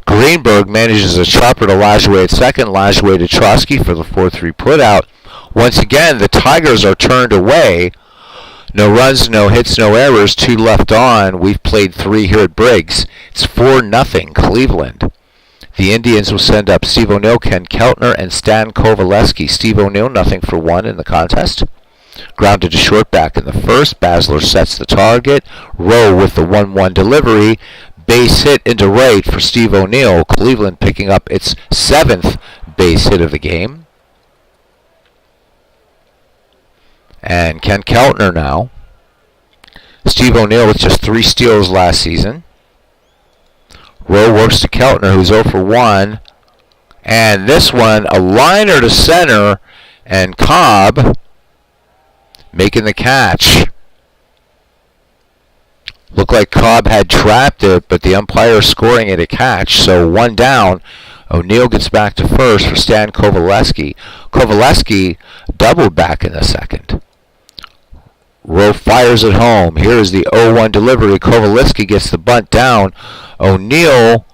Greenberg manages a chopper to Lajoie at second. Lajoie to Trotsky for the 4-3 putout. Once again, the Tigers are turned away. No runs, no hits, no errors. 2 left on. We've played 3 here at Briggs. It's 4-0 Cleveland. The Indians will send up Steve O'Neill, Ken Keltner, and Stan Kovaleski. Steve O'Neill, 0-for-1 in the contest. Grounded to short back in the first. Basler sets the target. Rowe with the 1-1 delivery. Base hit into right for Steve O'Neill. Cleveland picking up its 7th base hit of the game. And Ken Keltner now. Steve O'Neill with just 3 steals last season. Rowe works to Keltner, who's 0-for-1. And this one, a liner to center, and Cobb making the catch. Looked like Cobb had trapped it, but the umpire scoring it a catch. So 1 down. O'Neill gets back to first for Stan Kovaleski. Kovaleski doubled back in the second. Rowe fires it home. Here is the 0-1 delivery. Kovaleski gets the bunt down. O'Neill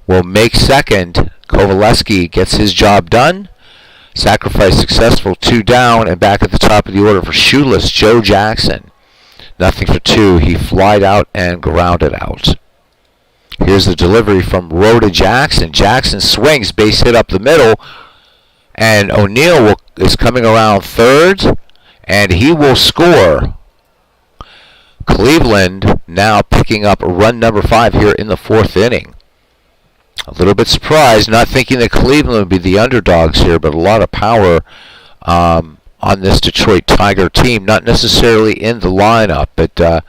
will make second. Kovaleski gets his job done. Sacrifice successful. 2 down, and back at the top of the order for shoeless Joe Jackson. 0-for-2. He flied out and grounded out. Here's the delivery from Rowe to Jackson. Jackson swings, base hit up the middle, and O'Neill is coming around third, and he will score. Cleveland now picking up run number 5 here in the 4th inning. A little bit surprised, not thinking that Cleveland would be the underdogs here, but a lot of power on this Detroit Tiger team. Not necessarily in the lineup, but the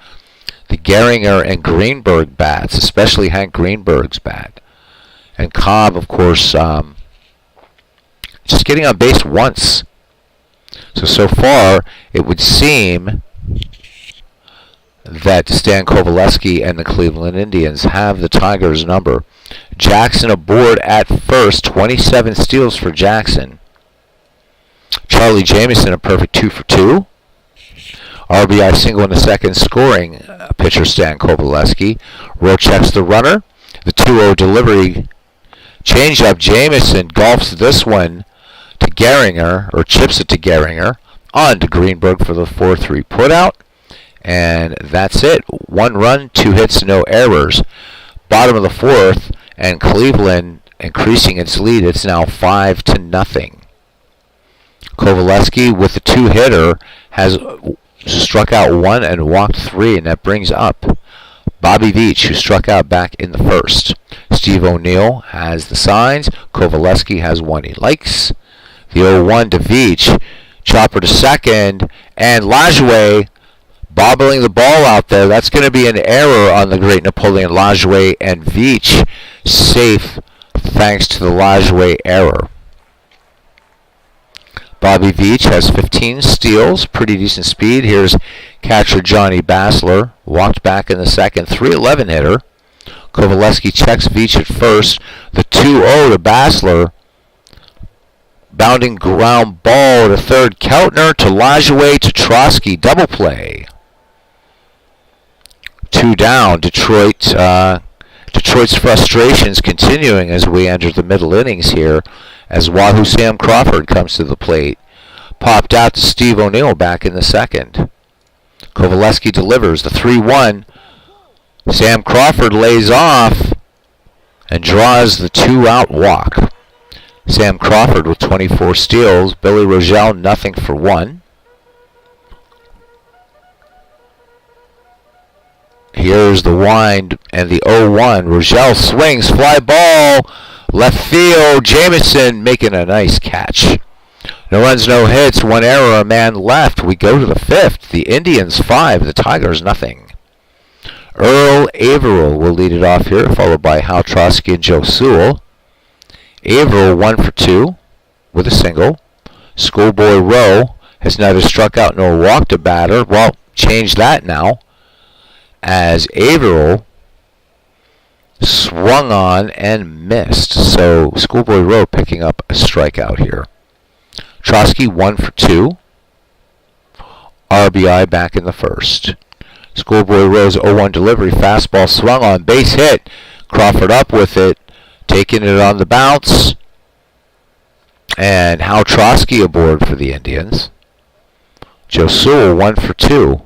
Gehringer and Greenberg bats, especially Hank Greenberg's bat. And Cobb, of course, just getting on base once. So far, it would seem that Stan Kovaleski and the Cleveland Indians have the Tigers' number. Jackson aboard at first, 27 steals for Jackson. Charlie Jamieson, a perfect 2-for-2. RBI single in the second, scoring pitcher Stan Kovaleski. Rowe checks the runner. The 2-0 delivery. Change-up, Jamieson golfs this one to Gehringer, or chips it to Gehringer. On to Greenberg for the 4-3 putout. And that's it. 1 run, 2 hits, no errors. Bottom of the 4th, and Cleveland increasing its lead. It's now 5-0. Kovaleski with the 2-hitter has struck out 1 and walked 3, and that brings up Bobby Veach, who struck out back in the first. Steve O'Neill has the signs. Kovaleski has one he likes. The 0-1 to Veach. Chopper to second, and Lajoie bobbling the ball out there. That's going to be an error on the great Napoleon Lajoie, and Veach safe thanks to the Lajoie error. Bobby Veach has 15 steals, pretty decent speed. Here's catcher Johnny Basler, walked back in the second, 3-11 hitter. Kovaleski checks Veach at first. The 2-0 to Basler. Bounding ground ball to third. Keltner to Lajoie to Trotsky. Double play. 2 down. Detroit's frustrations continuing as we enter the middle innings here, as Wahoo Sam Crawford comes to the plate. Popped out to Steve O'Neill back in the second. Kovaleski delivers the 3-1. Sam Crawford lays off and draws the 2-out walk. Sam Crawford with 24 steals. Billy Rogel 0-for-1. Here's the wind and the 0-1. Rogel swings, fly ball, left field. Jamieson making a nice catch. No runs, no hits, 1 error, a man left. We go to the 5th. The Indians 5, the Tigers nothing. Earl Averill will lead it off here, followed by Hal Trotsky and Joe Sewell. Averill 1-for-2 with a single. Schoolboy Rowe has neither struck out nor walked a batter. Well, change that now, as Averill swung on and missed. So Schoolboy Rowe picking up a strikeout here. Trotsky 1 for 2. RBI back in the first. Schoolboy Rowe's 0-1 delivery, fastball swung on, base hit. Crawford up with it, taking it on the bounce. And Hal Trotsky aboard for the Indians. Joe Sewell 1 for 2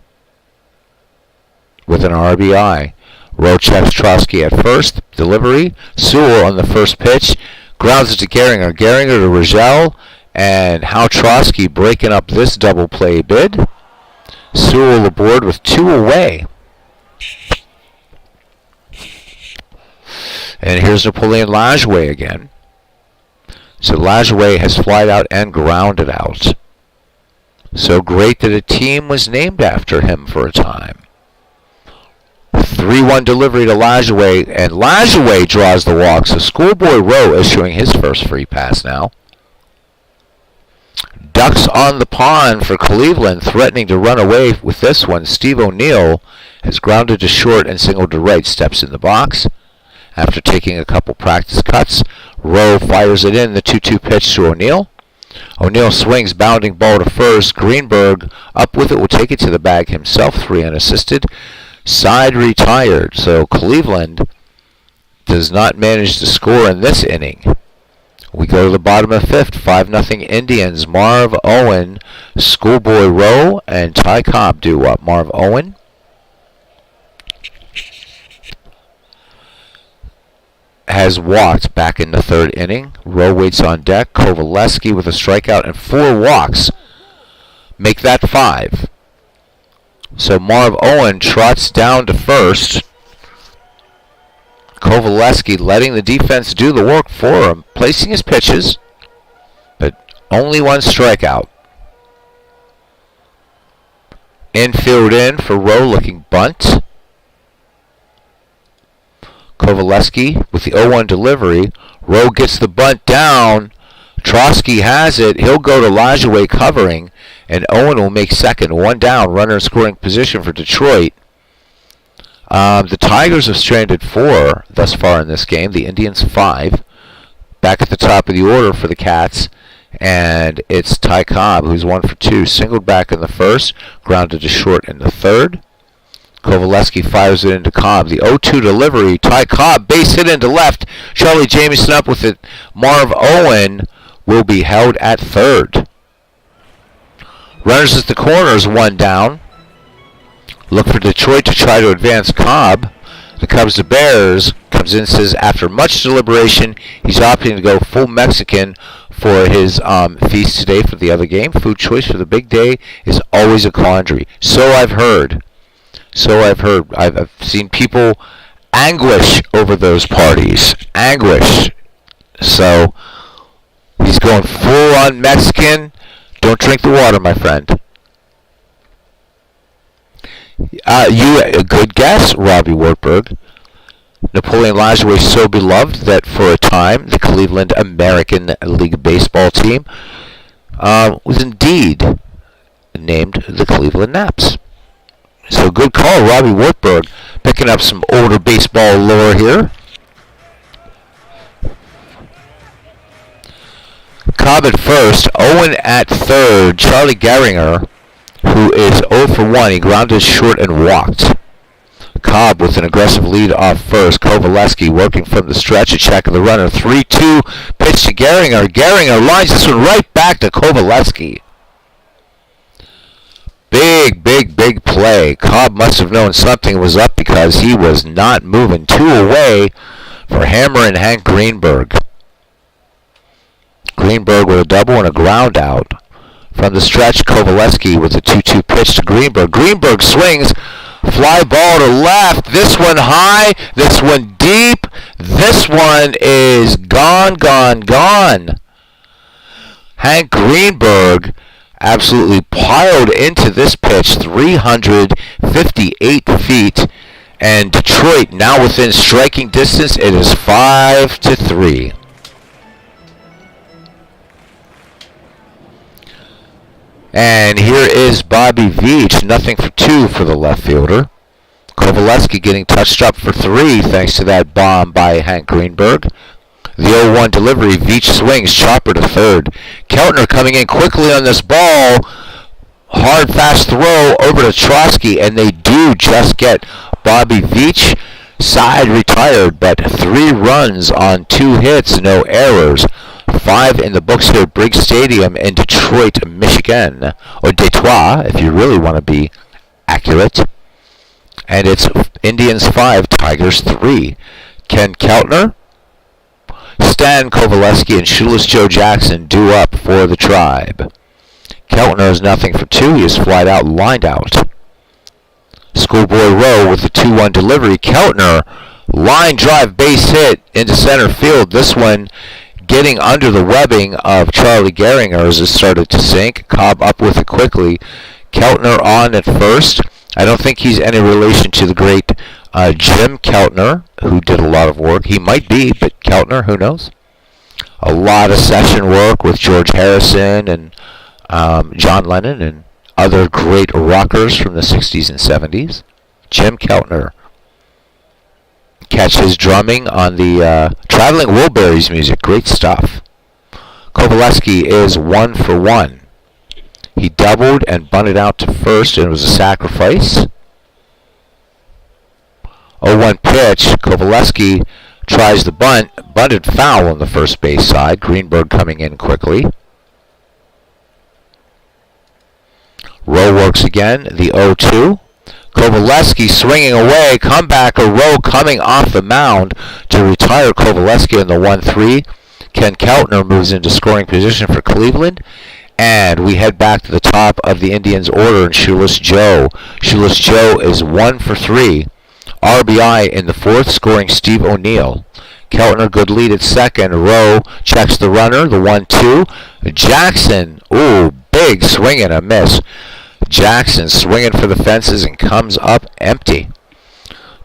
with an RBI. Rowe checks Trotsky at first. Delivery. Sewell on the first pitch. Grounds it to Gehringer. Gehringer to Rogel. And Hal Trotsky breaking up this double play bid. Sewell aboard with 2 away. And here's Napoleon Lajoie again. So Lajoie has flied out and grounded out. So great that a team was named after him for a time. 3-1 delivery to Lajoie, and Lajoie draws the walk. So Schoolboy Rowe issuing his first free pass now. Ducks on the pond for Cleveland, threatening to run away with this one. Steve O'Neill has grounded to short and singled to right. Steps in the box. After taking a couple practice cuts, Rowe fires it in. The 2-2 pitch to O'Neill. O'Neill swings, bounding ball to first. Greenberg up with it, will take it to the bag himself. 3 unassisted. Side retired. So Cleveland does not manage to score in this inning. We go to the bottom of 5th. 5-0 Indians. Marv Owen, Schoolboy Rowe, and Ty Cobb do up. Marv Owen has walked back in the 3rd inning. Rowe waits on deck. Kovaleski with a strikeout and 4 walks. Make that 5. So Marv Owen trots down to first. Kovaleski letting the defense do the work for him, placing his pitches, but only 1 strikeout. Infield in for Rowe, looking bunt. Kovaleski with the 0-1 delivery. Rowe gets the bunt down. Trotsky has it. He'll go to Lajoie covering, and Owen will make second. 1 down, runner in scoring position for Detroit. The Tigers have stranded 4 thus far in this game. The Indians 5. Back at the top of the order for the Cats. And it's Ty Cobb, who's 1 for 2. Singled back in the first. Grounded to short in the 3rd. Kovaleski fires it into Cobb. The 0-2 delivery. Ty Cobb base hit into left. Charlie Jamieson up with it. Marv Owen will be held at 3rd. Runners at the corners, 1 down. Look for Detroit to try to advance Cobb. The Cubs to Bears comes in and says after much deliberation, he's opting to go full Mexican for his feast today for the other game. Food choice for the big day is always a quandary. So I've heard. I've seen people anguish over those parties. Anguish. So he's going full on Mexican. Don't drink the water, my friend. A good guess, Robbie Wartburg. Napoleon Lajoie so beloved that for a time the Cleveland American League Baseball team was indeed named the Cleveland Naps. So good call, Robbie Wartburg, picking up some older baseball lore here. Cobb at first, Owen at 3rd, Charlie Gehringer, who is 0 for 1. He grounded short and walked. Cobb with an aggressive lead off first. Kovaleski working from the stretch. A check of the runner. 3-2 pitch to Gehringer. Gehringer lines this one right back to Kovaleski. Big play. Cobb must have known something was up because he was not moving. 2 away for Hammer and Hank Greenberg. Greenberg with a double and a ground out. From the stretch, Kovaleski with a 2-2 pitch to Greenberg. Greenberg swings. Fly ball to left. This one high. This one deep. This one is gone. Hank Greenberg absolutely piled into this pitch. 358 feet. And Detroit now within striking distance. It is 5-3. And here is Bobby Veach, 0 for 2 for the left fielder. Kovaleski getting touched up for 3 thanks to that bomb by Hank Greenberg. The 0-1 delivery, Veach swings, chopper to third. Keltner coming in quickly on this ball. Hard, fast throw over to Trotsky, and they do just get Bobby Veach side retired, but 3 runs on 2 hits, no errors. 5 in the books here at Briggs Stadium in Detroit, Michigan, or Detroit, if you really want to be accurate. And it's Indians 5, Tigers 3. Ken Keltner, Stan Kovaleski, and Shoeless Joe Jackson due up for the Tribe. Keltner is nothing for 2. He is flied out, lined out. Schoolboy Rowe with the 2-1 delivery. Keltner, line drive base hit into center field. This one getting under the webbing of Charlie Gehringer as it started to sink. Cobb up with it quickly. Keltner on at first. I don't think he's any relation to the great Jim Keltner, who did a lot of work. He might be, but Keltner, who knows? A lot of session work with George Harrison and John Lennon and other great rockers from the 60s and 70s. Jim Keltner. Catch his drumming on the Traveling Wilburys music. Great stuff. Kovaleski is 1 for 1. He doubled and bunted out to first, and it was a sacrifice. 0-1 pitch. Kovaleski tries the bunt. Bunted foul on the first base side. Greenberg coming in quickly. Rowe works again. The 0-2. Kovaleski swinging away. Comebacker. Rowe coming off the mound to retire Kovaleski in the 1-3. Ken Keltner moves into scoring position for Cleveland. And we head back to the top of the Indians' order in Shoeless Joe. Shoeless Joe is 1 for 3. RBI in the 4th, scoring Steve O'Neill. Keltner, good lead at second. Rowe checks the runner, the 1-2. Jackson, ooh, big swing and a miss. Jackson swinging for the fences and comes up empty.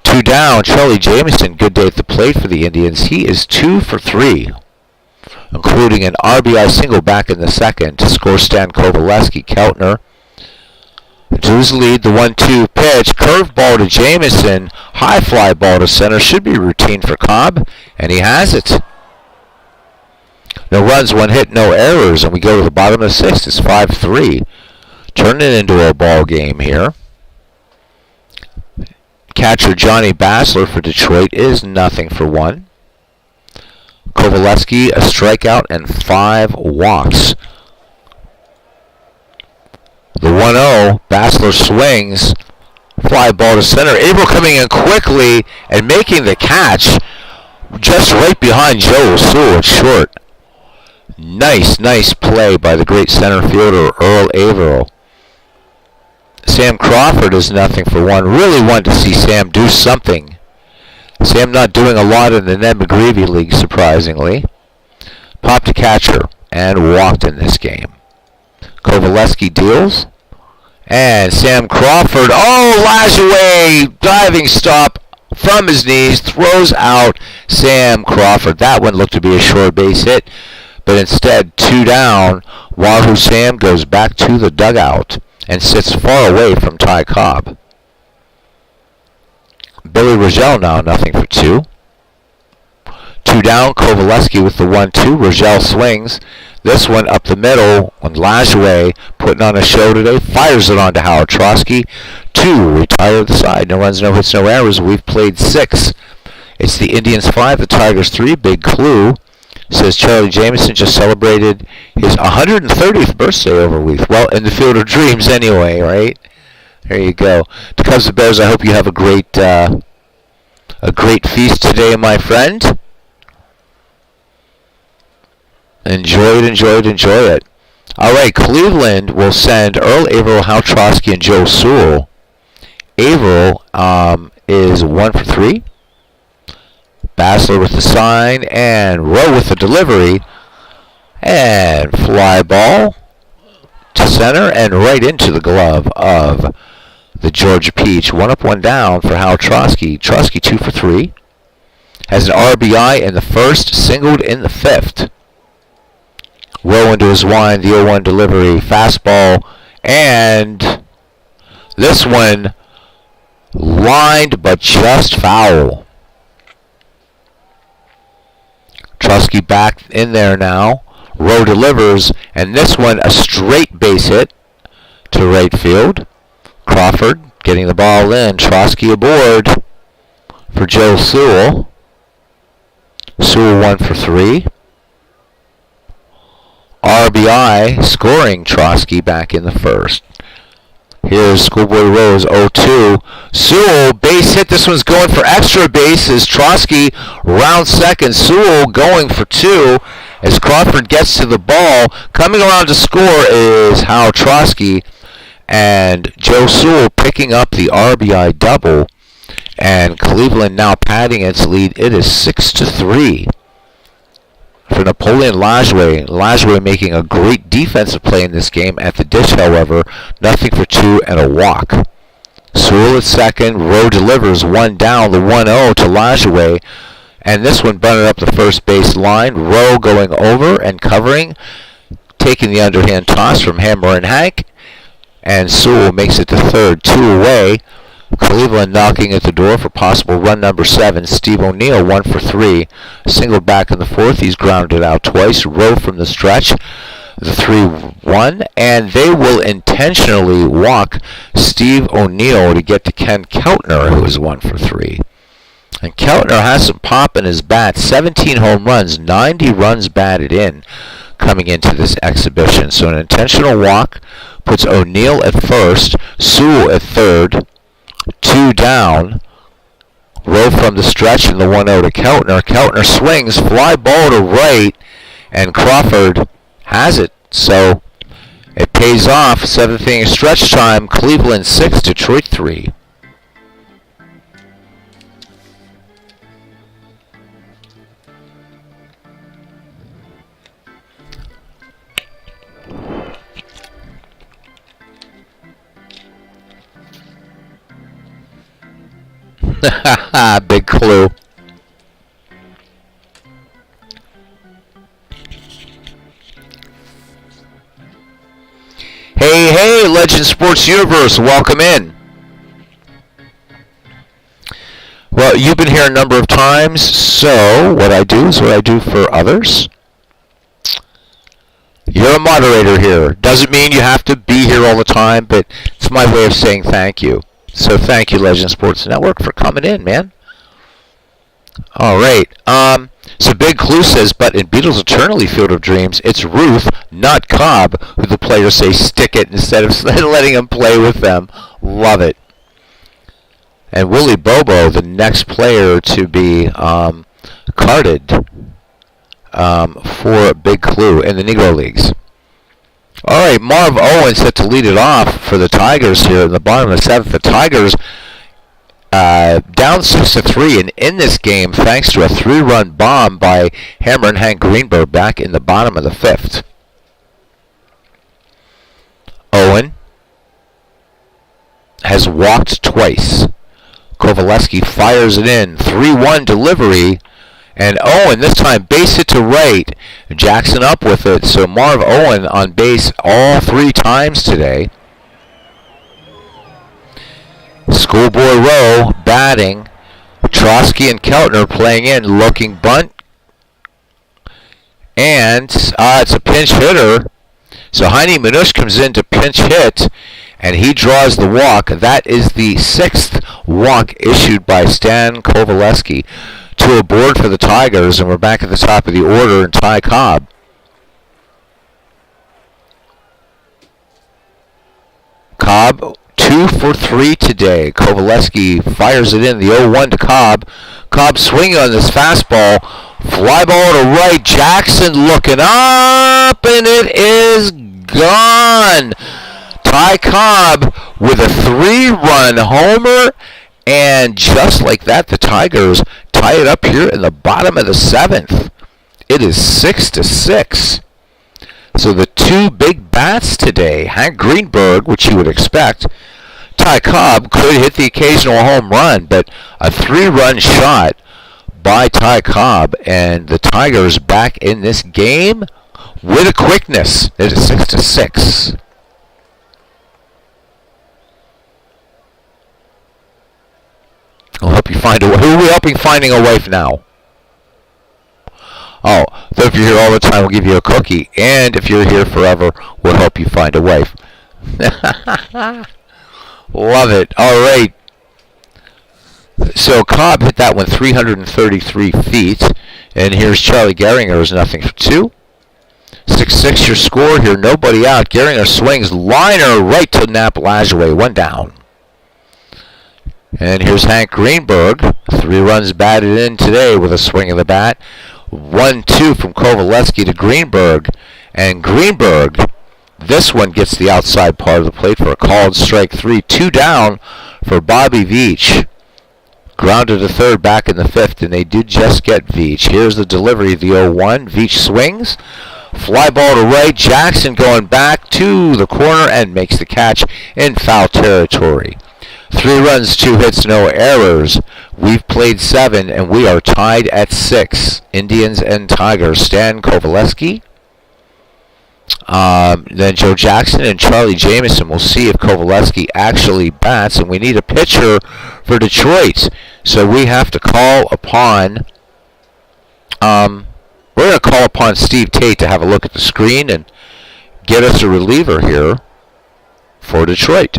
2 down, Charlie Jameson, good day at the plate for the Indians. He is 2 for 3. Including an RBI single back in the 2nd to score Stan Kovaleski. Keltner to his lead, the 1-2 pitch, curveball to Jameson, high fly ball to center, should be routine for Cobb, and he has it. No runs, 1 hit, no errors, and we go to the bottom of the 6th. It's 5-3. Turning it into a ball game here. Catcher Johnny Basler for Detroit is nothing for 1. Kovaleski, a strikeout and 5 walks. The 1-0, Basler swings, fly ball to center. Averill coming in quickly and making the catch just right behind Joe Sewell at short. Nice play by the great center fielder Earl Averill. Sam Crawford is nothing for 1. Really wanted to see Sam do something. Sam not doing a lot in the Ned McGreevy League, surprisingly. Popped a catcher and walked in this game. Kovaleski deals. And Sam Crawford, lash away, diving stop from his knees, throws out Sam Crawford. That one looked to be a short base hit, but instead 2 down. Wahoo Sam goes back to the dugout and sits far away from Ty Cobb. Billy Rogel now nothing for 2. 2 down, Kovaleski with the 1-2. Rogel swings. This one up the middle on Lajoie, putting on a show today. Fires it on to Howard Trotsky. 2, retire the side. No runs, no hits, no errors. We've played 6. It's the Indians 5, the Tigers 3. Big clue. Says Charlie Jameson just celebrated his 130th birthday over a week. Well, in the field of dreams anyway, right? There you go. To Cubs and Bears, I hope you have a great feast today, my friend. Enjoy it. All right, Cleveland will send Earl Averill, Hal Trotsky, and Joe Sewell. Averill is 1 for 3. Basler with the sign, and Rowe with the delivery. And fly ball to center and right into the glove of the Georgia Peach. 1 up, 1 down for Hal Trotsky. Trotsky 2 for 3. Has an RBI in the 1st, singled in the 5th. Rowe into his wind, the 0-1 delivery, fastball, and this one Lined, but just foul. Trusky back in there now. Rowe delivers, and this one a straight base hit to right field. Crawford getting the ball in. Trosky aboard for Joe Sewell. Sewell 1 for 3. RBI scoring Trosky back in the first. Here's Schoolboy Rose 0-2. Sewell base hit. This one's going for extra bases. Trosky round second. Sewell going for 2 as Crawford gets to the ball. Coming around to score is Hal Trosky, and Joe Sewell picking up the RBI double, and Cleveland now padding its lead. It is 6-3 for Napoleon Lajoie. Lajoie making a great defensive play in this game at the dish, however. Nothing for 2 and a walk. Sewell at second. Rowe delivers, 1 down, the 1-0 to Lajoie. And this one bunted up the first base line. Rowe going over and covering, taking the underhand toss from Hammer and Hank. And Sewell makes it to third, 2 away. Cleveland knocking at the door for possible run number 7. Steve O'Neill 1 for 3. Single back in the fourth. He's grounded out twice. Rowe from the stretch. The 3-1. And they will intentionally walk Steve O'Neill to get to Ken Keltner, who is 1 for 3. And Keltner has some pop in his bat. 17 home runs, 90 runs batted in coming into this exhibition. So an intentional walk puts O'Neill at first, Sewell at third, 2 down. Rowe from the stretch and the 1-0 to Keltner. Keltner swings, fly ball to right, and Crawford has it. So it pays off. 7th inning stretch time. Cleveland 6, Detroit 3. Big clue. Hey, Legend Sports Universe, welcome in. Well, you've been here a number of times, so what I do is what I do for others. You're a moderator here. Doesn't mean you have to be here all the time, but it's my way of saying thank you. So thank you, Legend Sports Network, for coming in, man. All right. So Big Clue says, but in Beatles Eternally Field of Dreams, it's Ruth, not Cobb, who the players say stick it instead of letting him play with them. Love it. And Willie Bobo, the next player to be carded for Big Clue in the Negro Leagues. All right, Marv Owen set to lead it off for the Tigers here in the bottom of the 7th. The Tigers down 6-3, and in this game, thanks to a 3-run bomb by Hammer and Hank Greenberg back in the bottom of the 5th. Owen has walked twice. Kovaleski fires it in, 3-1 delivery. And Owen, this time, base hit to right. Jackson up with it. So Marv Owen on base all 3 times today. Schoolboy Rowe batting. Trosky and Keltner playing in. Looking bunt. And it's a pinch hitter. So Heine Manush comes in to pinch hit. And he draws the walk. That is the 6th walk issued by Stan Kovaleski. 2 aboard for the Tigers, and we're back at the top of the order, and Ty Cobb. Cobb, 2 for 3 today. Kovaleski fires it in, the 0-1 to Cobb. Cobb swinging on this fastball. Fly ball to right. Jackson looking up, and it is gone. Ty Cobb with a 3-run homer, and just like that, the Tigers tie it up here in the bottom of the 7th. It is 6-6. So the 2 big bats today, Hank Greenberg, which you would expect, Ty Cobb could hit the occasional home run, but a 3-run shot by Ty Cobb, and the Tigers back in this game with a quickness. It is 6-6. you find a wife. Who are we helping finding a wife now? Oh, so if you're here all the time, we'll give you a cookie. And if you're here forever, we'll help you find a wife. Love it. All right. So Cobb hit that one 333 feet. And here's Charlie Gehringer's nothing for two. 6-6 your score here. Nobody out. Gehringer swings. Liner right to Nap Lajoie. One down. And here's Hank Greenberg. 3 runs batted in today with a swing of the bat. 1-2 from Kovaleski to Greenberg. And Greenberg, this one gets the outside part of the plate for a called strike 3. 2 down for Bobby Veach. Grounded to third back in the 5th, and they did just get Veach. Here's the delivery of the 0-1. Veach swings. Fly ball to right. Jackson going back to the corner and makes the catch in foul territory. 3 runs, 2 hits, no errors. We've played 7, and we are tied at 6. Indians and Tigers. Stan Kovaleski. Then Joe Jackson and Charlie Jameson. We'll see if Kovaleski actually bats, and we need a pitcher for Detroit. So we have to call upon... we're going to call upon Steve Tate to have a look at the screen and get us a reliever here for Detroit.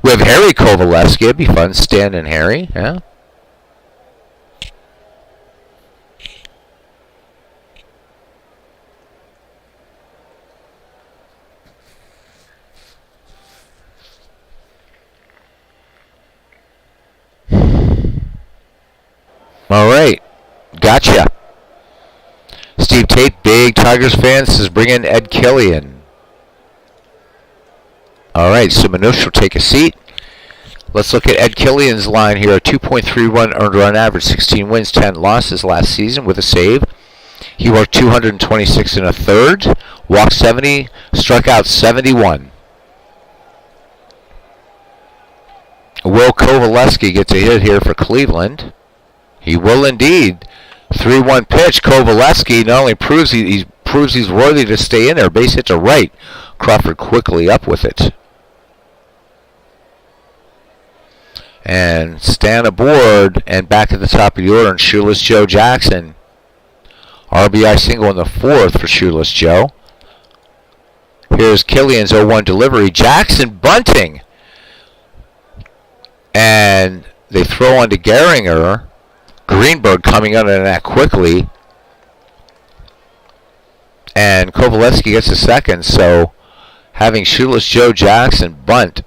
We have Harry Kovaleski. It'd be fun, Stan and Harry. Yeah. All right. Gotcha. Steve Tate, big Tigers fan, says bring in Ed Killian. All right, so Manouche will take a seat. Let's look at Ed Killian's line here. A 2.31 earned run average, 16 wins, 10 losses last season with a save. He worked 226 and a third, walked 70, struck out 71. Will Kovaleski gets a hit here for Cleveland. He will indeed. 3-1 pitch. Kovaleski not only proves he's worthy to stay in there. Base hit to right. Crawford quickly up with it. And stand aboard and back at the top of the order. And Shoeless Joe Jackson. RBI single in the 4th for Shoeless Joe. Here's Killian's 0-1 delivery. Jackson bunting. And they throw on to Gehringer. Greenberg coming under that quickly. And Kovaleski gets a second. So having Shoeless Joe Jackson bunt.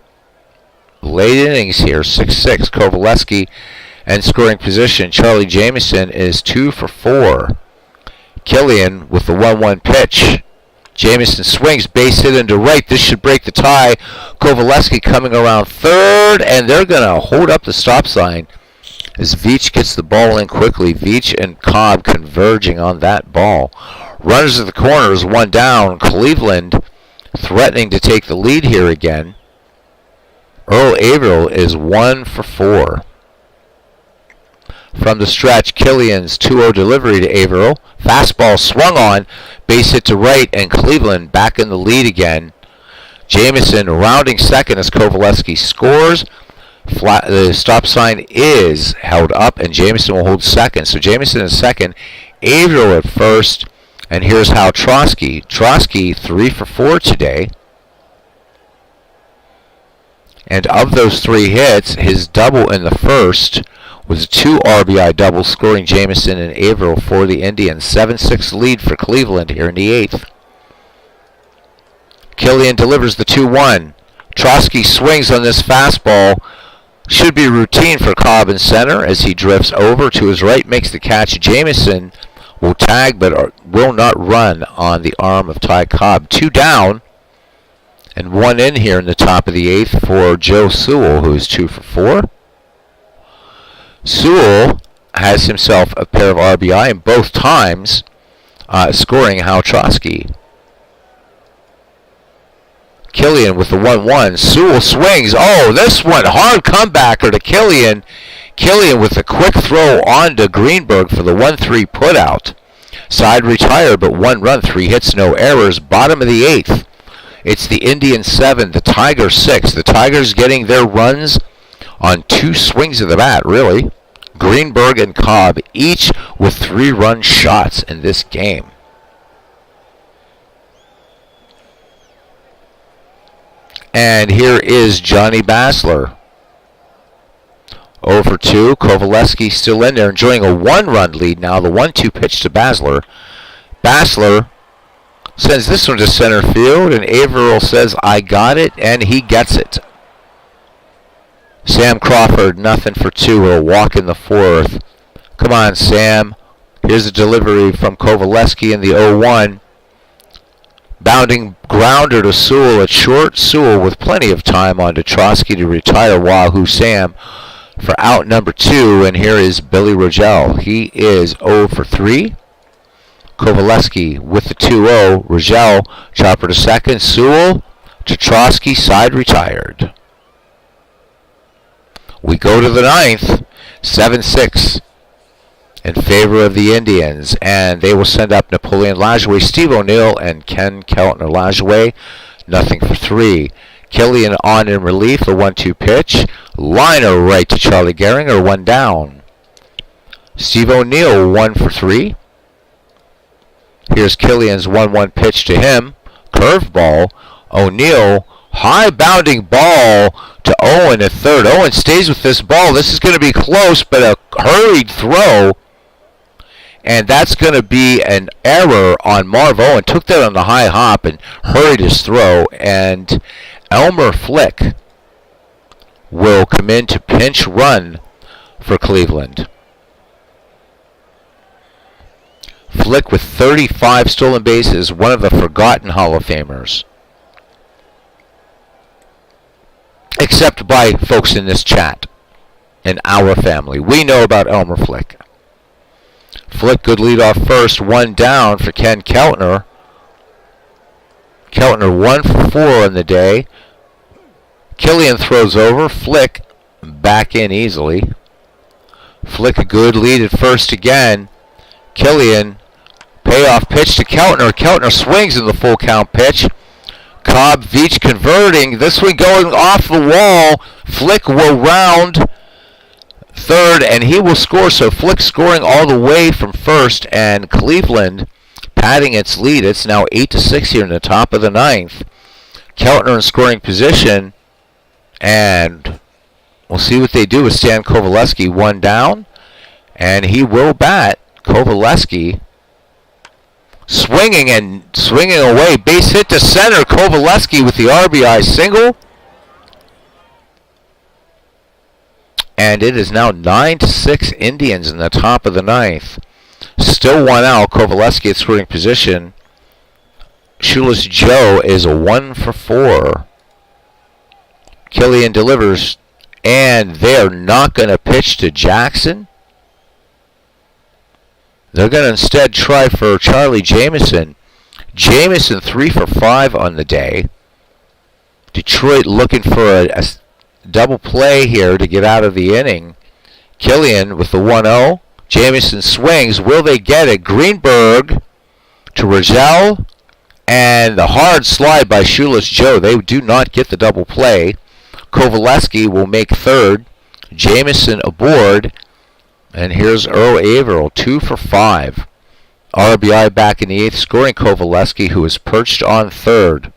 Late innings here, 6-6. Kovaleski and scoring position. Charlie Jameson is 2 for 4. Killian with the 1-1 pitch. Jameson swings, base hit into right. This should break the tie. Kovaleski coming around third, and they're going to hold up the stop sign as Veach gets the ball in quickly. Veach and Cobb converging on that ball. Runners at the corners, 1 down. Cleveland threatening to take the lead here again. Earl Averill is 1 for 4. From the stretch, Killian's 2-0 delivery to Averill. Fastball swung on, base hit to right, and Cleveland back in the lead again. Jameson rounding second as Kovaleski scores. The stop sign is held up, and Jameson will hold second. So Jameson is second, Averill at first, and here's Hal Trotsky. Trotsky 3 for 4 today. And of those 3 hits, his double in the first was a 2 RBI double, scoring Jameson and Averill for the Indians. 7-6 lead for Cleveland here in the 8th. Killian delivers the 2-1. Trotsky swings on this fastball. Should be routine for Cobb in center as he drifts over to his right, makes the catch. Jameson will tag but will not run on the arm of Ty Cobb. 2 down. And 1 in here in the top of the 8th for Joe Sewell, who is 2 for 4. Sewell has himself a pair of RBI, and both times scoring Hal Trotsky. Killian with the 1-1. Sewell swings. Oh, this one, hard comebacker to Killian. Killian with a quick throw on to Greenberg for the 1-3 putout. Side retired, but 1 run, 3 hits, no errors. Bottom of the 8th. It's the Indians 7, the Tigers 6. The Tigers getting their runs on 2 swings of the bat, really. Greenberg and Cobb, each with 3-run shots in this game. And here is Johnny Basler. 0 for 2. Kovaleski still in there, enjoying a 1-run lead now. The 1-2 pitch to Basler. Basler sends this one to center field, and Averill says, I got it, and he gets it. Sam Crawford, nothing for 2. A walk in the 4th. Come on, Sam. Here's a delivery from Kovaleski in the 0-1. Bounding grounder to Sewell at short. Sewell with plenty of time on Detrosky to retire Wahoo Sam for out number 2. And here is Billy Rogel. He is 0 for 3. Kovaleski with the 2-0. Rogel, chopper to second. Sewell, Detrosky, side retired. We go to the 9th, 7-6 in favor of the Indians, and they will send up Napoleon Lajoie, Steve O'Neill, and Ken Keltner. Lajoie, nothing for 3. Killian on in relief, the 1-2 pitch. Liner right to Charlie Gehringer, 1 down. Steve O'Neill, 1 for 3. Here's Killian's 1-1 pitch to him. Curveball. O'Neill, high bounding ball to Owen at third. Owen stays with this ball. This is going to be close, but a hurried throw. And that's going to be an error on Marv Owen. Took that on the high hop and hurried his throw. And Elmer Flick will come in to pinch run for Cleveland. Flick with 35 stolen bases, one of the forgotten Hall of Famers. Except by folks in this chat, in our family. We know about Elmer Flick. Flick, good lead off first, 1 down for Ken Keltner. Keltner 1 for 4 on the day. Killian throws over. Flick back in easily. Flick a good lead at first again. Killian, payoff pitch to Keltner. Keltner swings in the full count pitch. Cobb, Veach converting. This one going off the wall. Flick will round third, and he will score. So Flick scoring all the way from first, and Cleveland padding its lead. It's now 8-6 here in the top of the 9th. Keltner in scoring position, and we'll see what they do with Stan Kovaleski. 1 down, and he will bat. Kovaleski swinging and swinging away. Base hit to center. Kovaleski with the RBI single. And it is now 9-6 Indians in the top of the 9th. Still 1 out. Kovaleski at scoring position. Shoeless Joe is a 1 for 4. Killian delivers. And they're not going to pitch to Jackson. They're going to instead try for Charlie Jameson. Jameson 3 for 5 on the day. Detroit looking for a double play here to get out of the inning. Killian with the 1-0. Jameson swings. Will they get it? Greenberg to Rogel. And the hard slide by Shoeless Joe. They do not get the double play. Kovaleski will make third. Jameson aboard. And here's Earl Averill, 2 for 5. RBI back in the 8th, scoring Kovaleski, who is perched on third.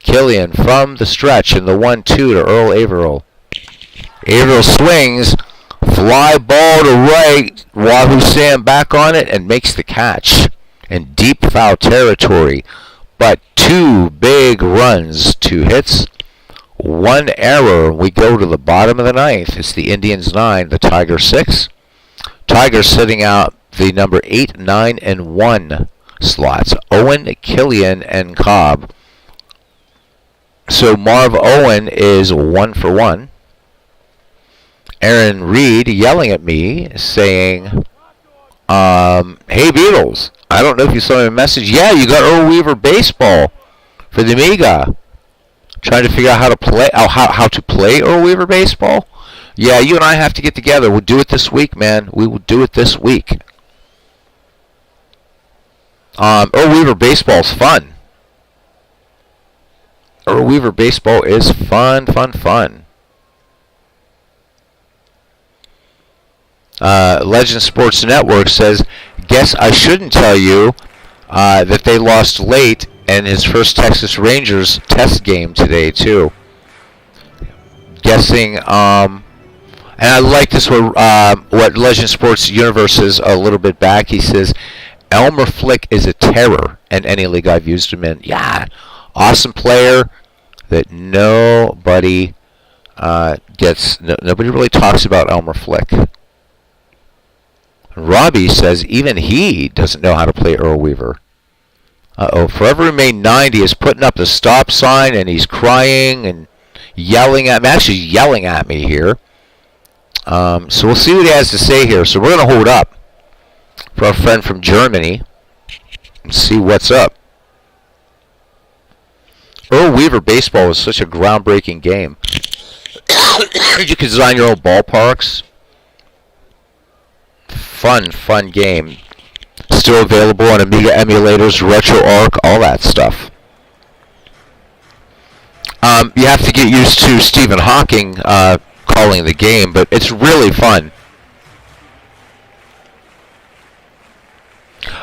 Killian from the stretch in the 1-2 to Earl Averill. Averill swings, fly ball to right. Wahoo Sam back on it and makes the catch in deep foul territory. But 2 big runs, 2 hits, 1 error. We go to the bottom of the 9th. It's the Indians 9, the Tigers 6. Tigers sitting out the number 8, 9, and 1 slots. Owen, Killian, and Cobb. So Marv Owen is 1 for 1. Aaron Reed yelling at me, saying, hey Beatles, I don't know if you saw my message. Yeah, you got Earl Weaver baseball for the Amiga. Trying to figure out how to play Earl Weaver baseball. Yeah, you and I have to get together. We'll do it this week, man. We will do it this week. Earl Weaver baseball's fun. Earl Weaver baseball is fun. Legend Sports Network says, guess I shouldn't tell you that they lost late in his first Texas Rangers test game today, too. Guessing, and I like this what Legend Sports Universe says a little bit back. He says, Elmer Flick is a terror in any league I've used him in. Yeah, awesome player that nobody nobody really talks about Elmer Flick. Robbie says even he doesn't know how to play Earl Weaver. Forever Remain 90 is putting up the stop sign and he's crying and yelling at me. Actually yelling at me here. So we'll see what he has to say here. So we're going to hold up for our friend from Germany and see what's up. Earl Weaver baseball was such a groundbreaking game. You can design your own ballparks. Fun game. Still available on Amiga emulators, RetroArch, all that stuff. You have to get used to Stephen Hawking calling the game, but it's really fun.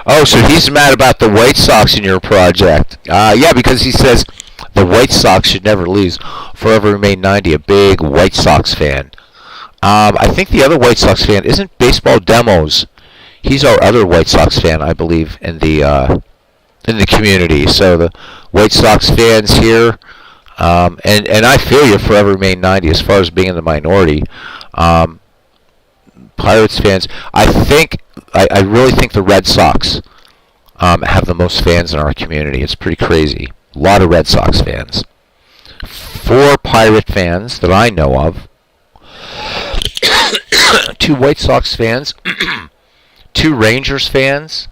Oh, so he's mad about the White Sox in your project. Yeah, because he says the White Sox should never lose. Forever Remain 90, a big White Sox fan. I think the other White Sox fan isn't Baseball Demos. He's our other White Sox fan, I believe, in the community. So the White Sox fans here, and I feel you, Forever Remain 90, as far as being in the minority. Pirates fans, I really think the Red Sox have the most fans in our community. It's pretty crazy. A lot of Red Sox fans. 4 Pirate fans that I know of. 2 White Sox fans. 2 Rangers fans.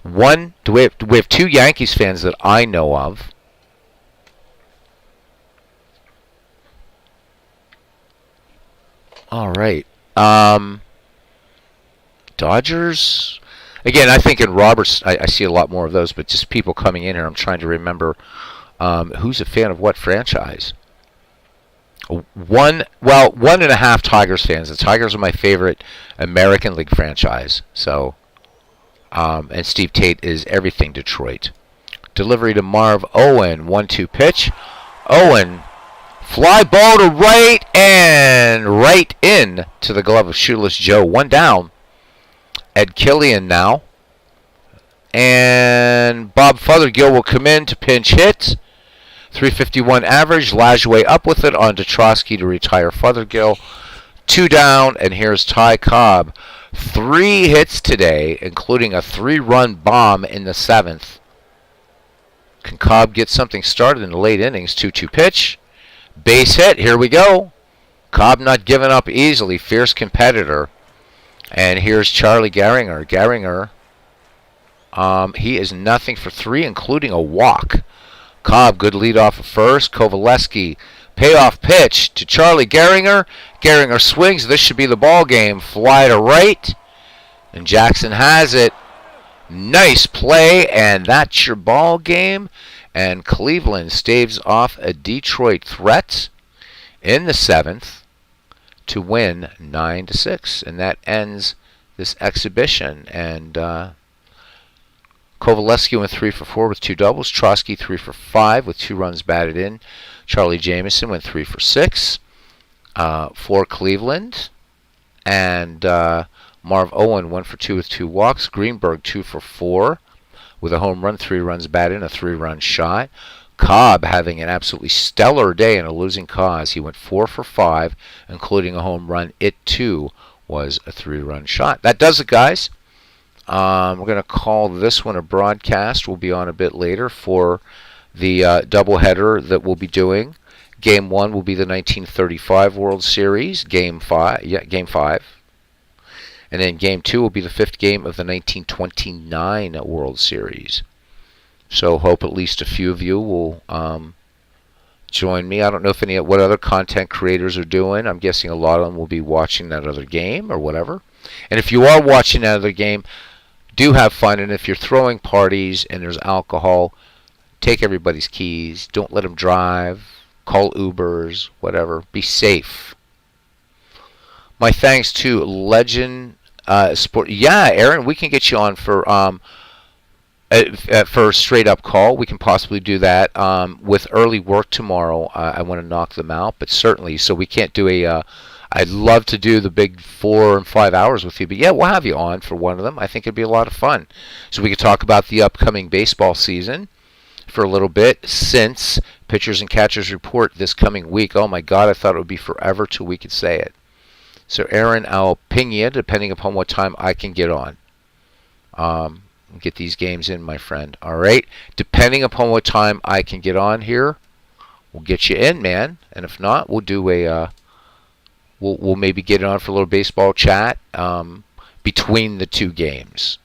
We have 2 Yankees fans that I know of. All right. Dodgers. Again, I think in Roberts, I see a lot more of those, but just people coming in here, I'm trying to remember who's a fan of what franchise. 1.5 Tigers fans. The Tigers are my favorite American League franchise. So, and Steve Tate is everything Detroit. Delivery to Marv Owen. 1-2 pitch. Owen, fly ball to right and right in to the glove of Shoeless Joe. 1 down. Ed Killian now. And Bob Fothergill will come in to pinch hit. 351 average. Lajoie up with it on Detrosky to retire Fothergill. 2 down, and here's Ty Cobb. 3 hits today, including a 3-run bomb in the 7th. Can Cobb get something started in the late innings? 2-2 pitch. Base hit. Here we go. Cobb not giving up easily. Fierce competitor. And here's Charlie Gehringer. Gehringer, he is nothing for 3, including a walk. Cobb, good lead off of first. Kovaleski, payoff pitch to Charlie Gehringer. Gehringer swings. This should be the ball game. Fly to right. And Jackson has it. Nice play, and that's your ball game. And Cleveland staves off a Detroit threat in the 7th to win 9-6. And that ends this exhibition. And Kovaleski went 3 for 4 with 2 doubles. Trosky 3 for 5 with 2 runs batted in. Charlie Jameson went 3 for 6 for Cleveland. And Marv Owen 1 for 2 with 2 walks. Greenberg 2 for 4 with a home run, 3 runs batted in, a 3-run shot. Cobb having an absolutely stellar day in a losing cause. He went 4 for 5, including a home run. It, too, was a 3-run shot. That does it, guys. We're going to call this one a broadcast. We'll be on a bit later for the doubleheader that we'll be doing. Game 1 will be the 1935 World Series. Game 5. And then Game 2 will be the 5th game of the 1929 World Series. So hope at least a few of you will join me. I don't know if what other content creators are doing. I'm guessing a lot of them will be watching that other game or whatever. And if you are watching that other game, do have fun. And if you're throwing parties and there's alcohol, take everybody's keys. Don't let them drive. Call Ubers, whatever. Be safe. My thanks to Legend Sport. Yeah, Aaron, we can get you on for a straight up call. We can possibly do that with early work tomorrow. I want to knock them out, but certainly, so we can't do a. I'd love to do the big 4 and 5 hours with you, but yeah, we'll have you on for one of them. I think it'd be a lot of fun. So we could talk about the upcoming baseball season for a little bit, since pitchers and catchers report this coming week. Oh my God, I thought it would be forever till we could say it. So Aaron, I'll ping you depending upon what time I can get on. Get these games in, my friend. All right. Depending upon what time I can get on here, we'll get you in, man. And if not, we'll do a. We'll maybe get on for a little baseball chat between the two games.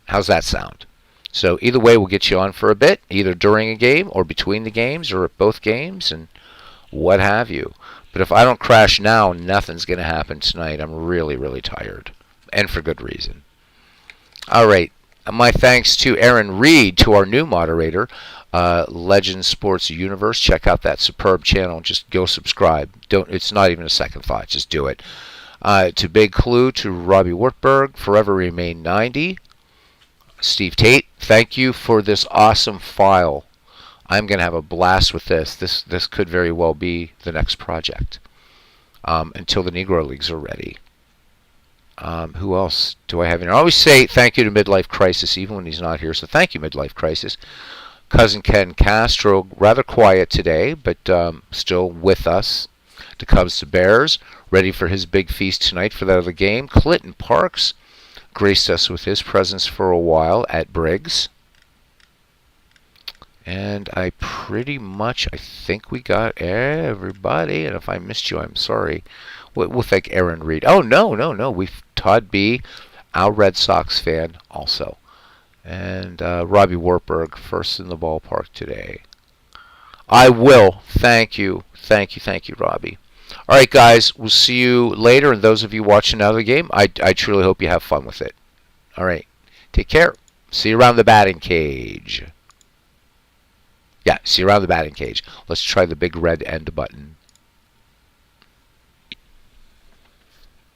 How's that sound? So either way, we'll get you on for a bit, either during a game or between the games or at both games and what have you. But if I don't crash now, nothing's going to happen tonight. I'm really, really tired, and for good reason. All right. My thanks to Aaron Reed, to our new moderator, Legend Sports Universe. Check out that superb channel. Just go subscribe. It's not even a second thought. Just do it. To Big Clue, to Robbie Wartburg, Forever Remain 90. Steve Tate, thank you for this awesome file. I'm going to have a blast with this. This could very well be the next project until the Negro Leagues are ready. Who else do I have in here? I always say thank you to Midlife Crisis, even when he's not here. So thank you, Midlife Crisis. Cousin Ken Castro, rather quiet today, but still with us. The Cubs to Bears, ready for his big feast tonight for that other game. Clinton Parks graced us with his presence for a while at Briggs. And I think we got everybody. And if I missed you, I'm sorry. We'll thank Aaron Reed. Oh, no. We've Todd B., our Red Sox fan, also. And Robbie Wartburg, first in the ballpark today. I will. Thank you, Robbie. All right, guys. We'll see you later. And those of you watching out of the game, I truly hope you have fun with it. All right. Take care. See you around the batting cage. Yeah, see you around the batting cage. Let's try the big red end button.